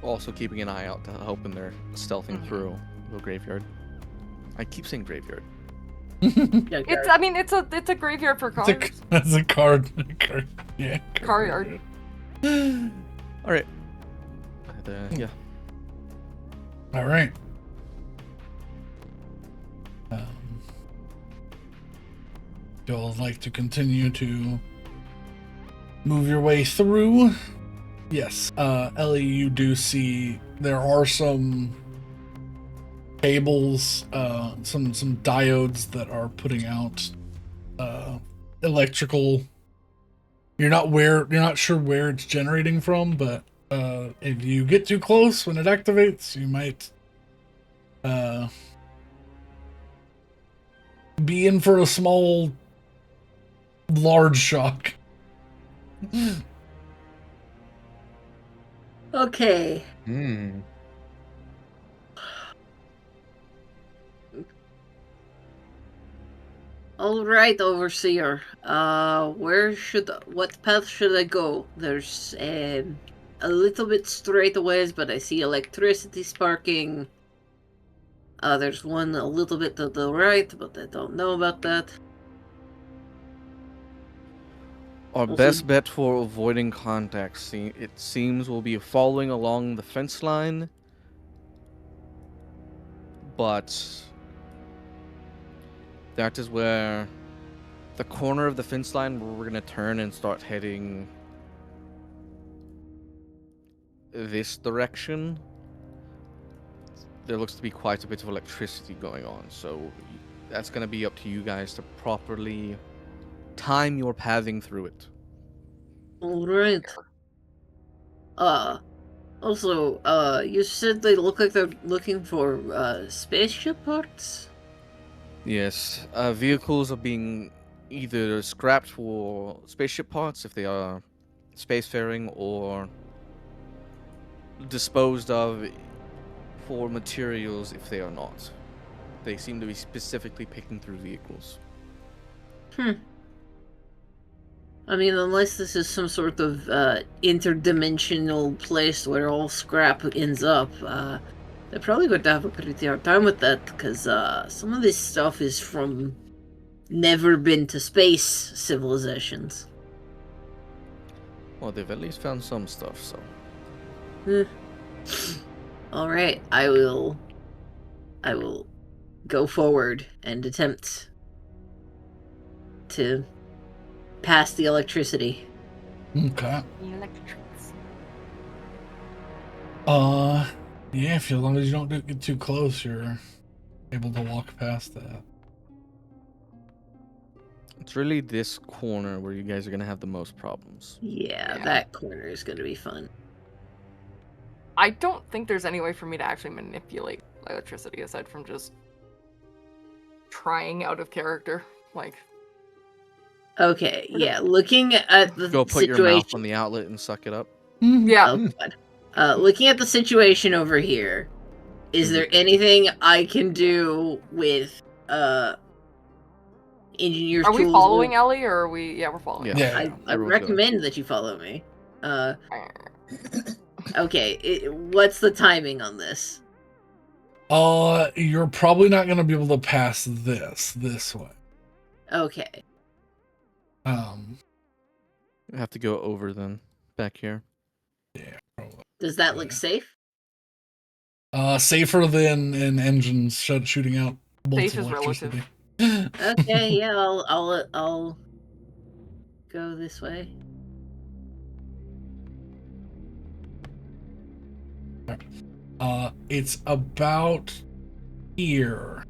also keeping an eye out to hoping they're stealthing through the graveyard. I keep saying graveyard. It's a graveyard for cars. That's a card. Yeah. Car yard. All right. Yeah. All right. Y'all like to continue to move your way through? Yes. Ellie, you do see there are some cables, some diodes that are putting out electrical. You're not sure where it's generating from, but if you get too close when it activates, you might be in for a large shock. Okay. All right, overseer. What path should I go? There's a little bit straight away, but I see electricity sparking. There's one a little bit to the right, but I don't know about that. Our Also- best bet for avoiding contact, it seems, will be following along the fence line. But that is where the corner of the fence line where we're going to turn and start heading this direction. There looks to be quite a bit of electricity going on, so that's going to be up to you guys to properly time your pathing through it. All right. Also, you said they look like they're looking for spaceship parts. Yes, vehicles are being either scrapped for spaceship parts if they are spacefaring, or disposed of for materials if they are not. They seem to be specifically picking through vehicles. I mean, unless this is some sort of interdimensional place where all scrap ends up, they're probably going to have a pretty hard time with that, because some of this stuff is from never been to space civilizations. Well, they've at least found some stuff, so. Alright, I will go forward and attempt to pass the electricity. Okay. Electrics. Yeah, if as long as you don't get too close, you're able to walk past that. It's really this corner where you guys are going to have the most problems. Yeah, Yeah. that corner is going to be fun. I don't think there's any way for me to actually manipulate electricity aside from just trying out of character. Like, Okay, yeah, looking at the Go put your mouth situation. on the outlet and suck it up. yeah. Oh, God. Looking at the situation over here, is there anything I can do with engineer's Are tools? we following Ellie, or are we? Yeah, we're following. Yeah. Yeah. I Everyone's recommend that you follow me. Okay, what's the timing on this? You're probably not gonna be able to pass this way. Okay. You have to go over then, back here. Yeah, probably. Does that look safe? Safer than an engine shooting out bolts Safe of is electricity. Okay, yeah, I'll go this way. It's about here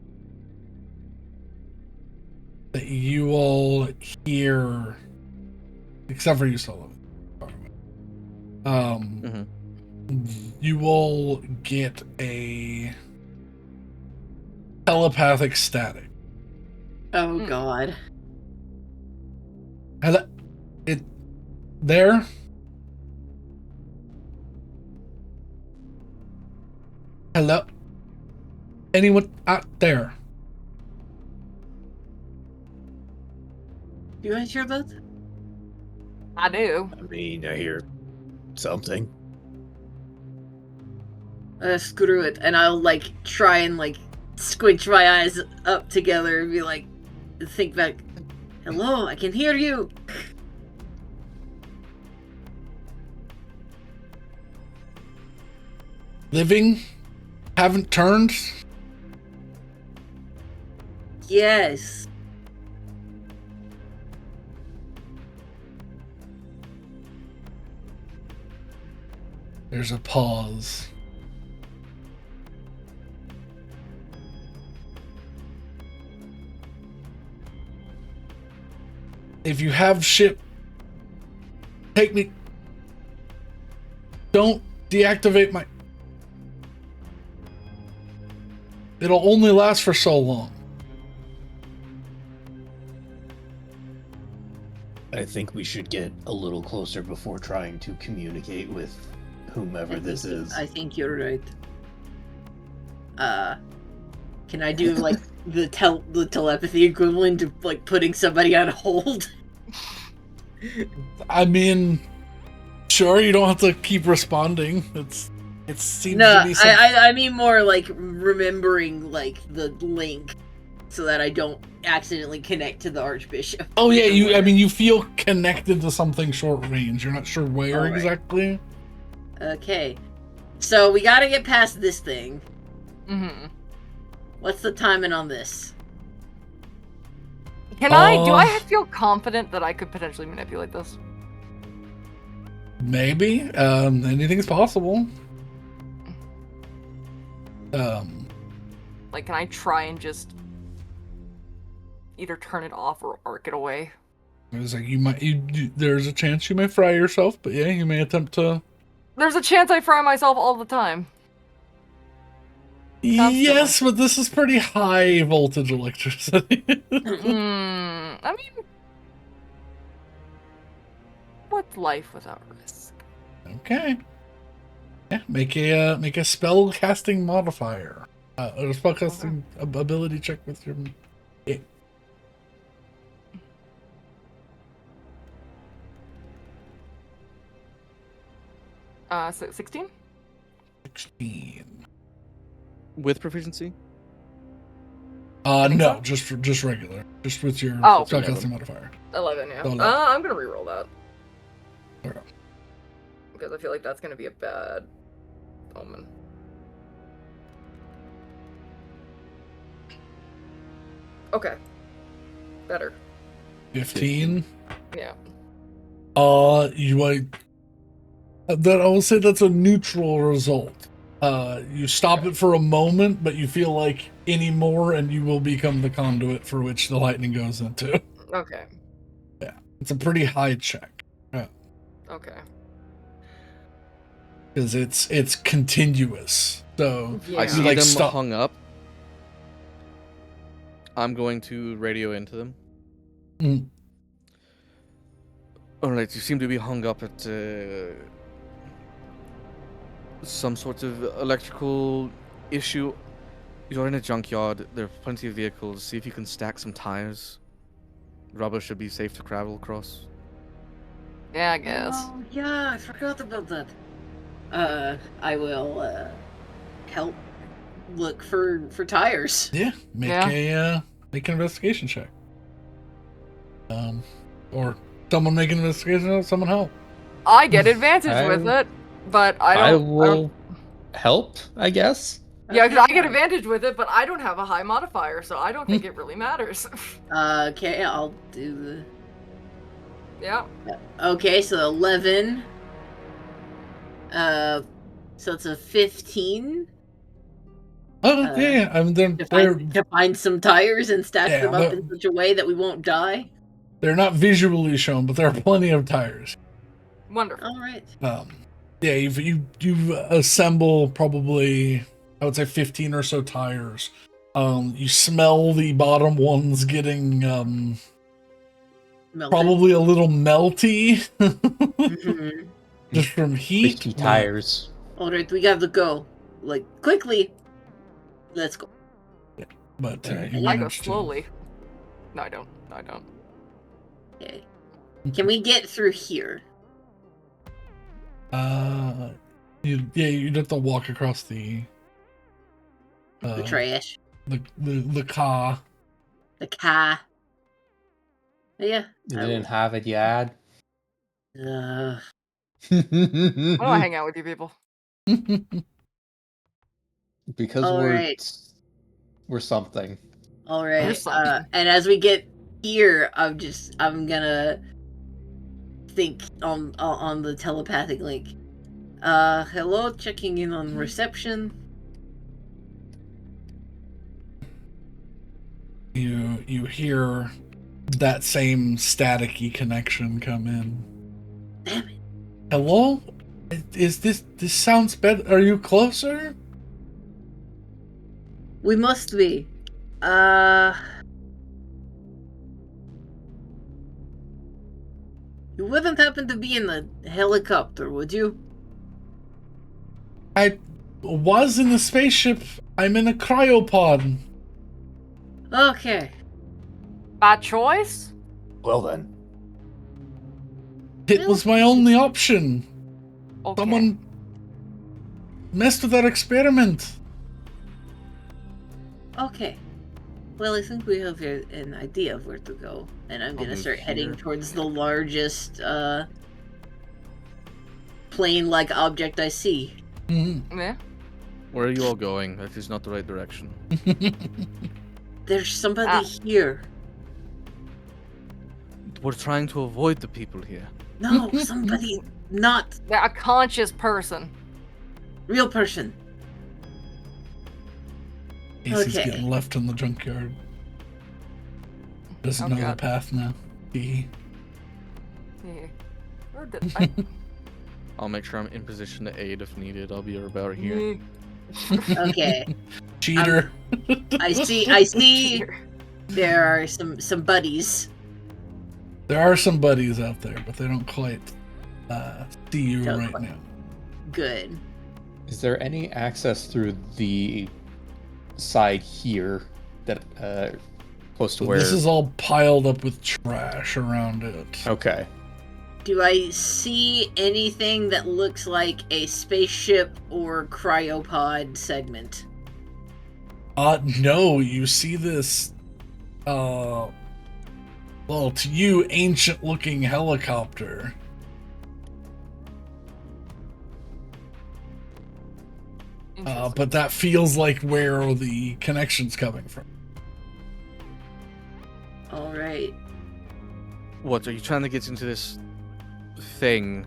that you will hear, except for you, Sullivan. You will get a telepathic static. Oh God. Hello, it there. Hello, anyone out there? You guys hear that? I do. I mean, I hear something. Screw it, and I'll try and squinch my eyes up together and be think back. Hello, I can hear you. Living? Haven't turned? Yes. There's a pause. If you have ship, take me. Don't deactivate my. It'll only last for so long. I think we should get a little closer before trying to communicate with whomever this is. I think you're right. Can I do the telepathy equivalent of like putting somebody on hold? I mean, sure, you don't have to keep responding. It seems No, to be some... I mean more like remembering like the link so that I don't accidentally connect to the Archbishop. Oh yeah, you feel connected to something short range. You're not sure where All right. exactly. Okay. So we gotta get past this thing. Mm-hmm. What's the timing on this? Do I feel confident that I could potentially manipulate this? Maybe. Anything's possible. Like, can I try and just either turn it off or arc it away? It was like there's a chance you may fry yourself, but yeah, you may attempt to. There's a chance I fry myself all the time. Yes, but this is pretty high voltage electricity. I mean, what's life without risk? Okay. Yeah, make a spell casting modifier. Or a spell casting ability check with your. Yeah. So 16? 16. With proficiency? No, so. just regular. Just with your Oh. spell casting modifier. 11, yeah. So 11. I'm gonna reroll that. Okay. Because I feel like that's gonna be a bad omen. Okay. Better. 15. Yeah. You might. That I will say that's a neutral result. You stop it for a moment, but you feel like any more, and you will become the conduit for which the lightning goes into. Okay. Yeah, it's a pretty high check. Yeah, Okay. because it's continuous. So Yeah. I you see like them stop. hung up. I'm going to radio into them. Mm. Alright, you seem to be hung up at some sort of electrical issue. You're in a junkyard. There are plenty of vehicles. See if you can stack some tires. Rubber should be safe to travel across. Yeah, I guess. Oh, yeah, I forgot about that. I will help look for tires. Yeah, make an investigation check. Or someone make an investigation. Someone help. I get advantage with it, but I will help, I guess. Yeah, because I get advantage with it, but I don't have a high modifier, so I don't think it really matters. Okay, I'll do Yeah. Okay, so 11. So it's a 15 Oh yeah, I mean to find some tires and stack Yeah, them up but- in such a way that we won't die. they're not visually shown, but there are plenty of tires. Wonderful. All right. Yeah, you assemble probably, I would say 15 or so tires. You smell the bottom ones getting Melted. probably a little melty Mhm. just from heat. Risky tires. All right, we got to go. Like quickly. Let's go. But Alright. you I go manage to- slowly. No, I don't. No, I don't. Okay. Can we get through here? You'd have to walk across the The trash. the car. The car. Yeah. You didn't have it yet. Uh, I don't wanna hang out with you people. Because All we're right. we're something. all right. There's something. And as we get here, I'm gonna think on the telepathic link. Hello, checking in on reception. You hear that same staticky connection come in. Damn it. Hello? Is this sounds better? Are you closer? We must be. You wouldn't happen to be in the helicopter, would you? I was in the spaceship. I'm in a cryopod. Okay. By choice? Well then. It was my only option. Okay. Someone messed with that experiment. Okay. Well, I think we have an idea of where to go, and I'm gonna move start heading here. towards the largest plane-like object I see. Mhm. Yeah. Where are you all going? That is not the right direction. There's somebody Ah. here. We're trying to avoid the people here. No, somebody not Yeah, a conscious person. real person. Casey's Okay. getting left in the junkyard. Doesn't Oh, know the God. path now. Hee. Yeah. Or did I- I'll make sure I'm in position to aid if needed. I'll be about here. Okay. Cheater. I see there are some buddies. There are some buddies out there, but they don't quite see you Don't right quite. now. Good. Is there any access through the side here that close to So where? this is all piled up with trash around it. Okay. Do I see anything that looks like a spaceship or cryopod segment? No, you see this, well, to you, ancient-looking helicopter. Interesting. But that feels like where the connection's coming from. All right. What, are you trying to get into this thing?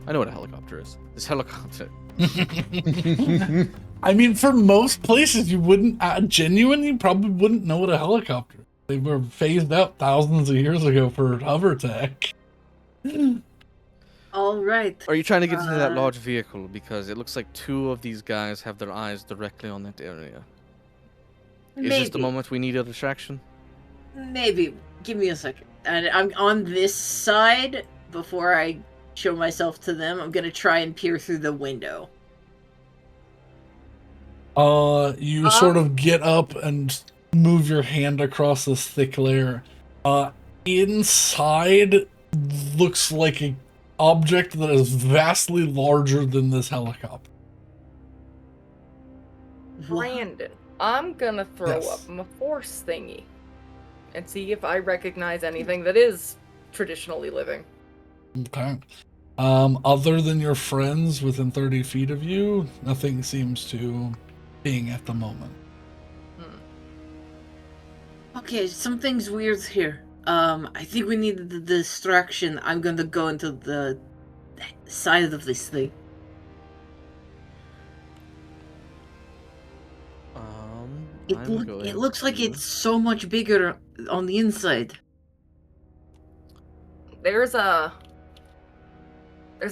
I know what a helicopter is. This helicopter. I mean, for most places, you wouldn't, genuinely, you probably wouldn't know what a helicopter is. They were phased out thousands of years ago for hover tech. All right. Are you trying to get into that Uh, large vehicle? Because it looks like two of these guys have their eyes directly on that area. Is this the Maybe. moment we need a distraction? Maybe. Give me a second. And I'm on this side. Before I show myself to them, I'm gonna try and peer through the window. You sort of get up and move your hand across this thick layer. Inside looks like an object that is vastly larger than this helicopter. Brandon, I'm gonna throw Yes. up my force thingy and see if I recognize anything that is traditionally living. Okay. Other than your friends within 30 feet of you, nothing seems to ping at the moment. Okay, something's weird here. I think we need the distraction. I'm gonna go into the side of this thing. It looks like it's so much bigger on the inside. There's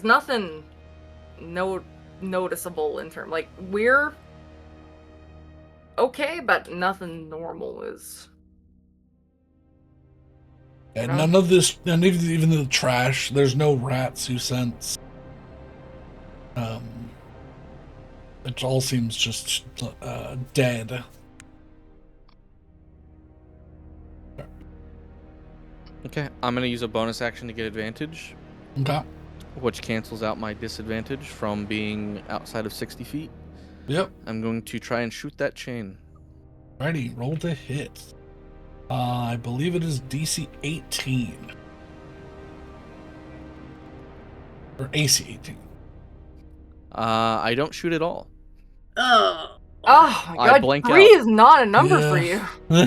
nothing noticeable in terms, like, we're okay, but nothing normal is. And No. none of this, even the trash, there's no rats you sense. It all seems just dead. Okay, I'm gonna use a bonus action to get advantage, Okay. which cancels out my disadvantage from being outside of 60 feet. Yep. I'm going to try and shoot that chain. Righty, roll to hit. I believe it is DC 18. Or AC 18. I don't shoot at all. Oh, Oh my I god, blank 3 out. is not a number for Yeah. you.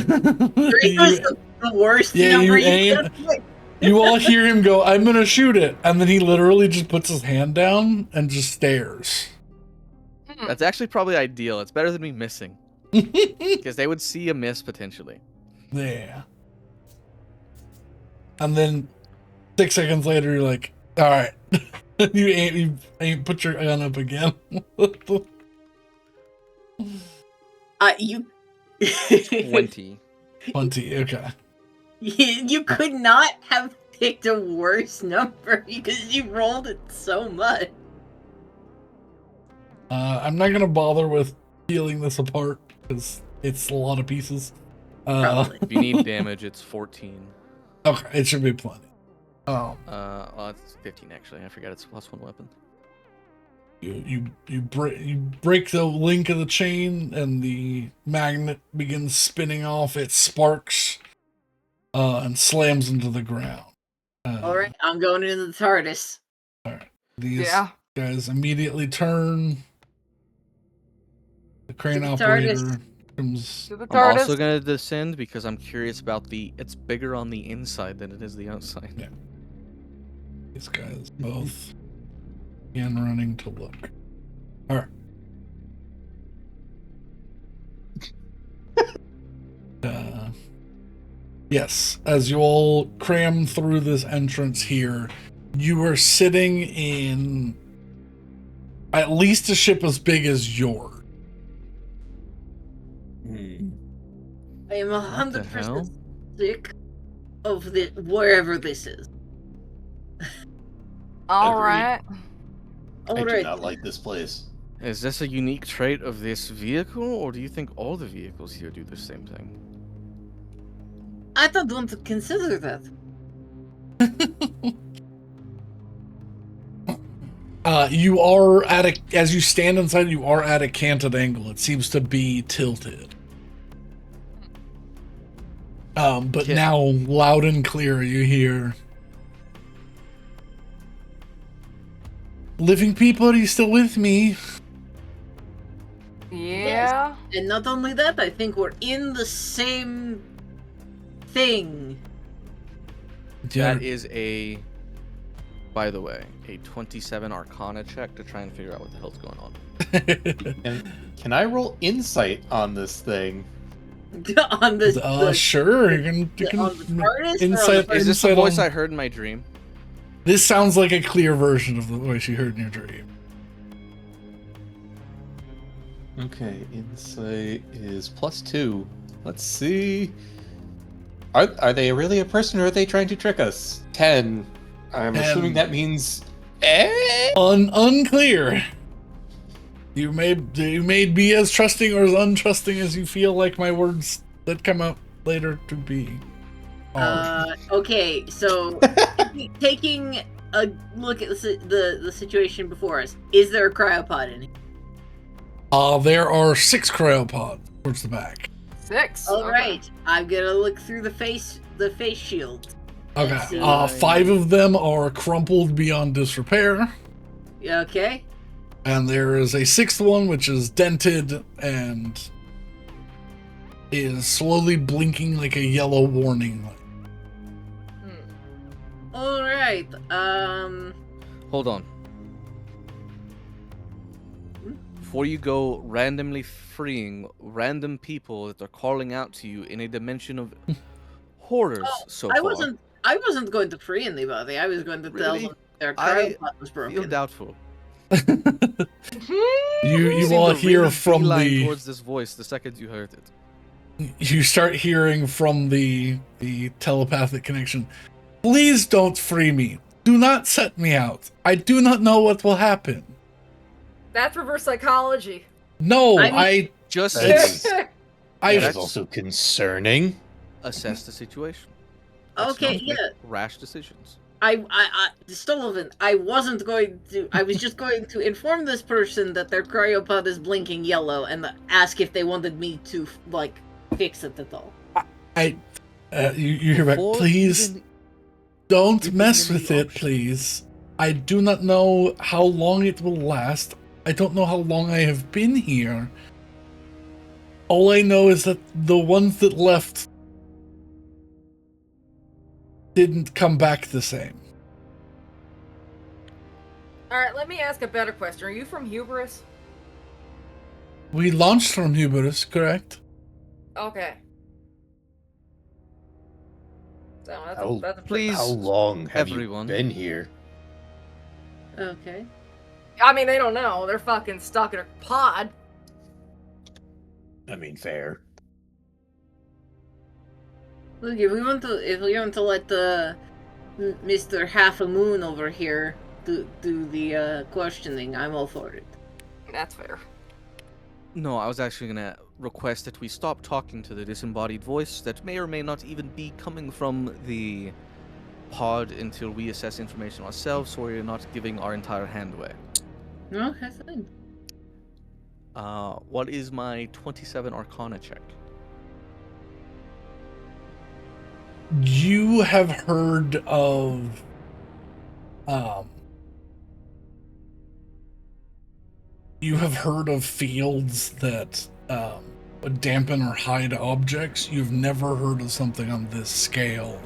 3 was the worst Yeah, number you aim- could have picked. You all hear him go, I'm gonna shoot it. And then he literally just puts his hand down and just stares. That's actually probably ideal. It's better than me missing. Because they would see a miss potentially. Yeah. And then 6 seconds later, you're like, all right. you ain't put your gun up again. You 20. 20, okay. you could not have picked a worse number because you rolled it so much. I'm not gonna bother with peeling this apart because it's a lot of pieces. Probably. If you need damage, it's 14. Okay, it should be plenty. Well, it's 15 actually. I forgot it's +1 weapon. You break the link of the chain, and the magnet begins spinning off. It sparks, and slams into the ground. All right, I'm going into the TARDIS. All right. These Yeah. guys immediately turn. The crane To the operator TARDIS. comes. To the I'm TARDIS. also gonna descend because I'm curious about it's bigger on the inside than it is the outside. Yeah. These guys both begin running to look. All right. Yes, as you all cram through this entrance here, you are sitting in at least a ship as big as yours. I am What the 100% hell? sick of the wherever this is. All Agreed. right. I do Alright. not like this place. Is this a unique trait of this vehicle, or do you think all the vehicles here do the same thing? I don't want to consider that. You are as you stand inside, you are at a canted angle. It seems to be tilted. But Yeah. now, loud and clear, you hear, "Living people, are you still with me?" Yeah. And not only that, I think we're in the same thing. That is by the way, a 27 Arcana check to try and figure out what the hell's going on. And can I roll insight on this thing? On this. Sure. You can on the TARDIS or on insight. the Is this the insight voice on- I heard in my dream? This sounds like a clear version of the voice you heard in your dream. Okay, insight is +2. Let's see. Are they really a person, or are they trying to trick us? 10. I'm assuming that means. Unclear. You may be as trusting or as untrusting as you feel like my words that come out later to be. Okay, so taking a look at the situation before us, is there a cryopod in here? There are 6 cryopods towards the back. 6. All Okay. right, I'm gonna look through the face shield. Okay. see. 5 of them are crumpled beyond disrepair, Yeah, okay. and there is a 6th one which is dented and is slowly blinking like a yellow warning light. All right. Hold on. Before you go randomly freeing random people that are calling out to you in a dimension of horrors so I far. wasn't going to free anybody. I was going to tell Really? them their I cryopod was feel broken. doubtful. You seemed all to hear really from beeline the towards this voice the second you heard it. you start hearing from the telepathic connection. "Please don't free me. Do not set me out. I do not know what will happen." That's reverse psychology. No, I Just That is, that I is also concerning. assess the situation. Let's Okay, not yeah. make rash decisions. I Sullivan, I wasn't going to. I was just going to inform this person that their cryopod is blinking yellow and ask if they wanted me to fix it at all. you hear back. Before "Please even- don't giving mess me with the it, option." please. I do not know how long it will last. I don't know how long I have been here. All I know is that the ones that left didn't come back the same." All right, let me ask a better question. Are you from Hubris? We launched from Hubris, correct? Okay. So How- that's a Please, How long have everyone. you been here? Okay. I mean, they don't know. They're fucking stuck in a pod. I mean, fair. Look, if we want to let the Mr. Half a Moon over here do the questioning, I'm all for it. That's fair. No, I was actually gonna request that we stop talking to the disembodied voice that may or may not even be coming from the pod until we assess information ourselves, so we're not giving our entire hand away. Okay, fine. What is my 27 Arcana check? You have heard of fields that would dampen or hide objects. You've never heard of something on this scale.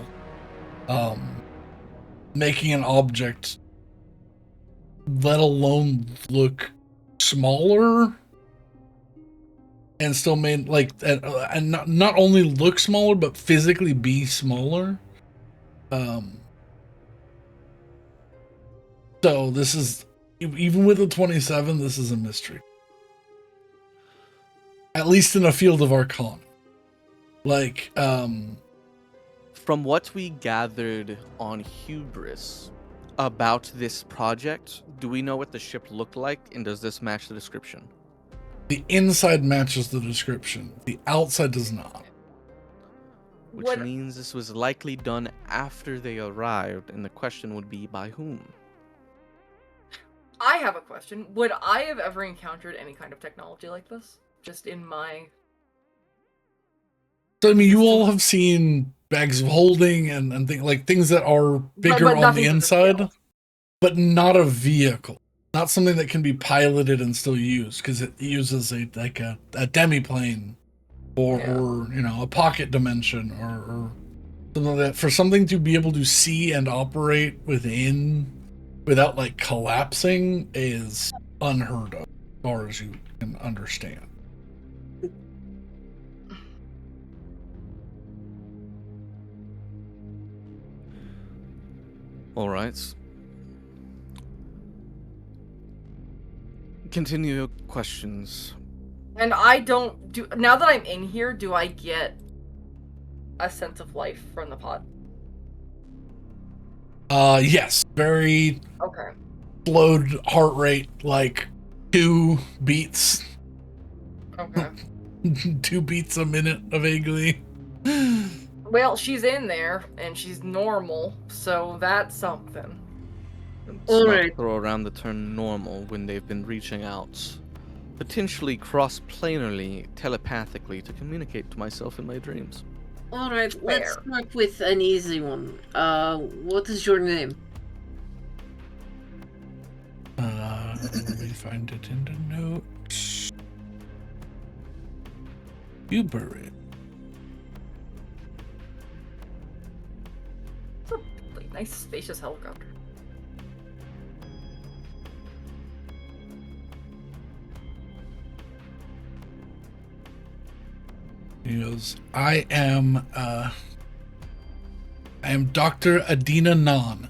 Making an object, let alone look smaller, and still made and not only look smaller, but physically be smaller. So this is, even with the 27, this is a mystery. At least in a field of Arcana. From what we gathered on Hubris about this project, do we know what the ship looked like, and does this match the description? The inside matches the description. The outside does not. Which means this was likely done after they arrived, and the question would be by whom? I have a question. Would I have ever encountered any kind of technology like this? Just in my... So, I mean, you all have seen bags of holding and things that are bigger but on the nothing to inside, scale. but not a vehicle. Not something that can be piloted and still used, because it uses a demiplane or a pocket dimension or something like that. For something to be able to see and operate without collapsing is unheard of, as far as you can understand. All right. Continue your questions. And I don't do... Now that I'm in here, do I get a sense of life from the pod? Yes. Very Okay. slowed heart rate, 2 beats. Okay. 2 beats a minute, vaguely. Well, she's in there, and she's normal, so that's something. Let's All not right. throw around the term normal when they've been reaching out, potentially cross-planarly, telepathically, to communicate to myself in my dreams. Alright, let's Fair. start with an easy one. What is your name? Let me find it in the notes. Hubert. It's a really nice, spacious helicopter. He goes, I am Dr. Adina Nan.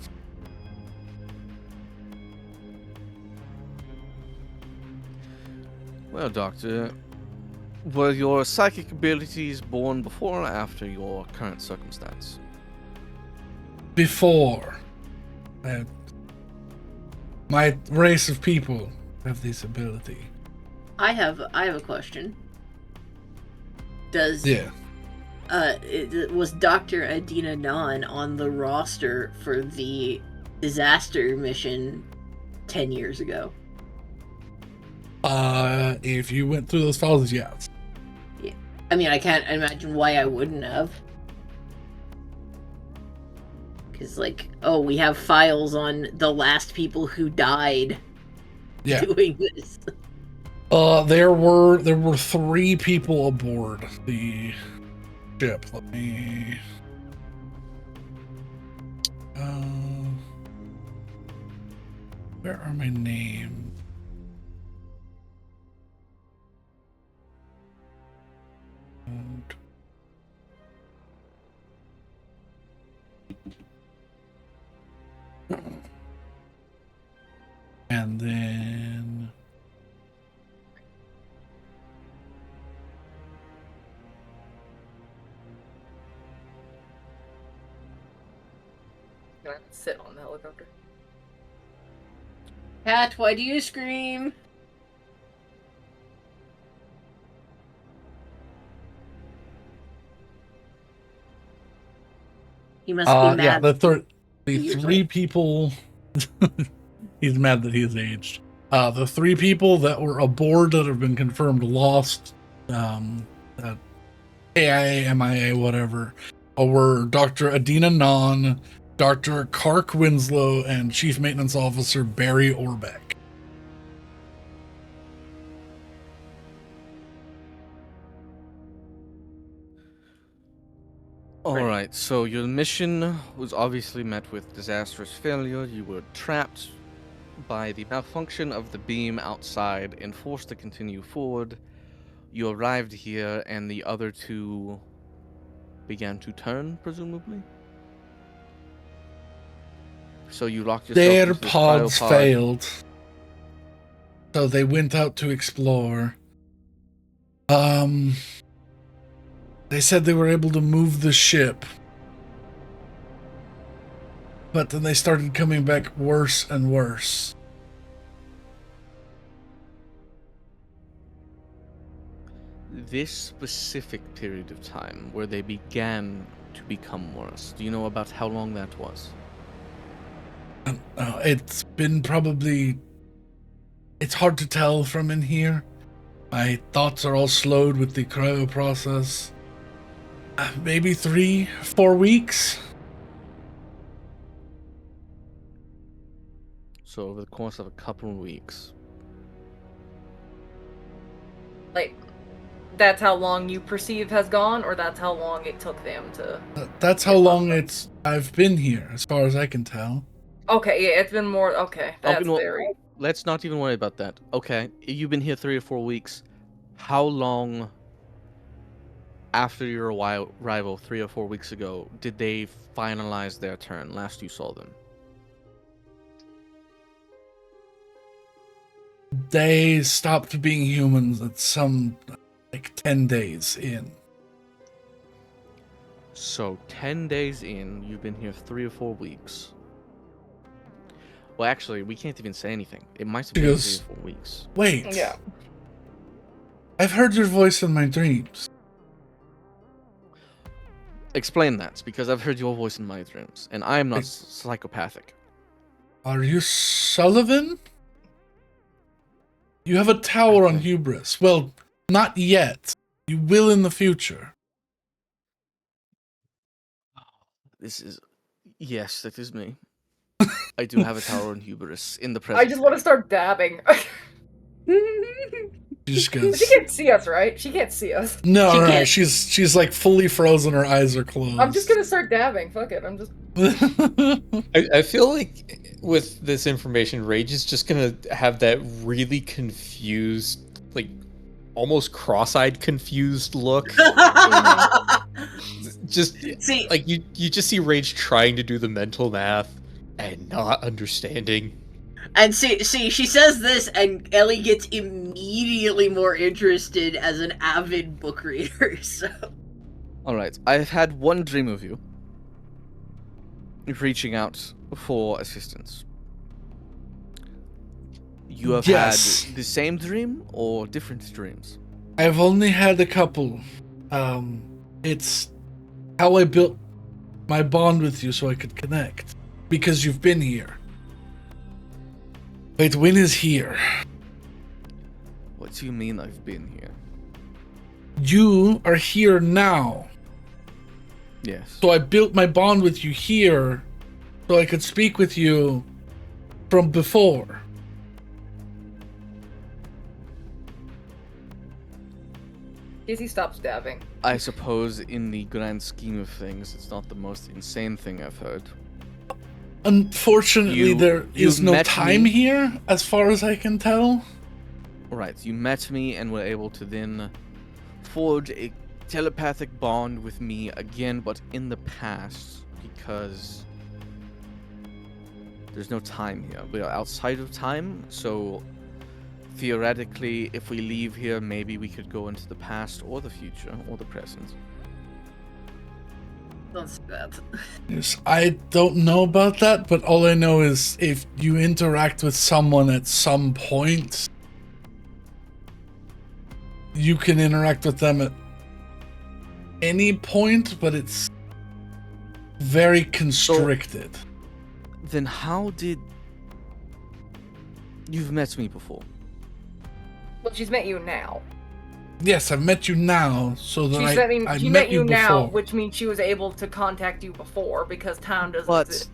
Well, Doctor, were your psychic abilities born before or after your current circumstance? Before. My race of people have this ability. I have a question. Was Dr. Adina Nan on the roster for the disaster mission 10 years ago? If you went through those files, yes. Yeah. I mean, I can't imagine why I wouldn't have. Because, we have files on the last people who died doing this. There were 3 people aboard the ship. Let me. Where are my names? And then. Can I sit on the helicopter? Cat, why do you scream? He must be mad. Yeah, the Years three later. people. He's mad that he's aged. The three people that were aboard that have been confirmed lost, AIA, MIA, whatever, were Dr. Adina Non, Dr. Kark Winslow, and Chief Maintenance Officer Barry Orbeck. Alright, so your mission was obviously met with disastrous failure. You were trapped by the malfunction of the beam outside and forced to continue forward. You arrived here and the other two began to turn, presumably? So you locked yourself Their into this pods cryopod. failed, so they went out to explore. They said they were able to move the ship, but then they started coming back worse and worse. This specific period of time where they began to become worse, do you know about how long that was? It's been probably... It's hard to tell from in here. My thoughts are all slowed with the cryo process. Maybe 3-4 weeks? So over the course of a couple of weeks. Like, that's how long you perceive has gone, or that's how long it took them to... That's how long I've been here, as far as I can tell. Okay, yeah, it's been more... Okay, that's very... Let's not even worry about that. Okay, you've been here 3 or 4 weeks. How long after your arrival 3 or 4 weeks ago did they finalize their turn last you saw them? They stopped being humans at some, 10 days in. So 10 days in, you've been here 3 or 4 weeks. Well, actually, we can't even say anything. It might have been 3 or 4 weeks. Wait. Yeah. I've heard your voice in my dreams. Explain that, because I've heard your voice in my dreams, and I am not psychopathic. Are you Sullivan? You have a tower on Hubris. Well, not yet. You will in the future. Yes, that is me. I do have a tower on Hubris in the present. I just want to start dabbing. She just goes... She can't see us, right? She can't see us. No, She right. can't. She's like fully frozen. Her eyes are closed. I'm just gonna start dabbing. Fuck it. I'm just... I feel like with this information, Rage is just gonna have that really confused, like almost cross-eyed confused look. Just See, like you just see Rage trying to do the mental math and not understanding. and see, she says this, and Ellie gets immediately more interested as an avid book reader. So Alright, I've had one dream of you reaching out for assistance. You have Yes. had the same dream or different dreams? I've only had a couple. It's how I built my bond with you so I could connect. Because you've been here. Wait, Win is here. What do you mean I've been here? You are here now. Yes. So I built my bond with you here so I could speak with you from before. Casey stops dabbing. I suppose in the grand scheme of things, it's not the most insane thing I've heard. Unfortunately, there you is no met time me. here, as far as I can tell. Right, you met me and were able to then forge a telepathic bond with me again, but in the past, because there's no time here. We are outside of time, so theoretically, if we leave here, maybe we could go into the past or the future or the present. don't say that. Yes, I don't know about that, but all I know is if you interact with someone at some point, you can interact with them at any point, but it's very constricted. Then how did... You've met me before. Well, she's met you now. Yes, I've met you now, so that She I met you now, before. which means she was able to contact you before because time doesn't But exist.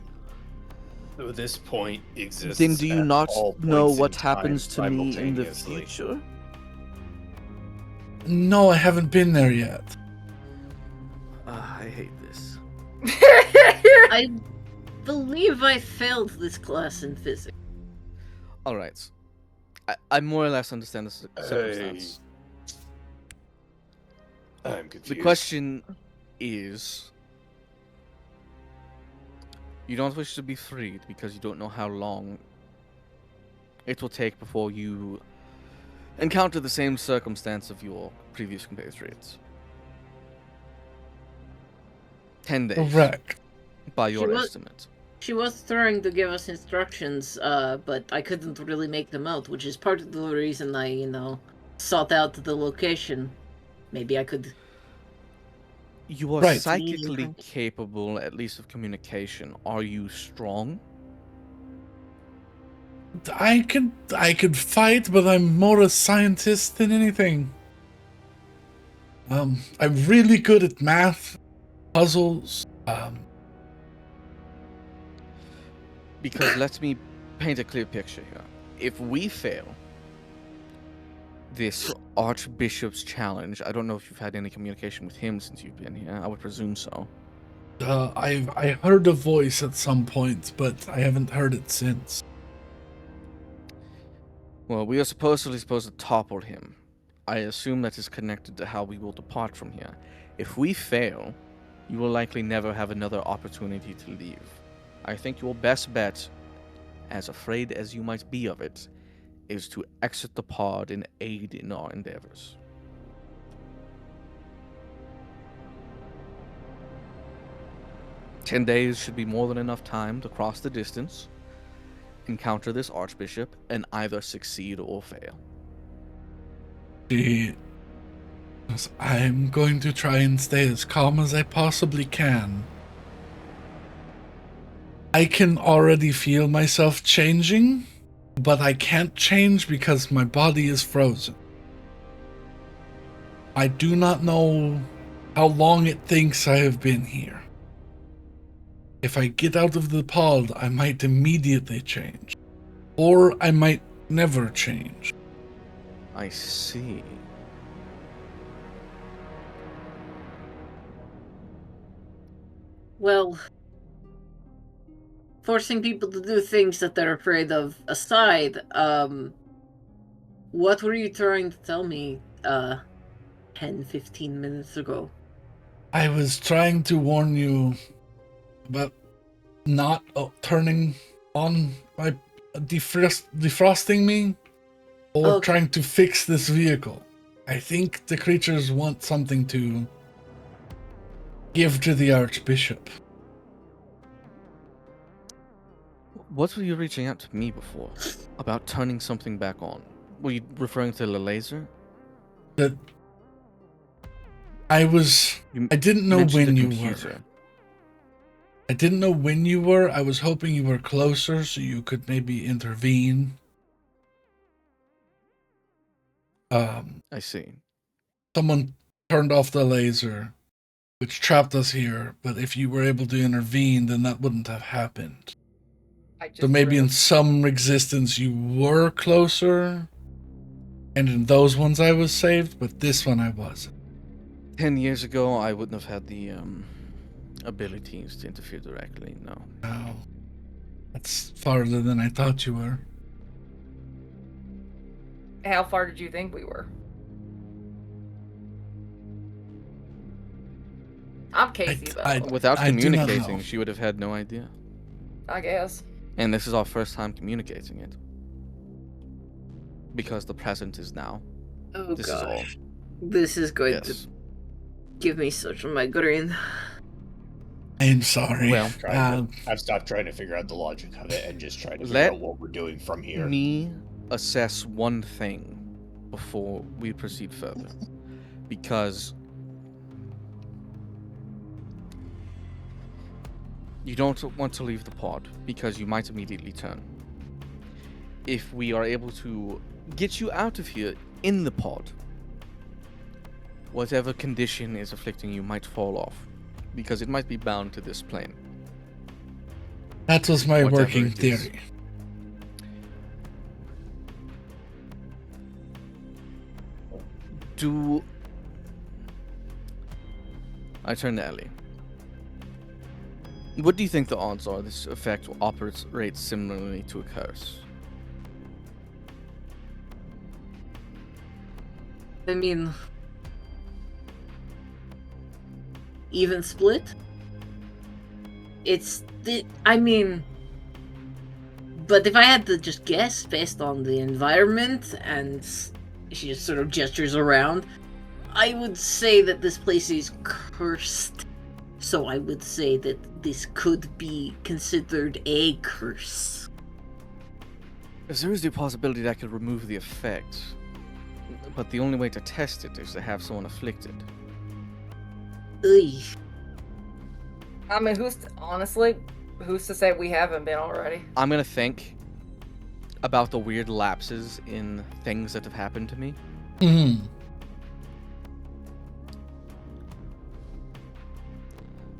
So this point exists. then do you at not all know points in what time happens to me in the simultaneously. future? No, I haven't been there yet. I hate this. I believe I failed this class in physics. Alright. I more or less understand the circumstance. I'm confused. The question is... You don't wish to be freed because you don't know how long it will take before you encounter the same circumstance of your previous compatriots. 10 days, Correct. by your was- estimate. She was trying to give us instructions, but I couldn't really make them out, which is part of the reason I, sought out the location. Maybe I could... You are Right. psychically capable, at least, of communication. Are you strong? I could fight, but I'm more a scientist than anything. I'm really good at math, puzzles. Because let me paint a clear picture here. If we fail this Archbishop's challenge, I don't know if you've had any communication with him since you've been here. I would presume so. I heard a voice at some point, but I haven't heard it since. Well, we are supposed to topple him. I assume that is connected to how we will depart from here. If we fail, you will likely never have another opportunity to leave. I think your best bet, as afraid as you might be of it, is to exit the pod and aid in our endeavors. "10 days should be more than enough time to cross the distance, encounter this Archbishop, and either succeed or fail." I'm going to try and stay as calm as I possibly can. I can already feel myself changing, but I can't change because my body is frozen. I do not know how long it thinks I have been here. If I get out of the pod, I might immediately change. Or I might never change. I see. Well, forcing people to do things that they're afraid of aside, what were you trying to tell me, 10, 15 minutes ago? I was trying to warn you about not turning on my defrosting me or Okay. trying to fix this vehicle. I think the creatures want something to give to the Archbishop. What were you reaching out to me before? About turning something back on? Were you referring to the laser? That I didn't know Mentioned when the you computer. were. I didn't know when you were. I was hoping you were closer so you could maybe intervene. I see. Someone turned off the laser, which trapped us here, but if you were able to intervene, then that wouldn't have happened. So maybe in some existence you were closer, and in those ones I was saved, but this one I wasn't. 10 years ago, I wouldn't have had the abilities to interfere directly, no. No. That's farther than I thought you were. How far did you think we were? I'm Casey, though. Without I do not communicating, know. she would have had no idea. I guess. And this is our first time communicating it. Because the present is now. Oh This is all. gosh. This is going to Yes. give me such a migraine. I'm sorry. Well, I've stopped trying to figure out the logic of it and just trying to figure Let out what we're doing from here. me assess one thing before we proceed further. Because You don't want to leave the pod because you might immediately turn. If we are able to get you out of here in the pod, whatever condition is afflicting you might fall off, because it might be bound to this plane. That was my Whatever working it is. theory. I turn to Ellie. What do you think the odds are this effect operates similarly to a curse? I mean, even split? But if I had to just guess based on the environment, and she just sort of gestures around, I would say that this place is cursed. So I would say that this could be considered a curse. There is the possibility that I could remove the effect, but the only way to test it is to have someone afflicted. Ugh. I mean, who's to say we haven't been already? I'm gonna think about the weird lapses in things that have happened to me. Mm.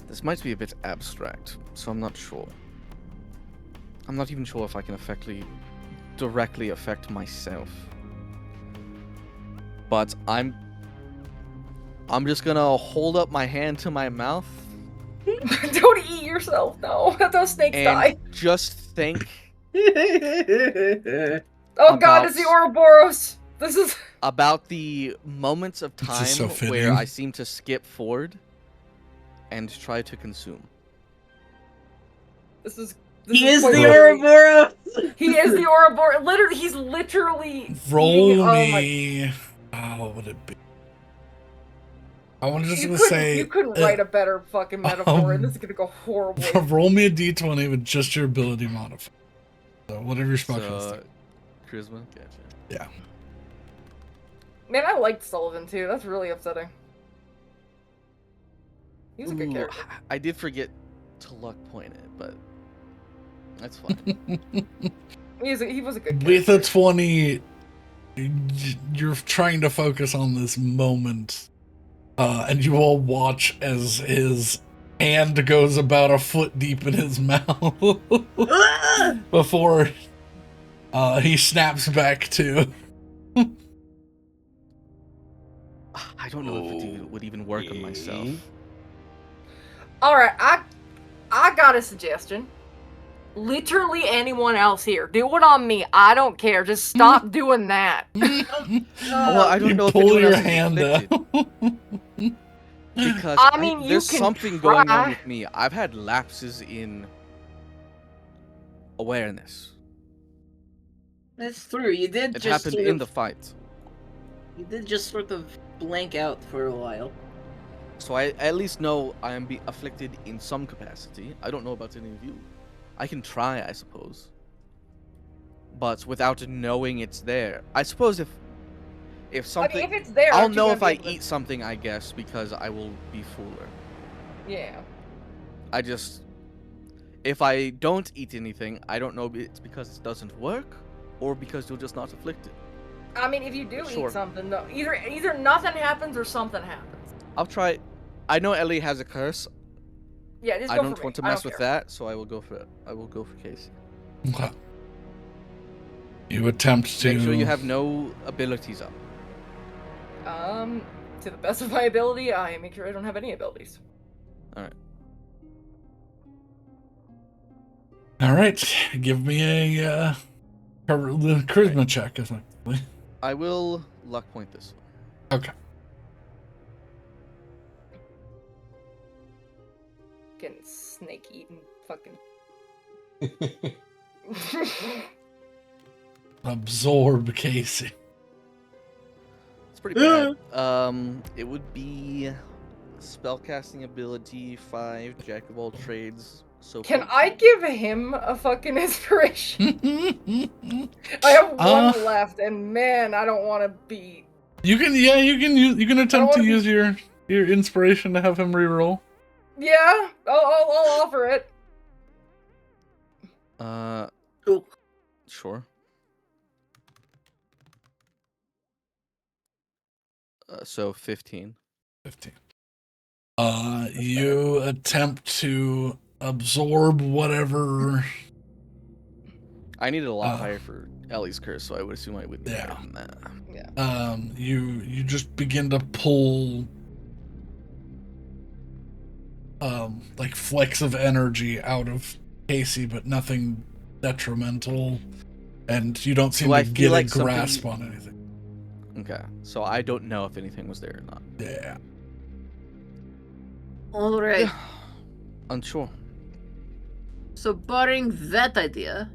This might be a bit abstract, so I'm not sure. I'm not even sure if I can directly affect myself. But I'm just gonna hold up my hand to my mouth Don't eat yourself, no. Those snakes and die. just think Oh god, it's the Ouroboros! This is... about the moments of This time is so fitting. where I seem to skip forward and try to consume. This is He is quite the literally- Ouroboros! He is the Ouroboros. Literally, he's literally... Roll eating- oh my- me. Oh, what would it be? I was just You gonna couldn't, say. you couldn't write a better fucking metaphor, and this is gonna go horribly. Roll me a d20 with just your ability modifier. So whatever your spell is. So, charisma? Gotcha. Yeah. Man, I liked Sullivan too. That's really upsetting. He was a good Ooh, character. I did forget to luck point it, but that's fine. He was a good With character. a 20, you're trying to focus on this moment. And you all watch as his hand goes about a foot deep in his mouth before he snaps back to. I don't know if it would even work on myself. Alright, I got a suggestion. Literally anyone else here. Do it on me. I don't care. Just stop doing that. Well, I don't You know if pull anyone your else is hand afflicted, out. because I mean, you there's can something going try. on with me. I've had lapses in awareness. That's true. You did It just happened sort in of, the fight. You did just sort of blank out for a while. So I at least know I am afflicted in some capacity. I don't know about any of you. I can try, I suppose. But without knowing it's there. I suppose if something... I mean, if it's there, I'll aren't you know gonna if be I able to- eat something, I guess, because I will be fuller. Yeah. I just... If I don't eat anything, I don't know if it's because it doesn't work, or because you're just not afflicted. I mean, if you do Sure. eat something, though, either nothing happens or something happens. I'll try... I know Ellie has a curse. Yeah, just I go don't for want to me. I mess don't with care. that, so I will go for it. I will go for Casey. Okay. You attempt to. Make sure you have no abilities up. To the best of my ability, I make sure I don't have any abilities. Alright. All right. Give me a charisma check, effectively. I will luck point this one. Okay. Fucking snake eating fucking. Absorb Casey. It's pretty bad. It would be spellcasting ability 5, jack of all trades. So Can I give him a fucking inspiration? I have one left, and man, I don't want to be. You can you can attempt to wanna be- use your inspiration to have him reroll. Yeah, I'll offer it. Cool. Sure. So 15. 15. You attempt to absorb whatever. I needed a lot Uh, higher for Ellie's curse, so I would assume I would need Yeah. higher than that. You just begin to pull like flecks of energy out of Casey, but nothing detrimental, and you don't seem Do I to feel get a like something- grasp on anything. Okay, so I don't know if anything was there or not. Yeah. All right. Unsure. So, barring that idea,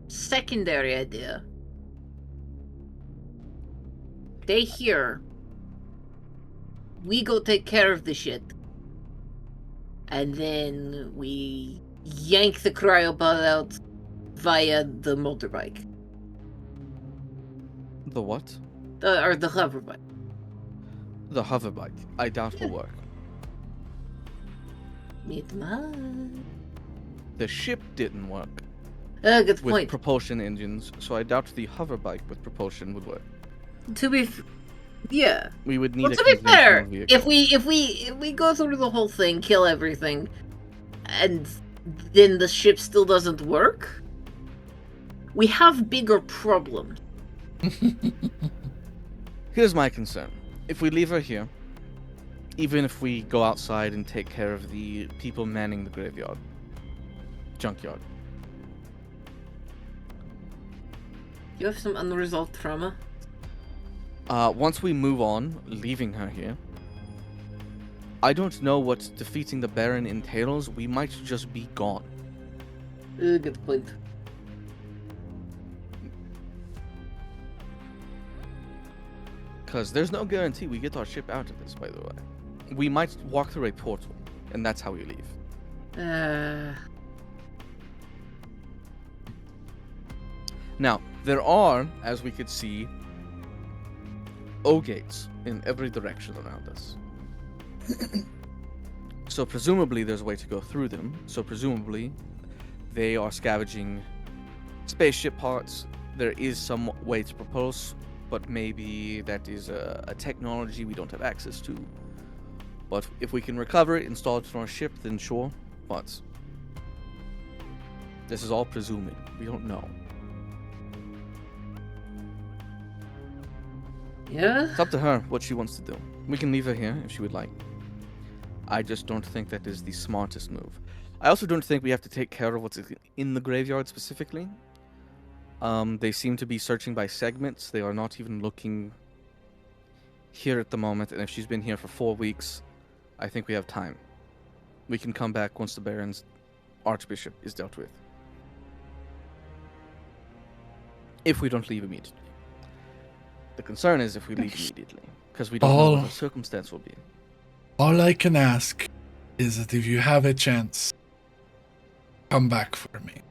secondary idea. Stay here. We go take care of the shit. And then we yank the cryopod out via the motorbike. The what? Or the hoverbike. The hoverbike. I doubt will work. Meet mine. The ship didn't work Good with point. propulsion engines, so I doubt the hoverbike with propulsion would work. To be yeah. We would need Well, a to be fair, conventional if vehicle. we go through the whole thing, kill everything, and then the ship still doesn't work, we have bigger problems. Here's my concern. If we leave her here, even if we go outside and take care of the people manning the graveyard, junkyard, You have some unresolved trauma. once we move on, leaving her here, I don't know what defeating the Baron entails. We might just be gone. Good point. Because there's no guarantee we get our ship out of this, by the way. We might walk through a portal, and that's how we leave. Now, there are, as we could see, O-gates in every direction around us. So presumably there's a way to go through them. So presumably they are scavenging spaceship parts. There is some way to propulse, but maybe that is a technology we don't have access to. But if we can recover it, install it on our ship, then sure. But this is all presuming. We don't know. Yeah? It's up to her what she wants to do. We can leave her here if she would like. I just don't think that is the smartest move. I also don't think we have to take care of what's in the graveyard specifically. They seem to be searching by segments. They are not even looking here at the moment. And if she's been here for 4 weeks, I think we have time. We can come back once the Baron's Archbishop is dealt with. If we don't leave immediately. The concern is if we leave immediately, because we don't know what the circumstance will be. All I can ask is that if you have a chance, come back for me.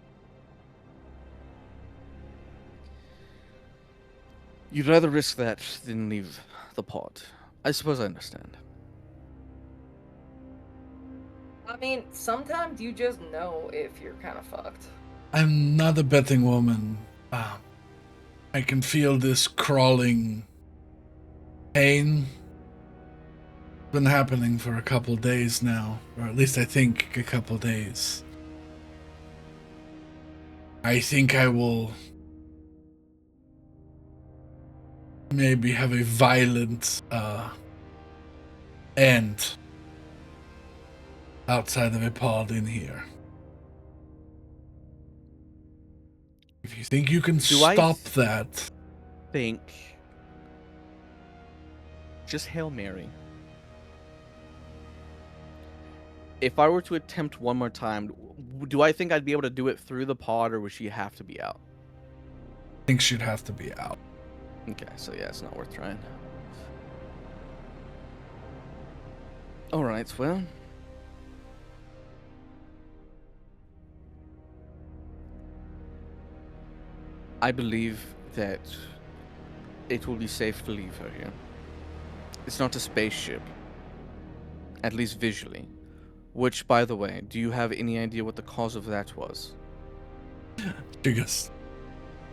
You'd rather risk that than leave the pod. I suppose I understand. I mean, sometimes you just know if you're kind of fucked. I'm not a betting woman. I can feel this crawling pain. Been happening for a couple days now, or at least I think a couple days. I think I will maybe have a violent end outside of a pod in here. If you think you can Do I stop that, Think. Just Hail Mary. If I were to attempt one more time, do I think I'd be able to do it through the pod, or would she have to be out? I think she'd have to be out. Okay, so yeah, it's not worth trying. Alright, well. I believe that it will be safe to leave her here. It's not a spaceship. At least visually. Which, by the way, do you have any idea what the cause of that was? She goes,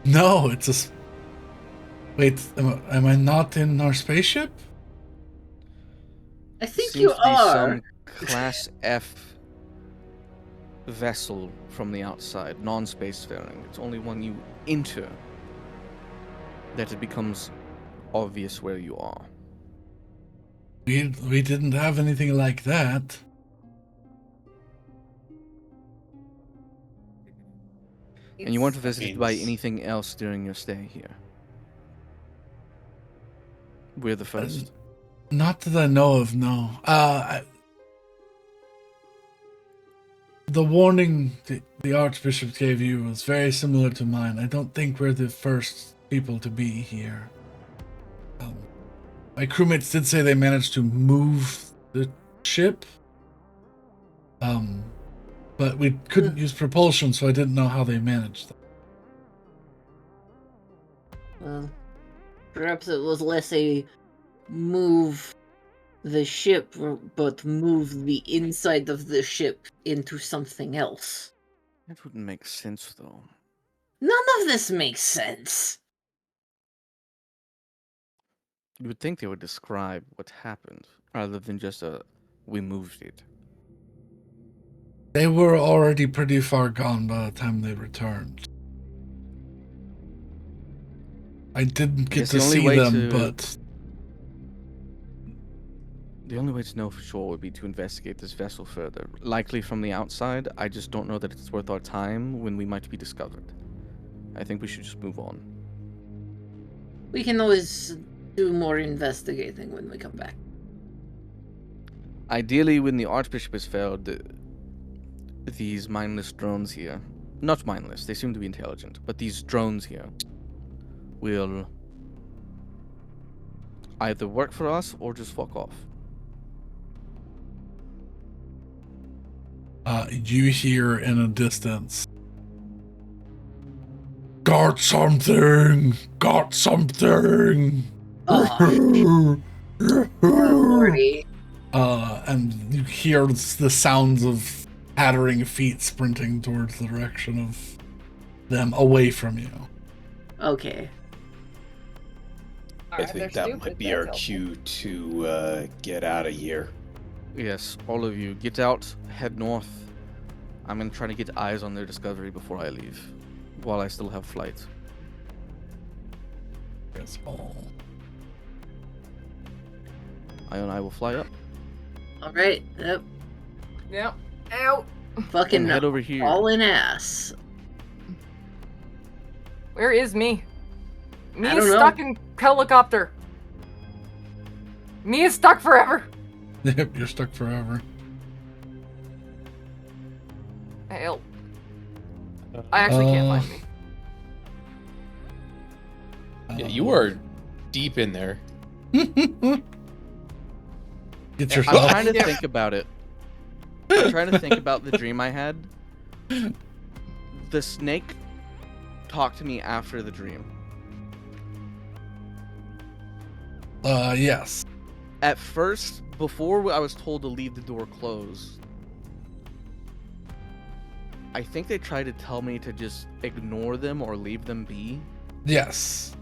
no, it's a... Wait, am I not in our spaceship? I think Seems you to be are. some Class F vessel from the outside, non-spacefaring. It's only when you enter that it becomes obvious where you are. We didn't have anything like that. And you weren't visited by means- anything else during your stay here. We're the first. Not that I know of, no. The warning the Archbishop gave you was very similar to mine. I don't think we're the first people to be here. My crewmates did say they managed to move the ship. But we couldn't use propulsion, so I didn't know how they managed that. Perhaps it was less a move the ship, but move the inside of the ship into something else. That wouldn't make sense, though. None of this makes sense. You would think they would describe what happened, rather than just we moved it. They were already pretty far gone by the time they returned. I didn't get guess to the only see way them, to- but The only way to know for sure would be to investigate this vessel further. Likely from the outside, I just don't know that it's worth our time when we might be discovered. I think we should just move on. We can always do more investigating when we come back. Ideally, when the Archbishop has failed, these mindless drones here, not mindless, they seem to be intelligent, but these drones here will either work for us or just fuck off. You hear in a distance, got something, got something. Morty. And you hear the sounds of pattering feet sprinting towards the direction of them, away from you. Okay. I think that might be our cue to get out of here. Yes, all of you, get out, head north. I'm gonna try to get eyes on their discovery before I leave, while I still have flight. That's all. I and I will fly up Alright. Yep. Yep. Out. Fucking and head over here. all in ass. Where is me? Me I is don't know. stuck in helicopter. Me is stuck forever. Yep, you're stuck forever. Help. I actually can't Uh, find me. Yeah, you are deep in there. Get I'm yourself. trying to think about it. I'm trying to think about the dream I had. The snake talked to me after the dream. Yes. At first, before I was told to leave the door closed, I think they tried to tell me to just ignore them or leave them be. Yes.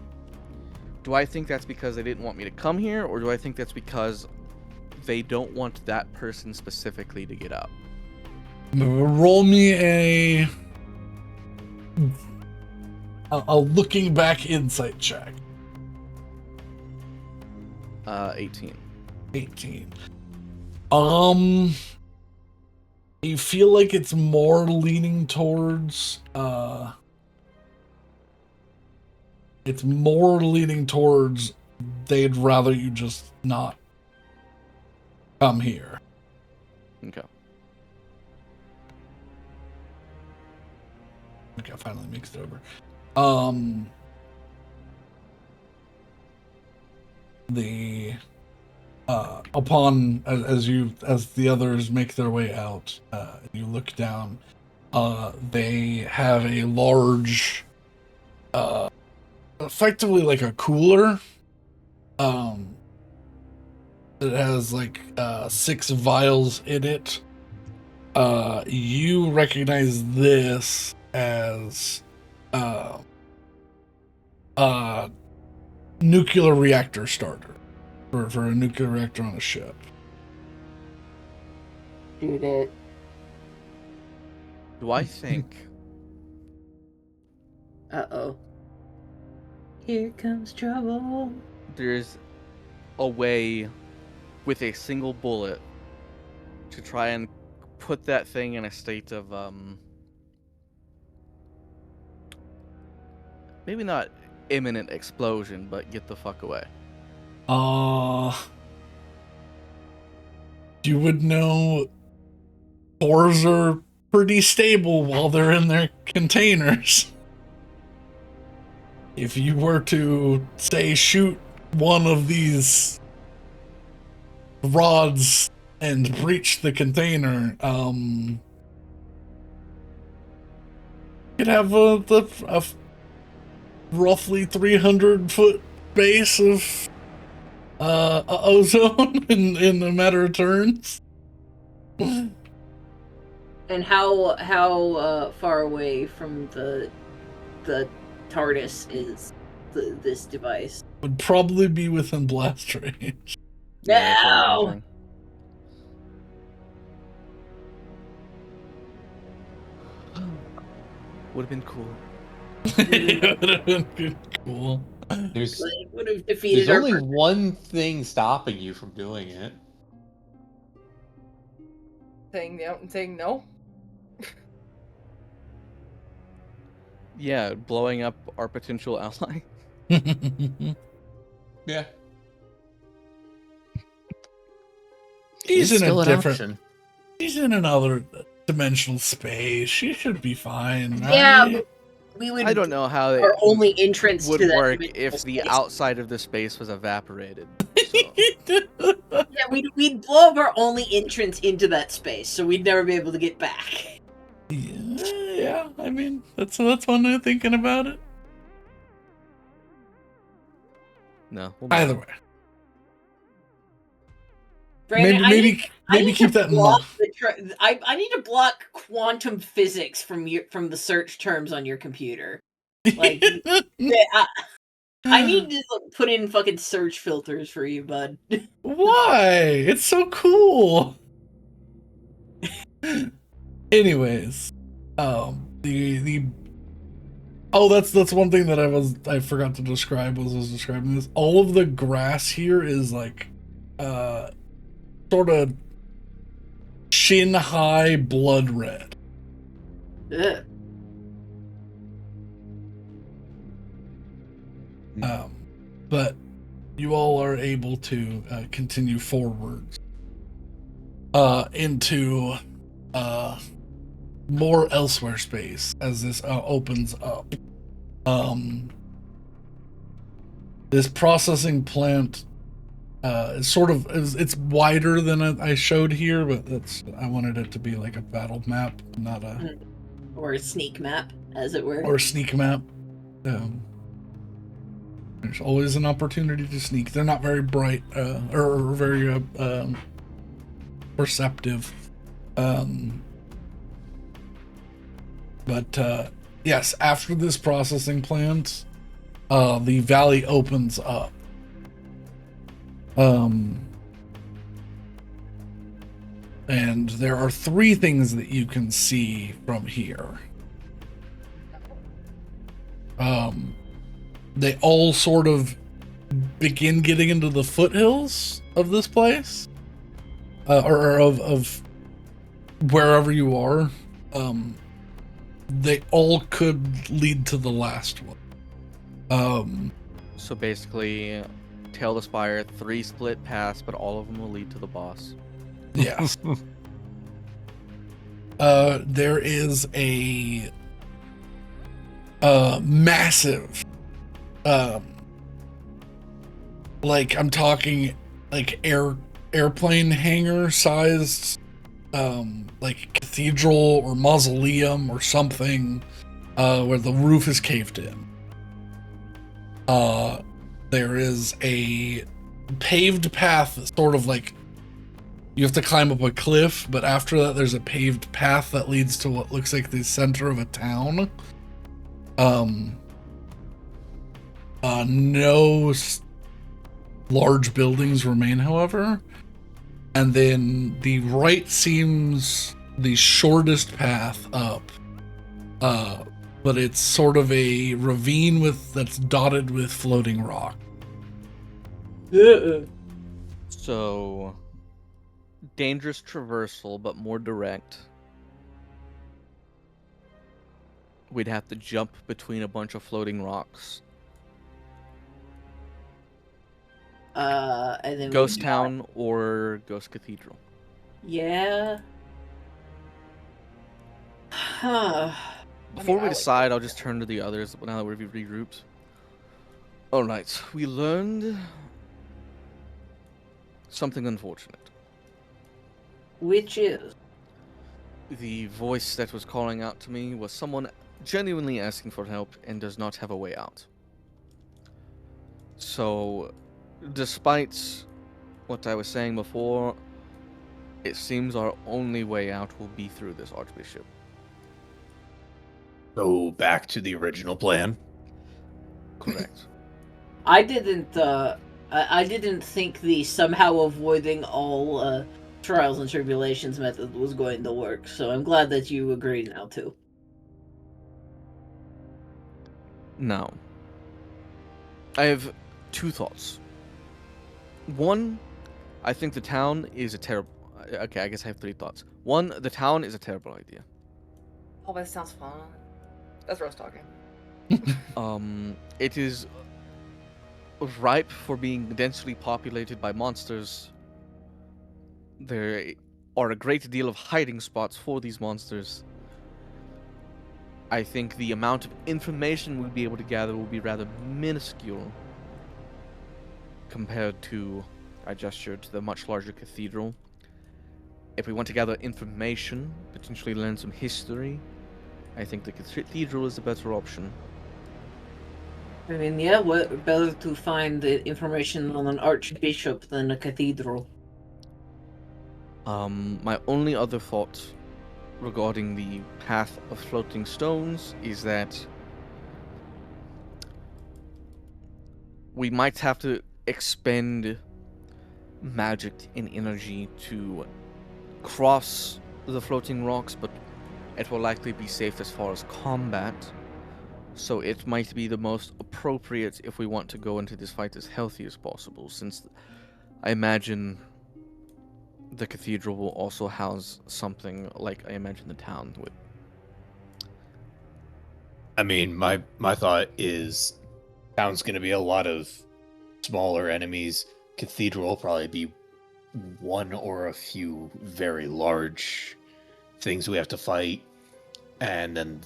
Do I think that's because they didn't want me to come here, or do I think that's because they don't want that person specifically to get up? Roll me a looking back insight check. 18. 18. You feel like it's more leaning towards they'd rather you just not come here. Okay. Okay, I finally mixed it over. Upon as the others make their way out, you look down. They have a large, effectively like a cooler. It has like 6 vials in it. You recognize this as nuclear reactor starter for a nuclear reactor on a ship. Shoot it. Do I think Uh-oh. Here comes trouble. there's a way with a single bullet to try and put that thing in a state of maybe not imminent explosion, but get the fuck away? You would know cores are pretty stable while they're in their containers. If you were to, say, shoot one of these rods and breach the container, you'd have a roughly 300-foot base of ozone in a matter of turns. And how far away from the TARDIS is this device? Would probably be within blast range. that's what I'm No! thinking. Would have been cool. It would have been good, cool. There's It would have defeated there's our only one thing stopping you from doing it. Saying no. Yeah, blowing up our potential ally. Yeah. She's It's in still a an different. option. She's in another dimensional space. She should be fine. Yeah, right? but we would. I don't know how Our it only entrance would to that work dimensional if the space. outside of the space was evaporated. So. Yeah, we'd blow up our only entrance into that space, so we'd never be able to get back. Yeah. I mean, that's one way of thinking about it. No. Either way, Brandon, maybe I need keep to that in block mind. I need to block quantum physics from the search terms on your computer. Like, I need to put in fucking search filters for you, bud. Why? It's so cool. Anyways, that's one thing that I forgot to describe as I was describing this. All of the grass here is like sort of shin high blood red. Ugh. But you all are able to continue forwards into more elsewhere space as this opens up. This processing plant is sort of it's wider than I showed here, but I wanted it to be like a battle map, not a Or a sneak map, as it were. or a sneak map. There's always an opportunity to sneak. They're not very bright or very perceptive. But yes, after this processing plant, the valley opens up. And there are 3 things that you can see from here. They all sort of begin getting into the foothills of this place, or of wherever you are. They all could lead to the last one. So basically, Tail the Spire, 3 split paths, but all of them will lead to the boss. Yes. There is a massive, like I'm talking like airplane hangar sized, like cathedral or mausoleum or something, where the roof is caved in. There is a paved path that sort of like You have to climb up a cliff, but after that, there's a paved path that leads to what looks like the center of a town. No large buildings remain, however. And then the right seems the shortest path up. But it's sort of a ravine that's dotted with floating rock. So, dangerous traversal, but more direct. We'd have to jump between a bunch of floating rocks. And then Ghost Town or Ghost Cathedral. Yeah. Huh. Before I we like decide, I'll just turn to the others now that we've regrouped. Alright, we learned something unfortunate. Which is? The voice that was calling out to me was someone genuinely asking for help and does not have a way out. So, despite what I was saying before, it seems our only way out will be through this Archbishop. Go back to the original plan. Correct. I didn't think the somehow avoiding all trials and tribulations method was going to work, so I'm glad that you agree now too. Now, I have two thoughts. One, I think the town is a terrible... Okay, I guess I have three thoughts. One, the town is a terrible idea. Oh, that sounds fun. That's Rose talking. It is ripe for being densely populated by monsters. There are a great deal of hiding spots for these monsters. I think the amount of information we'll be able to gather will be rather minuscule compared to, I gestured to the much larger cathedral. If we want to gather information, potentially learn some history, I think the cathedral is the better option. I mean, yeah, what better to find the information on an archbishop than a cathedral? My only other thought regarding the path of floating stones is that we might have to expend magic and energy to cross the floating rocks, but it will likely be safe as far as combat. So it might be the most appropriate if we want to go into this fight as healthy as possible, since I imagine the cathedral will also house something like I imagine the town would. I mean, my thought is town's going to be a lot of smaller enemies. Cathedral will probably be one or a few very large things we have to fight. And then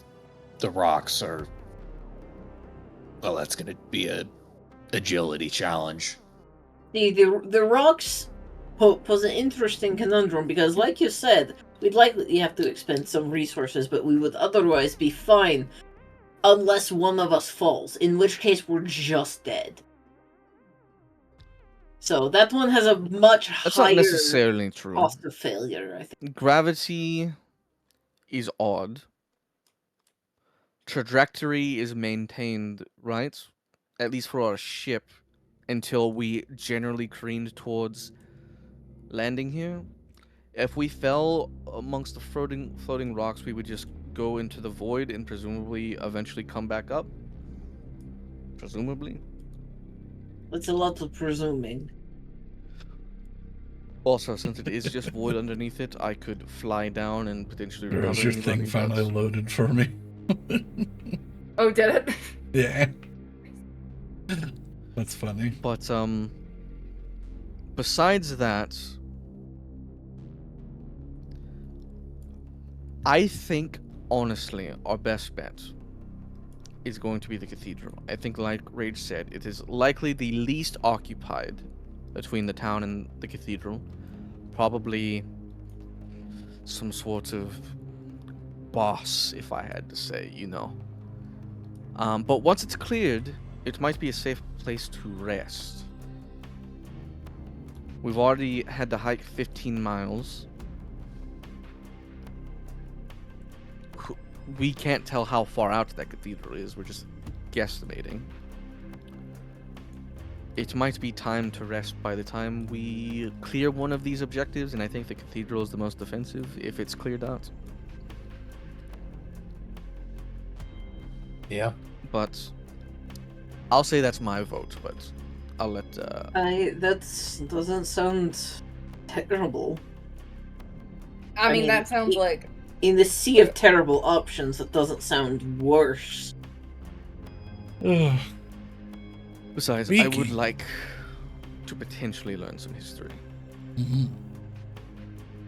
the rocks are... Well, that's going to be a agility challenge. The rocks pose an interesting conundrum because, like you said, we'd likely have to expend some resources, but we would otherwise be fine unless one of us falls, in which case we're just dead. So that one has a much That's higher not necessarily true. cost of failure, I think. Gravity is odd. Trajectory is maintained, right? At least for our ship, until we generally careened towards landing here. If we fell amongst the floating rocks, we would just go into the void and presumably eventually come back up. Presumably. It's a lot of presuming. Also, since it is just void underneath it, I could fly down and potentially recover. There's your thing anybody, finally but- loaded for me. Oh, did it? Yeah. That's funny. But, besides that, I think, honestly, our best bet is going to be the cathedral. I think, like Rage said, it is likely the least occupied between the town and the cathedral. Probably some sort of boss, if I had to say, you know. But once it's cleared, it might be a safe place to rest. We've already had to hike 15 miles. We can't tell how far out that cathedral is. We're just guesstimating. It might be time to rest by the time we clear one of these objectives, and I think the cathedral is the most defensive if it's cleared out. Yeah. But I'll say that's my vote, but I'll let That doesn't sound terrible. I mean, mean, that sounds like In the sea of terrible options, that doesn't sound worse. Ugh. besides, I would Speaking- like to potentially learn some history. Mhm.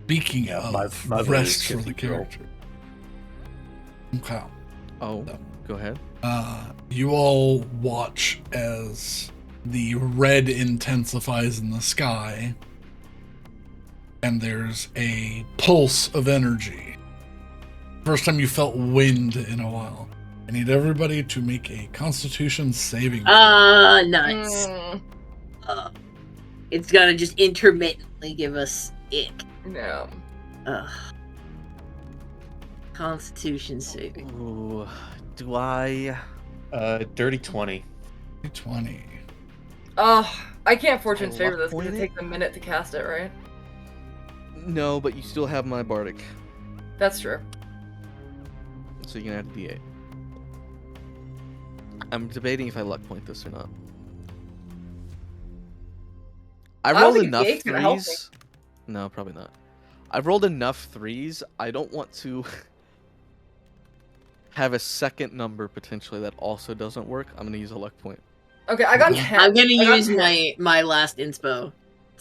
Speaking of my vote rest is for the cathedral. character. Okay. Oh, No. go ahead. You all watch as the red intensifies in the sky, and there's a pulse of energy. First time you felt wind in a while. I need everybody to make a Constitution saving throw. Nuts. mm, It's gonna just intermittently give us ick. no. Ugh. Constitution saving. Ooh, do I? Dirty 20. 20. I can't fortune I favor luck this because point it it? takes a minute to cast it, right? No, but you still have my bardic, That's true. so you can add D8. I'm debating if I luck point this or not. I I don't rolled think enough D8's gonna help me. threes. No, probably not. I've rolled enough threes. I don't want to have a second number potentially that also doesn't work. I'm gonna use a luck point. Okay, I got Okay. 10. I'm gonna I got use 10. my last inspo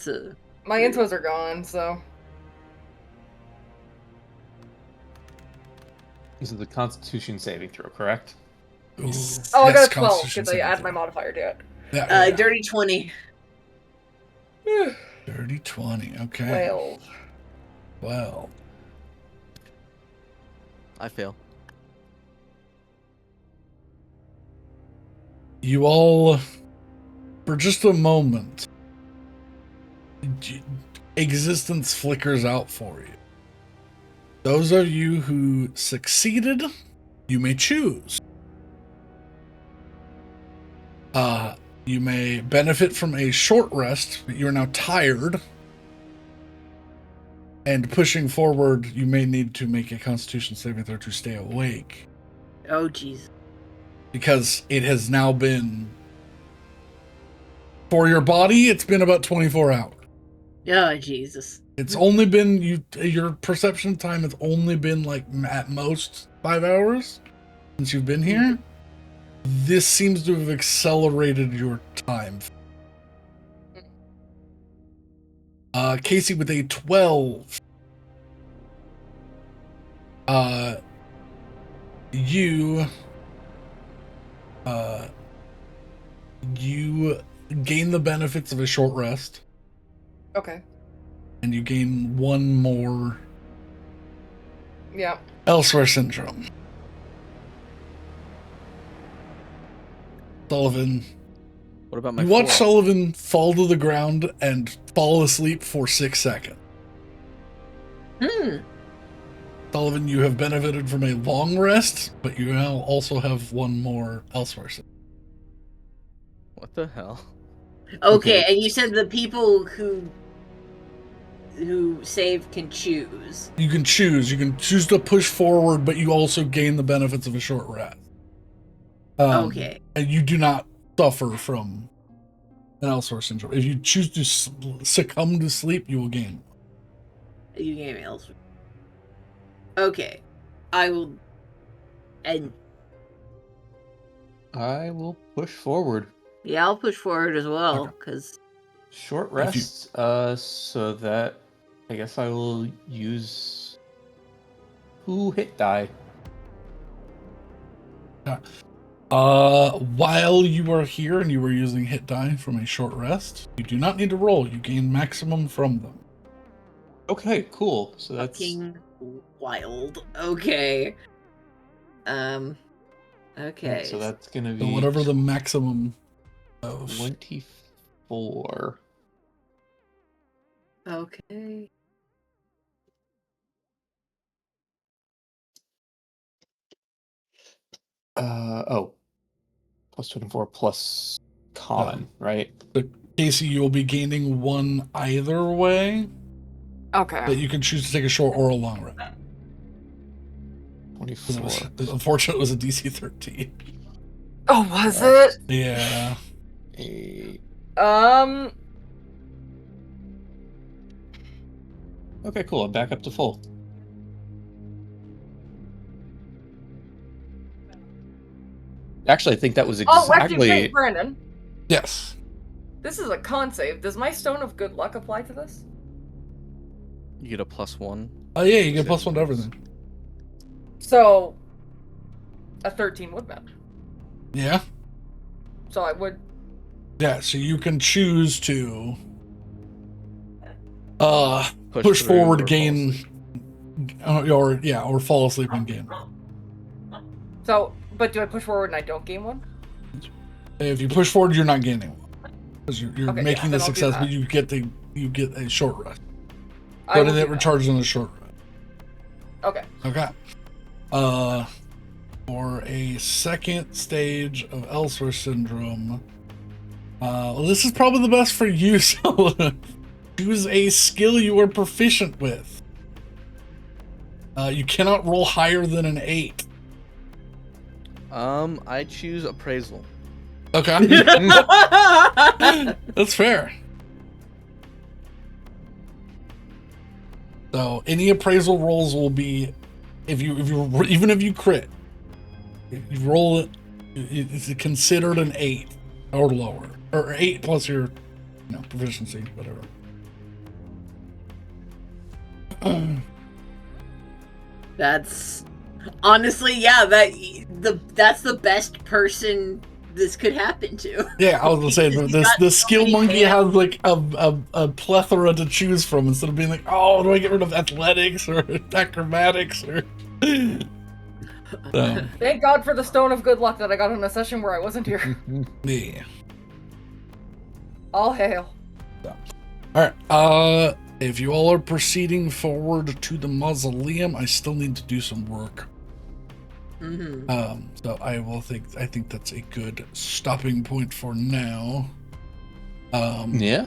to. My infos are gone, so This is the Constitution saving throw, correct? Ooh, I yes, got a 12 Constitution because I saving added my throw. modifier to it. Yeah, yeah. Dirty 20. Dirty 20. Okay. 12. Well, I fail. you all, for just a moment, existence flickers out for you. Those of you who succeeded, you may choose. You may benefit from a short rest, but you are now tired. And pushing forward, you may need to make a Constitution saving throw to stay awake. Oh jeez. Because it has now been, for your body, it's been about 24 hours. Oh Jesus. It's only been, your perception time has only been like at most 5 hours since you've been here. This seems to have accelerated your time. Casey with a 12. You gain the benefits of a short rest, Okay. and you gain one more Yeah. elsewhere syndrome. Sullivan. What about my You watch 4? Sullivan fall to the ground and fall asleep for 6 seconds. Sullivan, you have benefited from a long rest, but you now also have one more elsewhere. What the hell? Okay, and you said the people who save can choose. You can choose. You can choose to push forward, but you also gain the benefits of a short rest. Okay. And you do not suffer from an elsewhere syndrome. If you choose to succumb to sleep, you will gain. You gave me elsewhere. Okay. I will. And I will push forward. yeah, I'll push forward as well, Okay. because Short If you- rest, so that I guess I will use 2 hit die. While you are here and you are using hit die from a short rest, you do not need to roll. You gain maximum from them. Okay, cool. So that's fucking wild. Okay. Okay. so that's gonna So be whatever the maximum of 24. Okay. Plus 24 plus con, right? So, Casey, you'll be gaining 1 either way, Okay. but you can choose to take a short or a long rest. 24. Unfortunately, it was a DC 13. Oh, was That's it? Yeah. Okay, cool. I'm back up to full. Actually, I think that was Oh, actually, exactly. wait, Brandon. Yes. This is a con save. Does my Stone of Good Luck apply to this? You get a +1. Oh, yeah, you get +1 to everything. So, a 13 would match. Yeah. So I would. Yeah, so you can choose to push through forward, or fall gain, asleep. or fall asleep and gain. So, but do I push forward and I don't gain one? If you push forward, you're not gaining one because you're Okay, making yeah, the then I'll do success, that. but you get a short rest. I But will it do that. recharges in a short rest. Okay. Okay. For a second stage of Elsewhere syndrome, well, this is probably the best for you. So choose a skill you are proficient with. You cannot roll higher than an 8. I choose appraisal. Okay. That's fair. So any appraisal rolls will be, even if you crit, if you roll it, it's considered an 8 or lower, or 8 plus your, proficiency, whatever. That's honestly, yeah. That's the best person this could happen to. Yeah, I was gonna say He's the got the so skill many monkey hands. has like a plethora to choose from instead of being like, oh, do I get rid of athletics or acrobatics or. So, Thank God for the Stone of Good Luck that I got in a session where I wasn't here. yeah. All hail. All right. If you all are proceeding forward to the mausoleum, I still need to do some work. Mm-hmm. So I think that's a good stopping point for now. Yeah.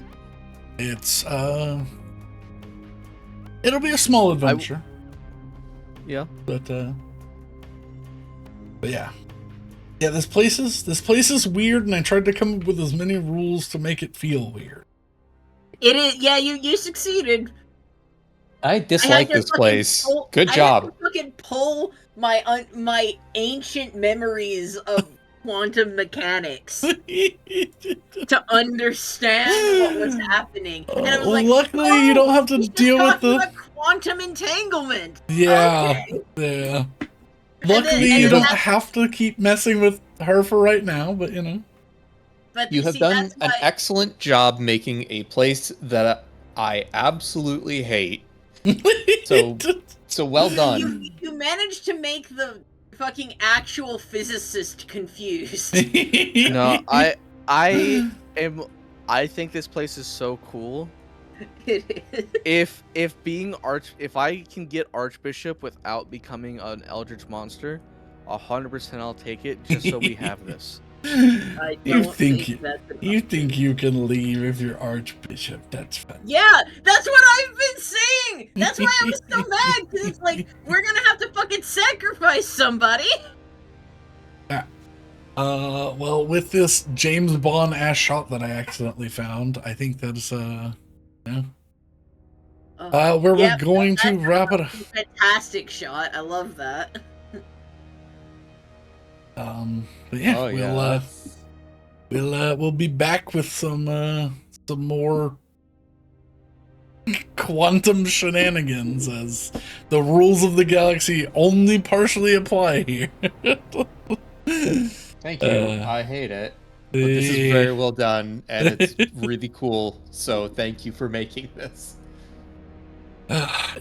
It's it'll be a small adventure. Yeah. But yeah. Yeah, this place is weird, and I tried to come up with as many rules to make it feel weird. It is. Yeah, you succeeded. I dislike this place. Good I job. had to fucking pull my ancient memories of quantum mechanics to understand what was happening. And I was like, luckily, you don't have to he's deal with talking the. about quantum entanglement. Yeah, Okay. yeah. And Luckily, then you don't that's- have to keep messing with her for right now, but But You have see, done that's an why- excellent job making a place that I absolutely hate. So well done. You managed to make the fucking actual physicist confused. No, I think this place is so cool. It is. If I can get Archbishop without becoming an Eldritch monster, 100% I'll take it just so we have this. I You don't think that's an you option. think you can leave if you're Archbishop? That's fine. Yeah, that's what I've been saying. That's why I was so mad, because it's like we're gonna have to fucking sacrifice somebody. Well, with this James Bond ass shot that I accidentally found, I think that's where we're going to wrap it up. Fantastic shot. I love that. But yeah, Oh, yeah. we'll be back with some more quantum shenanigans, as the rules of the galaxy only partially apply here. Thank you. I hate it. But this is very well done, and it's really cool. So thank you for making this.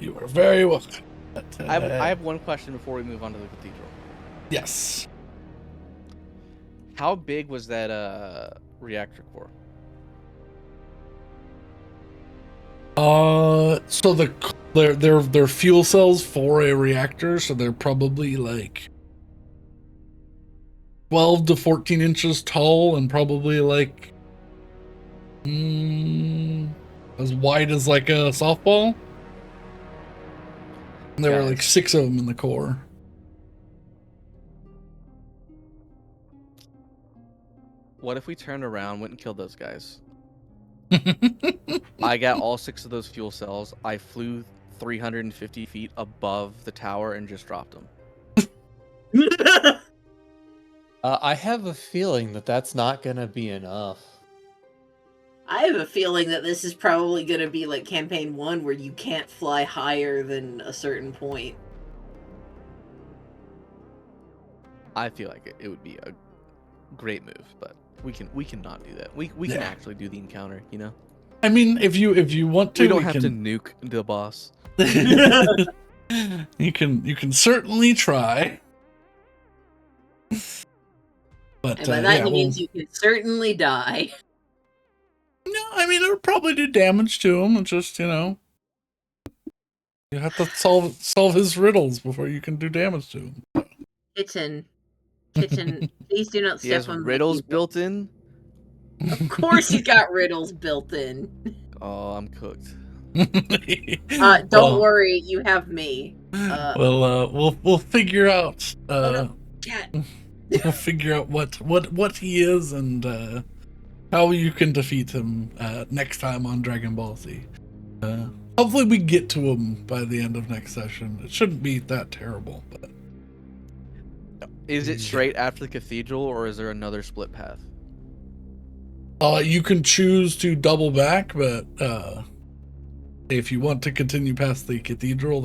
You are very welcome. But, I have one question before we move on to the cathedral. yes. How big was that reactor core? So they're fuel cells for a reactor, so they're probably like 12 to 14 inches tall and probably like as wide as like a softball. And there were like 6 of them in the core. What if we turned around, went and killed those guys? I got all 6 of those fuel cells. I flew 350 feet above the tower and just dropped them. I have a feeling that that's not gonna be enough. I have a feeling that this is probably going to be like campaign 1 where you can't fly higher than a certain point. I feel like it would be a great move, but we can not do that. We can actually do the encounter, you know? I mean, if you want to, we don't have to nuke the boss. You can certainly try. But And by that he means you can certainly die. No, I mean it'll probably do damage to him. It's just, you know, you have to solve his riddles before you can do damage to him. Kitchen, please do not He step has on my riddles people. built in. Of course he's got riddles built in. Oh, I'm cooked. Don't worry, you have me. We'll figure out. Cat. We'll figure out what he is and how you can defeat him next time on Dragon Ball Z. Hopefully we get to him by the end of next session. It shouldn't be that terrible, but Is it straight after the cathedral, or is there another split path? you can choose to double back, but if you want to continue past the cathedral,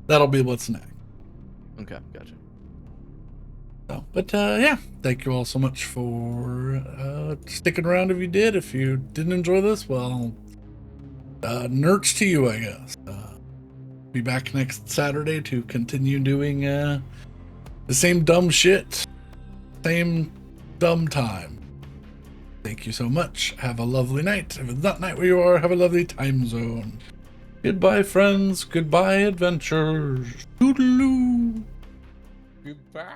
that'll be what's next. Okay, gotcha. So, but yeah, thank you all so much for sticking around. If you did, if you didn't enjoy this, well, nerds to you, I guess. Be back next Saturday to continue doing the same dumb shit, same dumb time. Thank you so much. Have a lovely night. If it's not night where you are, have a lovely time zone. Goodbye, friends. Goodbye, adventures. Toodaloo. Goodbye.